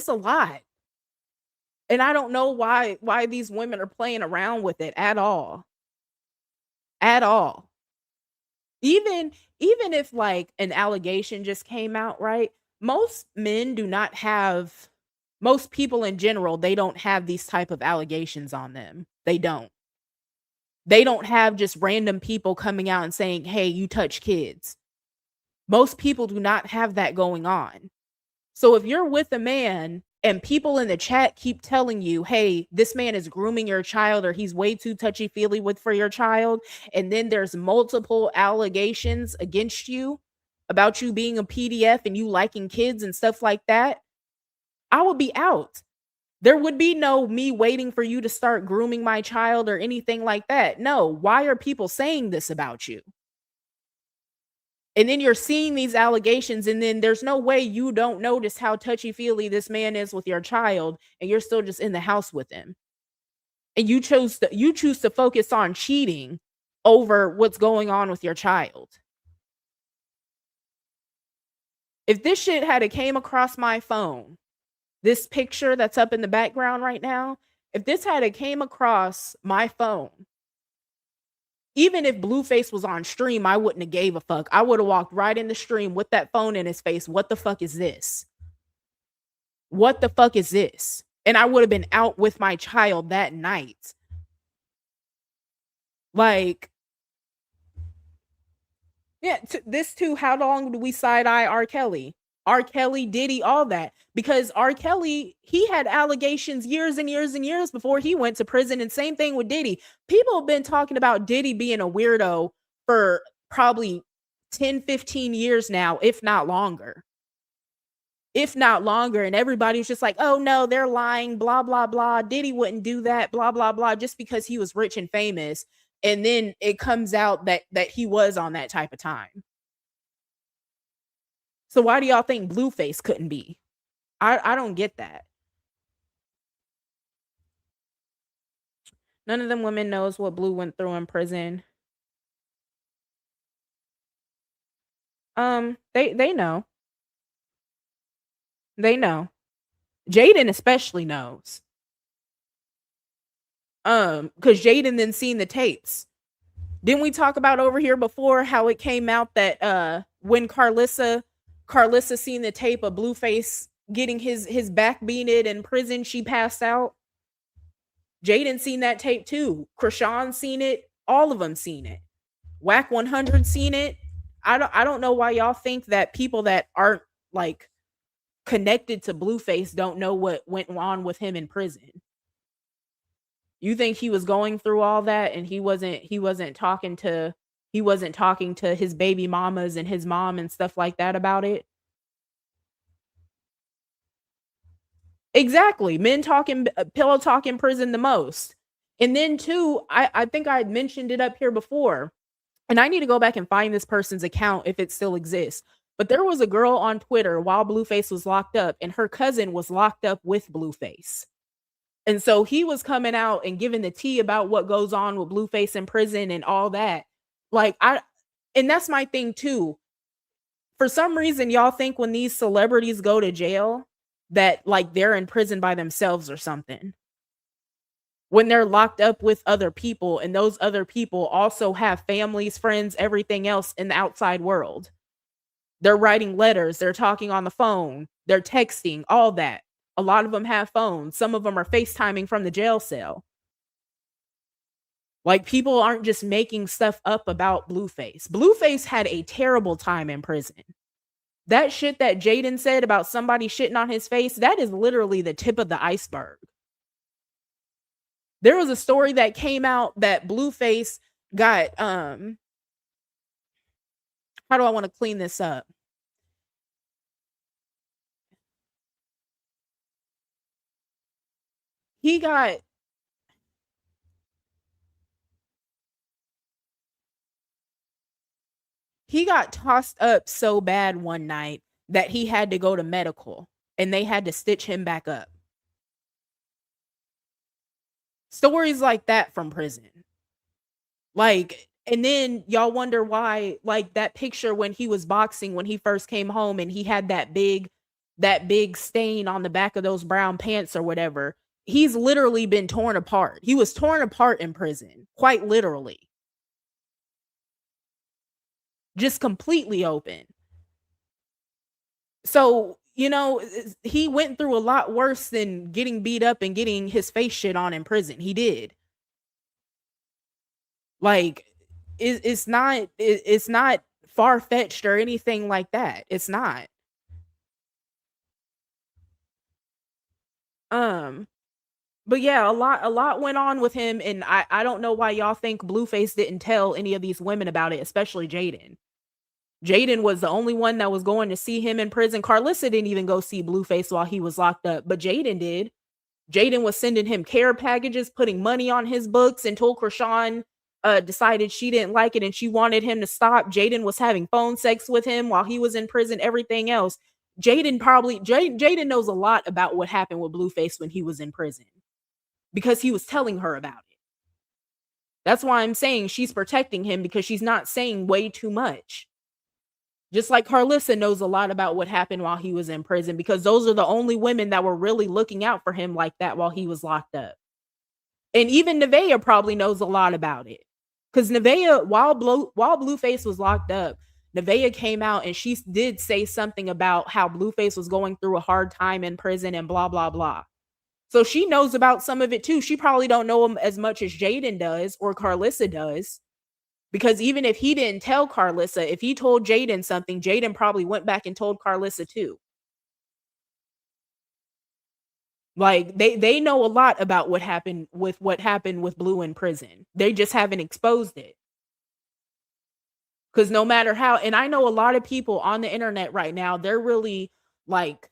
a lot. And I don't know why these women are playing around with it at all. At all. Even if like an allegation just came out, right? Most men do not have, most people in general, they don't have these type of allegations on them. They don't. They don't have just random people coming out and saying, hey, you touch kids. Most people do not have that going on. So if you're with a man and people in the chat keep telling you, hey, this man is grooming your child or he's way too touchy-feely for your child, and then there's multiple allegations against you about you being a PDF and you liking kids and stuff like that, I would be out. There would be no me waiting for you to start grooming my child or anything like that. No, why are people saying this about you? And then you're seeing these allegations, and then there's no way you don't notice how touchy-feely this man is with your child, and you're still just in the house with him. And you choose to focus on cheating over what's going on with your child. If this shit had came across my phone, this picture that's up in the background right now, if this had came across my phone, even if Blueface was on stream, I wouldn't have gave a fuck. I would have walked right in the stream with that phone in his face. What the fuck is this? What the fuck is this? And I would have been out with my child that night. Like, yeah, this too, how long do we side-eye R. Kelly? R. Kelly, Diddy, all that. Because R. Kelly, he had allegations years and years and years before he went to prison. And same thing with Diddy. People have been talking about Diddy being a weirdo for probably 10, 15 years now, if not longer. If not longer. And everybody's just like, oh no, they're lying, blah, blah, blah. Diddy wouldn't do that, blah, blah, blah, just because he was rich and famous. And then it comes out that he was on that type of time. So why do y'all think Blueface couldn't be? I don't get that. None of them women knows what Blue went through in prison. They know. They know. Jaden especially knows. Because Jaden then seen the tapes. Didn't we talk about over here before how it came out that when Karlissa seen the tape of Blueface getting his back beaten in prison, she passed out? Jaden seen that tape too. Krishan seen it. All of them seen it. Whack 100 seen it. I don't know why y'all think that people that aren't like connected to Blueface don't know what went on with him in prison. You think he was going through all that and he wasn't talking to his baby mamas and his mom and stuff like that about it? Exactly. Men talking pillow talk in prison the most. And then too, I think I had mentioned it up here before. And I need to go back and find this person's account if it still exists. But there was a girl on Twitter while Blueface was locked up, and her cousin was locked up with Blueface. And so he was coming out and giving the tea about what goes on with Blueface in prison and all that. And that's my thing too. For some reason, y'all think when these celebrities go to jail that like they're in prison by themselves or something. When they're locked up with other people, and those other people also have families, friends, everything else in the outside world. They're writing letters, they're talking on the phone, they're texting, all that. A lot of them have phones. Some of them are FaceTiming from the jail cell. Like, people aren't just making stuff up about Blueface. Blueface had a terrible time in prison. That shit that Jaden said about somebody shitting on his face, that is literally the tip of the iceberg. There was a story that came out that Blueface got, how do I want to clean this up? He got tossed up so bad one night that he had to go to medical and they had to stitch him back up. Stories like that from prison. Like, and then y'all wonder why, like, that picture when he was boxing, when he first came home and he had that big stain on the back of those brown pants or whatever. He's literally been torn apart. He was torn apart in prison, quite literally. Just completely open. So, you know, he went through a lot worse than getting beat up and getting his face shit on in prison. He did. Like, it's not far-fetched or anything like that. It's not. But yeah, a lot went on with him, and I don't know why y'all think Blueface didn't tell any of these women about it, especially Jaden. Jaden was the only one that was going to see him in prison. Karlissa didn't even go see Blueface while he was locked up, but Jaden did. Jaden was sending him care packages, putting money on his books, until Krishan decided she didn't like it and she wanted him to stop. Jaden was having phone sex with him while he was in prison, everything else. Jaden knows a lot about what happened with Blueface when he was in prison because he was telling her about it. That's why I'm saying she's protecting him, because she's not saying way too much. Just like Karlissa knows a lot about what happened while he was in prison, because those are the only women that were really looking out for him like that while he was locked up. And even Nevaeh probably knows a lot about it. Because Nevaeh, while Blueface was locked up, Nevaeh came out and she did say something about how Blueface was going through a hard time in prison and blah, blah, blah. So she knows about some of it too. She probably don't know him as much as Jaden does or Karlissa does. Because even if he didn't tell Karlissa, if he told Jaden something, Jaden probably went back and told Karlissa too. Like, they know a lot about what happened with Blue in prison. They just haven't exposed it. Because no matter how, and I know a lot of people on the internet right now, they're really like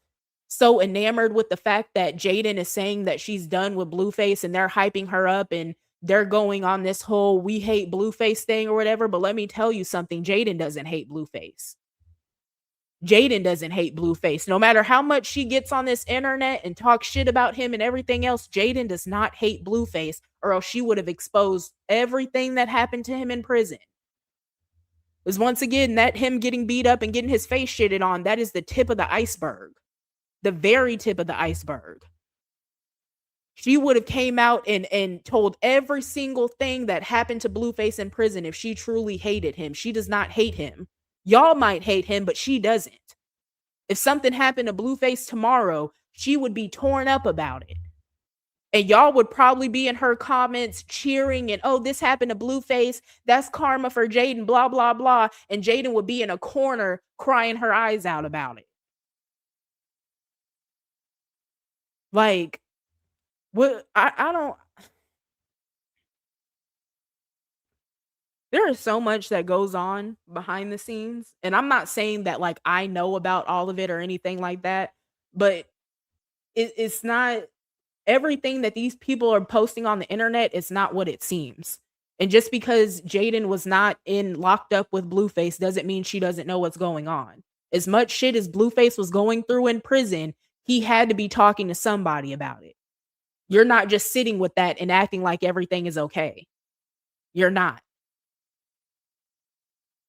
so enamored with the fact that Jaden is saying that she's done with Blueface, and they're hyping her up and they're going on this whole we hate Blueface thing or whatever. But let me tell you something, Jaden doesn't hate Blueface. Jaden doesn't hate Blueface. No matter how much she gets on this internet and talks shit about him and everything else, Jaden does not hate Blueface, or else she would have exposed everything that happened to him in prison. Because once again, that him getting beat up and getting his face shitted on, that is the tip of the iceberg. The very tip of the iceberg. She would have came out and told every single thing that happened to Blueface in prison if she truly hated him. She does not hate him. Y'all might hate him, but she doesn't. If something happened to Blueface tomorrow, she would be torn up about it. And y'all would probably be in her comments cheering and, oh, this happened to Blueface. That's karma for Jaden, blah, blah, blah. And Jaden would be in a corner crying her eyes out about it. Like, what? I don't. There is so much that goes on behind the scenes. And I'm not saying that, like, I know about all of it or anything like that. But it's not everything that these people are posting on the internet is not what it seems. And just because Jaden was not locked up with Blueface doesn't mean she doesn't know what's going on. As much shit as Blueface was going through in prison, he had to be talking to somebody about it. You're not just sitting with that and acting like everything is okay. You're not.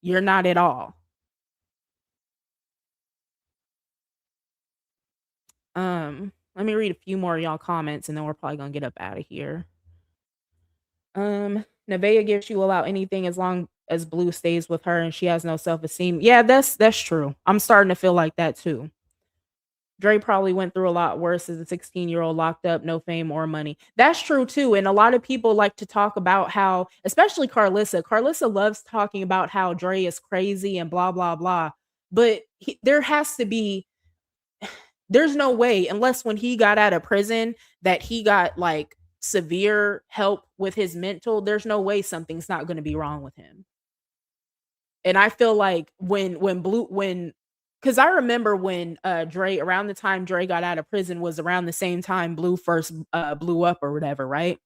You're not at all. Let me read a few more of y'all comments and then we're probably gonna get up out of here. Nevaeh gives you allow anything as long as Blue stays with her and she has no self-esteem. Yeah, that's true. I'm starting to feel like that too. Dre probably went through a lot worse as a 16-year-old locked up, no fame or money. That's true too. And a lot of people like to talk about how, especially Karlissa. Karlissa loves talking about how Dre is crazy and blah, blah, blah. But there has to be, there's no way, unless when he got out of prison that he got like severe help with his mental, there's no way something's not going to be wrong with him. And I feel like because I remember when Dre, around the time Dre got out of prison was around the same time Blue first blew up or whatever, right?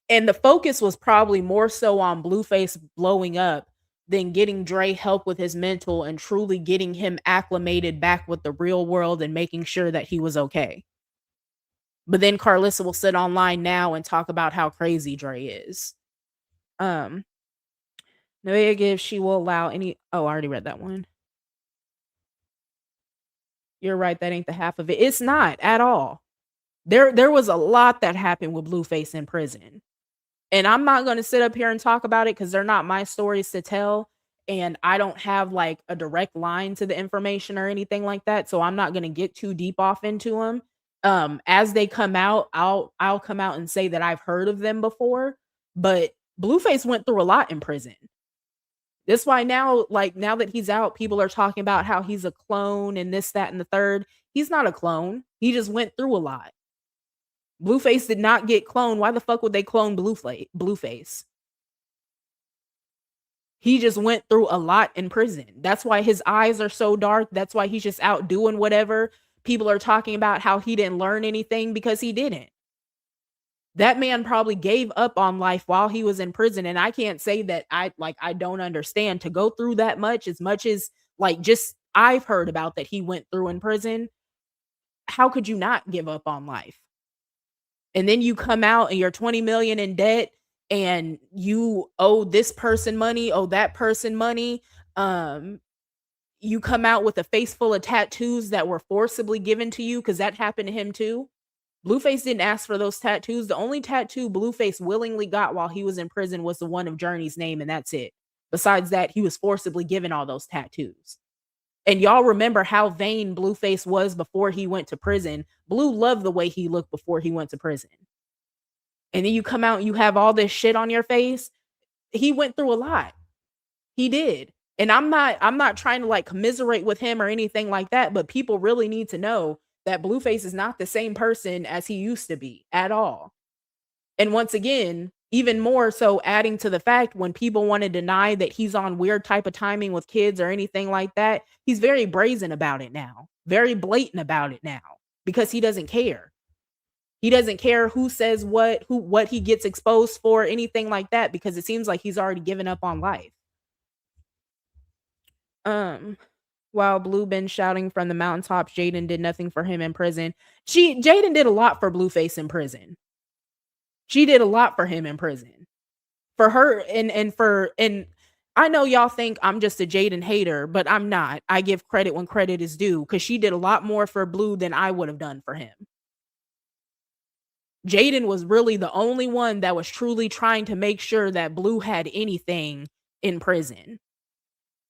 And the focus was probably more so on Blueface blowing up than getting Dre help with his mental and truly getting him acclimated back with the real world and making sure that he was okay. But then Karlissa will sit online now and talk about how crazy Dre is. Nevaeh gives she will allow any. Oh, I already read that one. You're right. That ain't the half of it. It's not at all. There was a lot that happened with Blueface in prison. And I'm not going to sit up here and talk about it because they're not my stories to tell. And I don't have like a direct line to the information or anything like that. So I'm not going to get too deep off into them. As they come out, I'll come out and say that I've heard of them before. But Blueface went through a lot in prison. That's why now that he's out, people are talking about how he's a clone and this, that, and the third. He's not a clone. He just went through a lot. Blueface did not get cloned. Why the fuck would they clone Blueface? He just went through a lot in prison. That's why his eyes are so dark. That's why he's just out doing whatever. People are talking about how he didn't learn anything because he didn't. That man probably gave up on life while he was in prison. And I can't say that I don't understand to go through that much as like just I've heard about that he went through in prison. How could you not give up on life? And then you come out and you're 20 million in debt and you owe this person money, owe that person money. You come out with a face full of tattoos that were forcibly given to you because that happened to him too. Blueface didn't ask for those tattoos. The only tattoo Blueface willingly got while he was in prison was the one of Journey's name, and that's it. Besides that, he was forcibly given all those tattoos. And y'all remember how vain Blueface was before he went to prison. Blue loved the way he looked before he went to prison. And then you come out and you have all this shit on your face. He went through a lot. He did. And I'm not trying to like commiserate with him or anything like that, but people really need to know that Blueface is not the same person as he used to be at all. And once again, even more so adding to the fact when people want to deny that he's on weird type of timing with kids or anything like that, he's very brazen about it now, very blatant about it now, because he doesn't care. He doesn't care who says what he gets exposed for, anything like that, because it seems like he's already given up on life. While Blue been shouting from the mountaintops, Jaden did nothing for him in prison. Jaden did a lot for Blueface in prison. She did a lot for him in prison. For her and I know y'all think I'm just a Jaden hater, but I'm not. I give credit when credit is due because she did a lot more for Blue than I would have done for him. Jaden was really the only one that was truly trying to make sure that Blue had anything in prison.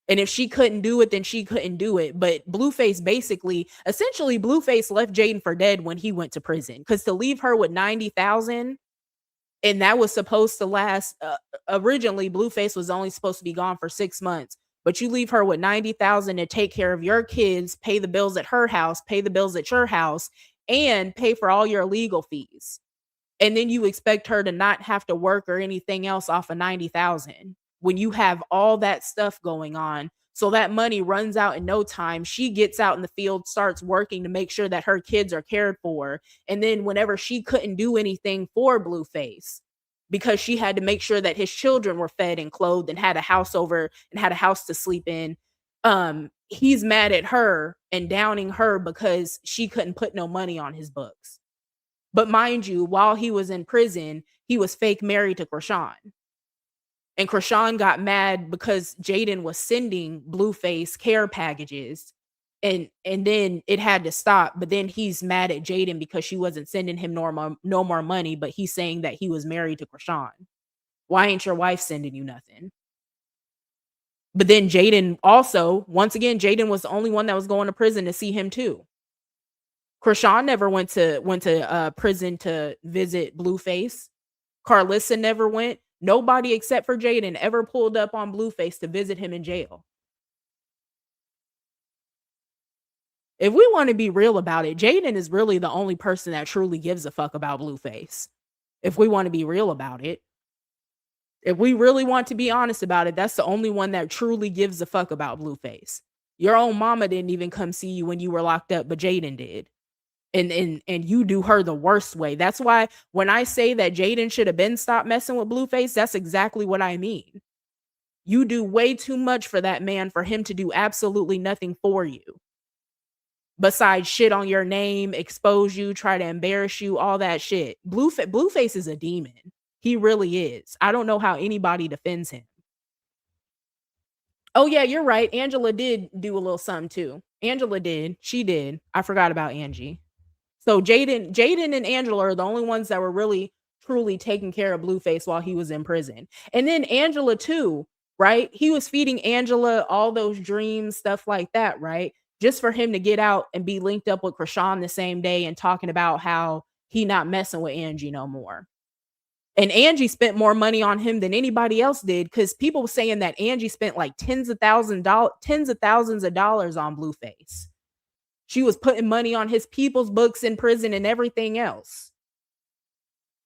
And if she couldn't do it, then she couldn't do it. But Blueface essentially Blueface left Jaden for dead when he went to prison. Because to leave her with 90,000, and that was supposed to last, originally Blueface was only supposed to be gone for 6 months. But you leave her with 90,000 to take care of your kids, pay the bills at her house, pay the bills at your house, and pay for all your legal fees. And then you expect her to not have to work or anything else off of 90,000 when you have all that stuff going on. So that money runs out in no time. She gets out in the field, starts working to make sure that her kids are cared for. And then whenever she couldn't do anything for Blueface, because she had to make sure that his children were fed and clothed and had a house to sleep in, he's mad at her and downing her because she couldn't put no money on his books. But mind you, while he was in prison, he was fake married to Krishan. And Krishan got mad because Jaden was sending Blueface care packages. And then it had to stop. But then he's mad at Jaden because she wasn't sending him no more money. But he's saying that he was married to Krishan. Why ain't your wife sending you nothing? But then Jaden also, once again, Jaden was the only one that was going to prison to see him too. Krishan never went to prison to visit Blueface. Karlissa never went. Nobody except for Jaden ever pulled up on Blueface to visit him in jail. If we want to be real about it, Jaden is really the only person that truly gives a fuck about Blueface. If we want to be real about it. If we really want to be honest about it, that's the only one that truly gives a fuck about Blueface. Your own mama didn't even come see you when you were locked up, but Jaden did. And you do her the worst way. That's why when I say that Jaden should have been stopped messing with Blueface, that's exactly what I mean. You do way too much for that man for him to do absolutely nothing for you. Besides shit on your name, expose you, try to embarrass you, all that shit. Blueface is a demon. He really is. I don't know how anybody defends him. Oh yeah, you're right. Angela did do a little something too. Angela did. She did. I forgot about Angie. So Jaden and Angela are the only ones that were really truly taking care of Blueface while he was in prison. And then Angela too, right? He was feeding Angela all those dreams, stuff like that, right? Just for him to get out and be linked up with Krishan the same day and talking about how he not messing with Angie no more. And Angie spent more money on him than anybody else did because people were saying that Angie spent like tens of thousands of dollars on Blueface. She was putting money on his people's books in prison and everything else.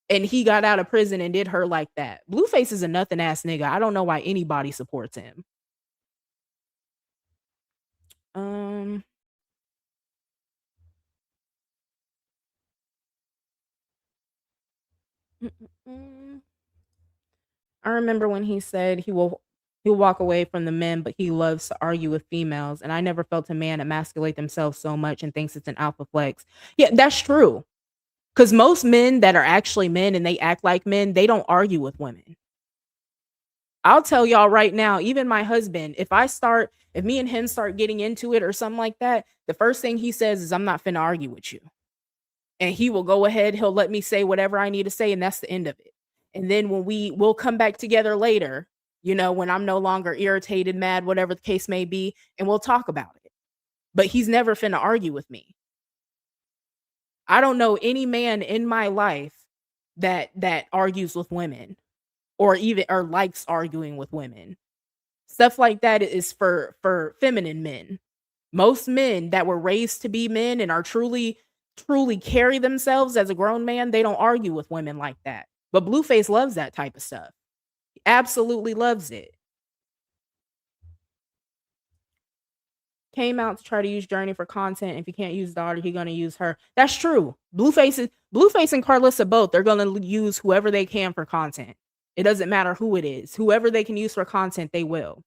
And he got out of prison and did her like that. Blueface is a nothing ass nigga. I don't know why anybody supports him. I remember when he said he'll walk away from the men, but he loves to argue with females. And I never felt a man emasculate themselves so much and thinks it's an alpha flex. Yeah, that's true. Because most men that are actually men and they act like men, they don't argue with women. I'll tell y'all right now, even my husband, if me and him start getting into it or something like that, the first thing he says is, I'm not finna argue with you. And he will go ahead, he'll let me say whatever I need to say, and that's the end of it. And then when we'll come back together later, when I'm no longer irritated, mad, whatever the case may be, and we'll talk about it. But he's never finna argue with me. I don't know any man in my life that argues with women or likes arguing with women. Stuff like that is for feminine men. Most men that were raised to be men and are truly carry themselves as a grown man, they don't argue with women like that. But Blueface loves that type of stuff. He absolutely loves it. Came out to try to use Journey for content. If he can't use daughter, he's gonna use her. That's true. Blueface and Karlissa both, they're gonna use whoever they can for content. It doesn't matter who it is. Whoever they can use for content, they will.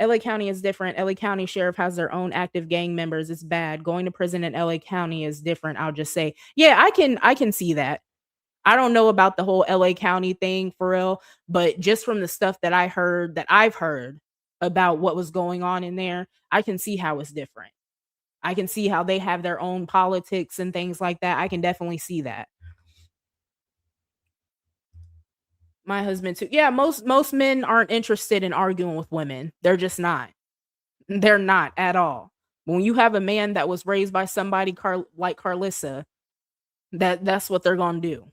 LA County is different. LA County Sheriff has their own active gang members. It's bad. Going to prison in LA County is different. I'll just say, yeah, I can see that. I don't know about the whole LA County thing for real, but just from the stuff that I've heard about what was going on in there, I can see how it's different. I can see how they have their own politics and things like that. I can definitely see that. My husband too. Yeah, most men aren't interested in arguing with women. They're just not. They're not at all. When you have a man that was raised by somebody like Karlissa, that's what they're gonna do.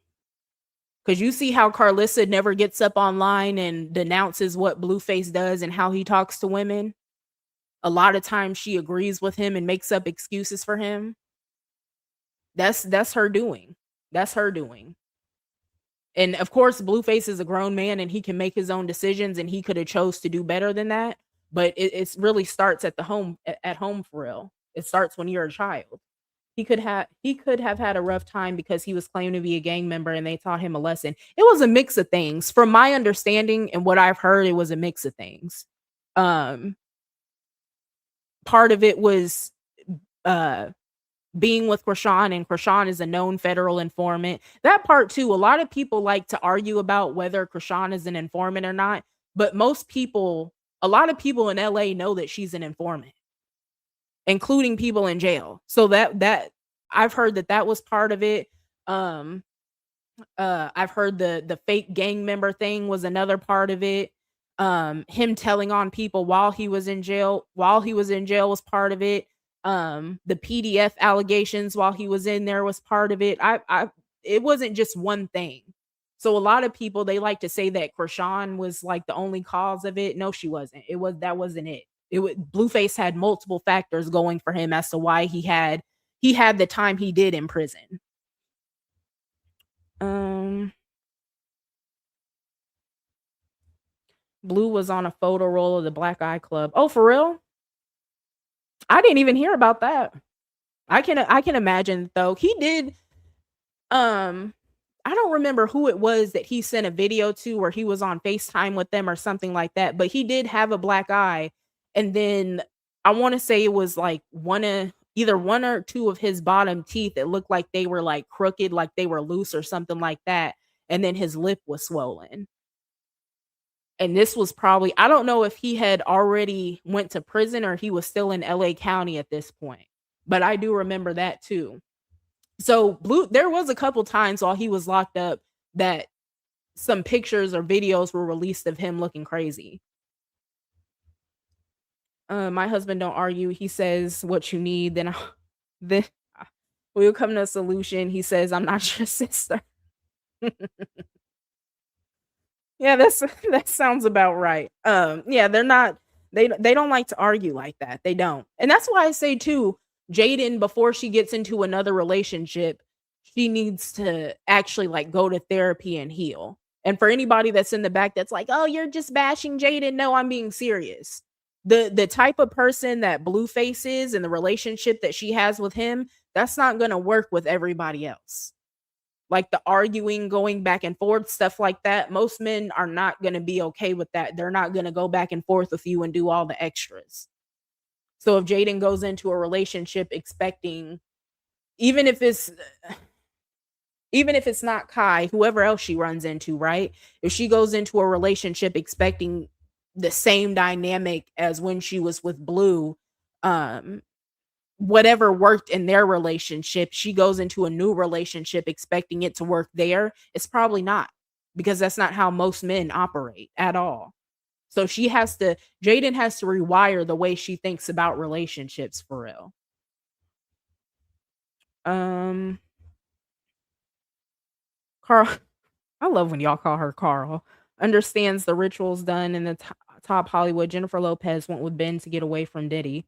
Because you see how Karlissa never gets up online and denounces what Blueface does and how he talks to women. A lot of times she agrees with him and makes up excuses for him. That's her doing. That's her doing. And of course, Blueface is a grown man and he can make his own decisions and he could have chose to do better than that. But it's really starts at the home at home for real. It starts when you're a child. He could have had a rough time because he was claimed to be a gang member and they taught him a lesson. It was a mix of things. From my understanding and what I've heard, it was a mix of things. Um, Part of it was uh being with Krishan, and Krishan is a known federal informant. That part too, a lot of people like to argue about whether Krishan is an informant or not, but a lot of people in LA know that she's an informant, including people in jail. So that I've heard that was part of it. Um I've heard the fake gang member thing was another part of it. Him telling on people while he was in jail was part of it. The PDF allegations while he was in there was part of it. I It wasn't just one thing. So a lot of people, they like to say that Krishan was like the only cause of it. No, she wasn't. That wasn't it. Blueface had multiple factors going for him as to why he had the time he did in prison. Um Blue was on a photo roll of the Black Eye Club. Oh, for real? I didn't even hear about that. I can imagine though. He did um I don't remember who it was that he sent a video to where he was on FaceTime with them or something like that, but he did have a black eye. And then I want to say it was like either one or two of his bottom teeth that looked like they were like crooked, like they were loose or something like that. And then his lip was swollen. And this was probably, I don't know if he had already went to prison or he was still in LA County at this point. But I do remember that too. So there was a couple times while he was locked up that some pictures or videos were released of him looking crazy. My husband don't argue. He says what you need, then we'll come to a solution. He says, I'm not your sister. Yeah, that sounds about right. Yeah, they don't like to argue like that. They don't. And that's why I say too, Jaden, before she gets into another relationship, she needs to actually like go to therapy and heal. And for anybody that's in the back that's like, "Oh, you're just bashing Jaden." No, I'm being serious. The type of person that Blueface is and the relationship that she has with him, that's not going to work with everybody else. Like the arguing, going back and forth, stuff like that. Most men are not going to be okay with that. They're not going to go back and forth with you and do all the extras. So if Jaden goes into a relationship expecting, even if it's not Kai, whoever else she runs into, right? If she goes into a relationship expecting the same dynamic as when she was with Blue, whatever worked in their relationship, she goes into a new relationship expecting it to work there. It's probably not, because that's not how most men operate at all. So Jaden has to rewire the way she thinks about relationships for real. Carl, I love when y'all call her Carl. Understands the rituals done in the top Hollywood. Jennifer Lopez went with Ben to get away from Diddy.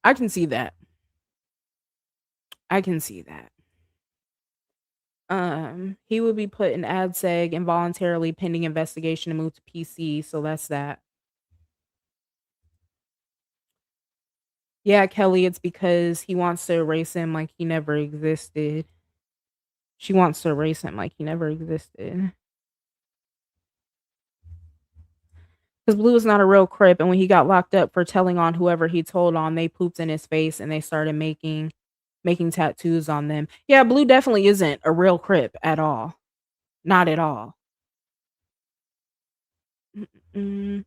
I can see that. I can see that. He would be put in ADSEG involuntarily pending investigation and moved to PC. So that's that. Yeah, Kelly, it's because he wants to erase him like he never existed. She wants to erase him like he never existed. Because Blue is not a real Crip, and when he got locked up for telling on whoever he told on, they pooped in his face and they started making tattoos on them. Yeah, Blue definitely isn't a real Crip at all. Not at all. Mm-mm.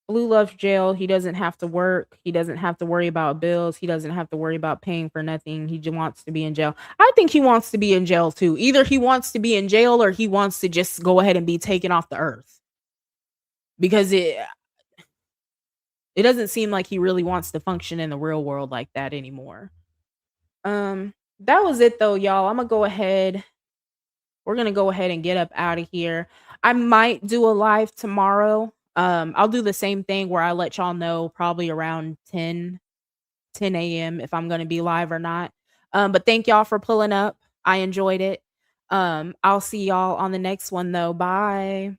Blue loves jail. He doesn't have to work. He doesn't have to worry about bills. He doesn't have to worry about paying for nothing. He just wants to be in jail. I think he wants to be in jail too. Either he wants to be in jail or he wants to just go ahead and be taken off the earth. Because it doesn't seem like he really wants to function in the real world like that anymore. That was it though, y'all. I'm gonna go ahead. We're gonna go ahead and get up out of here. I might do a live tomorrow. I'll do the same thing where I let y'all know probably around 10 a.m. if I'm gonna be live or not. But thank y'all for pulling up. I enjoyed it. I'll see y'all on the next one though. Bye.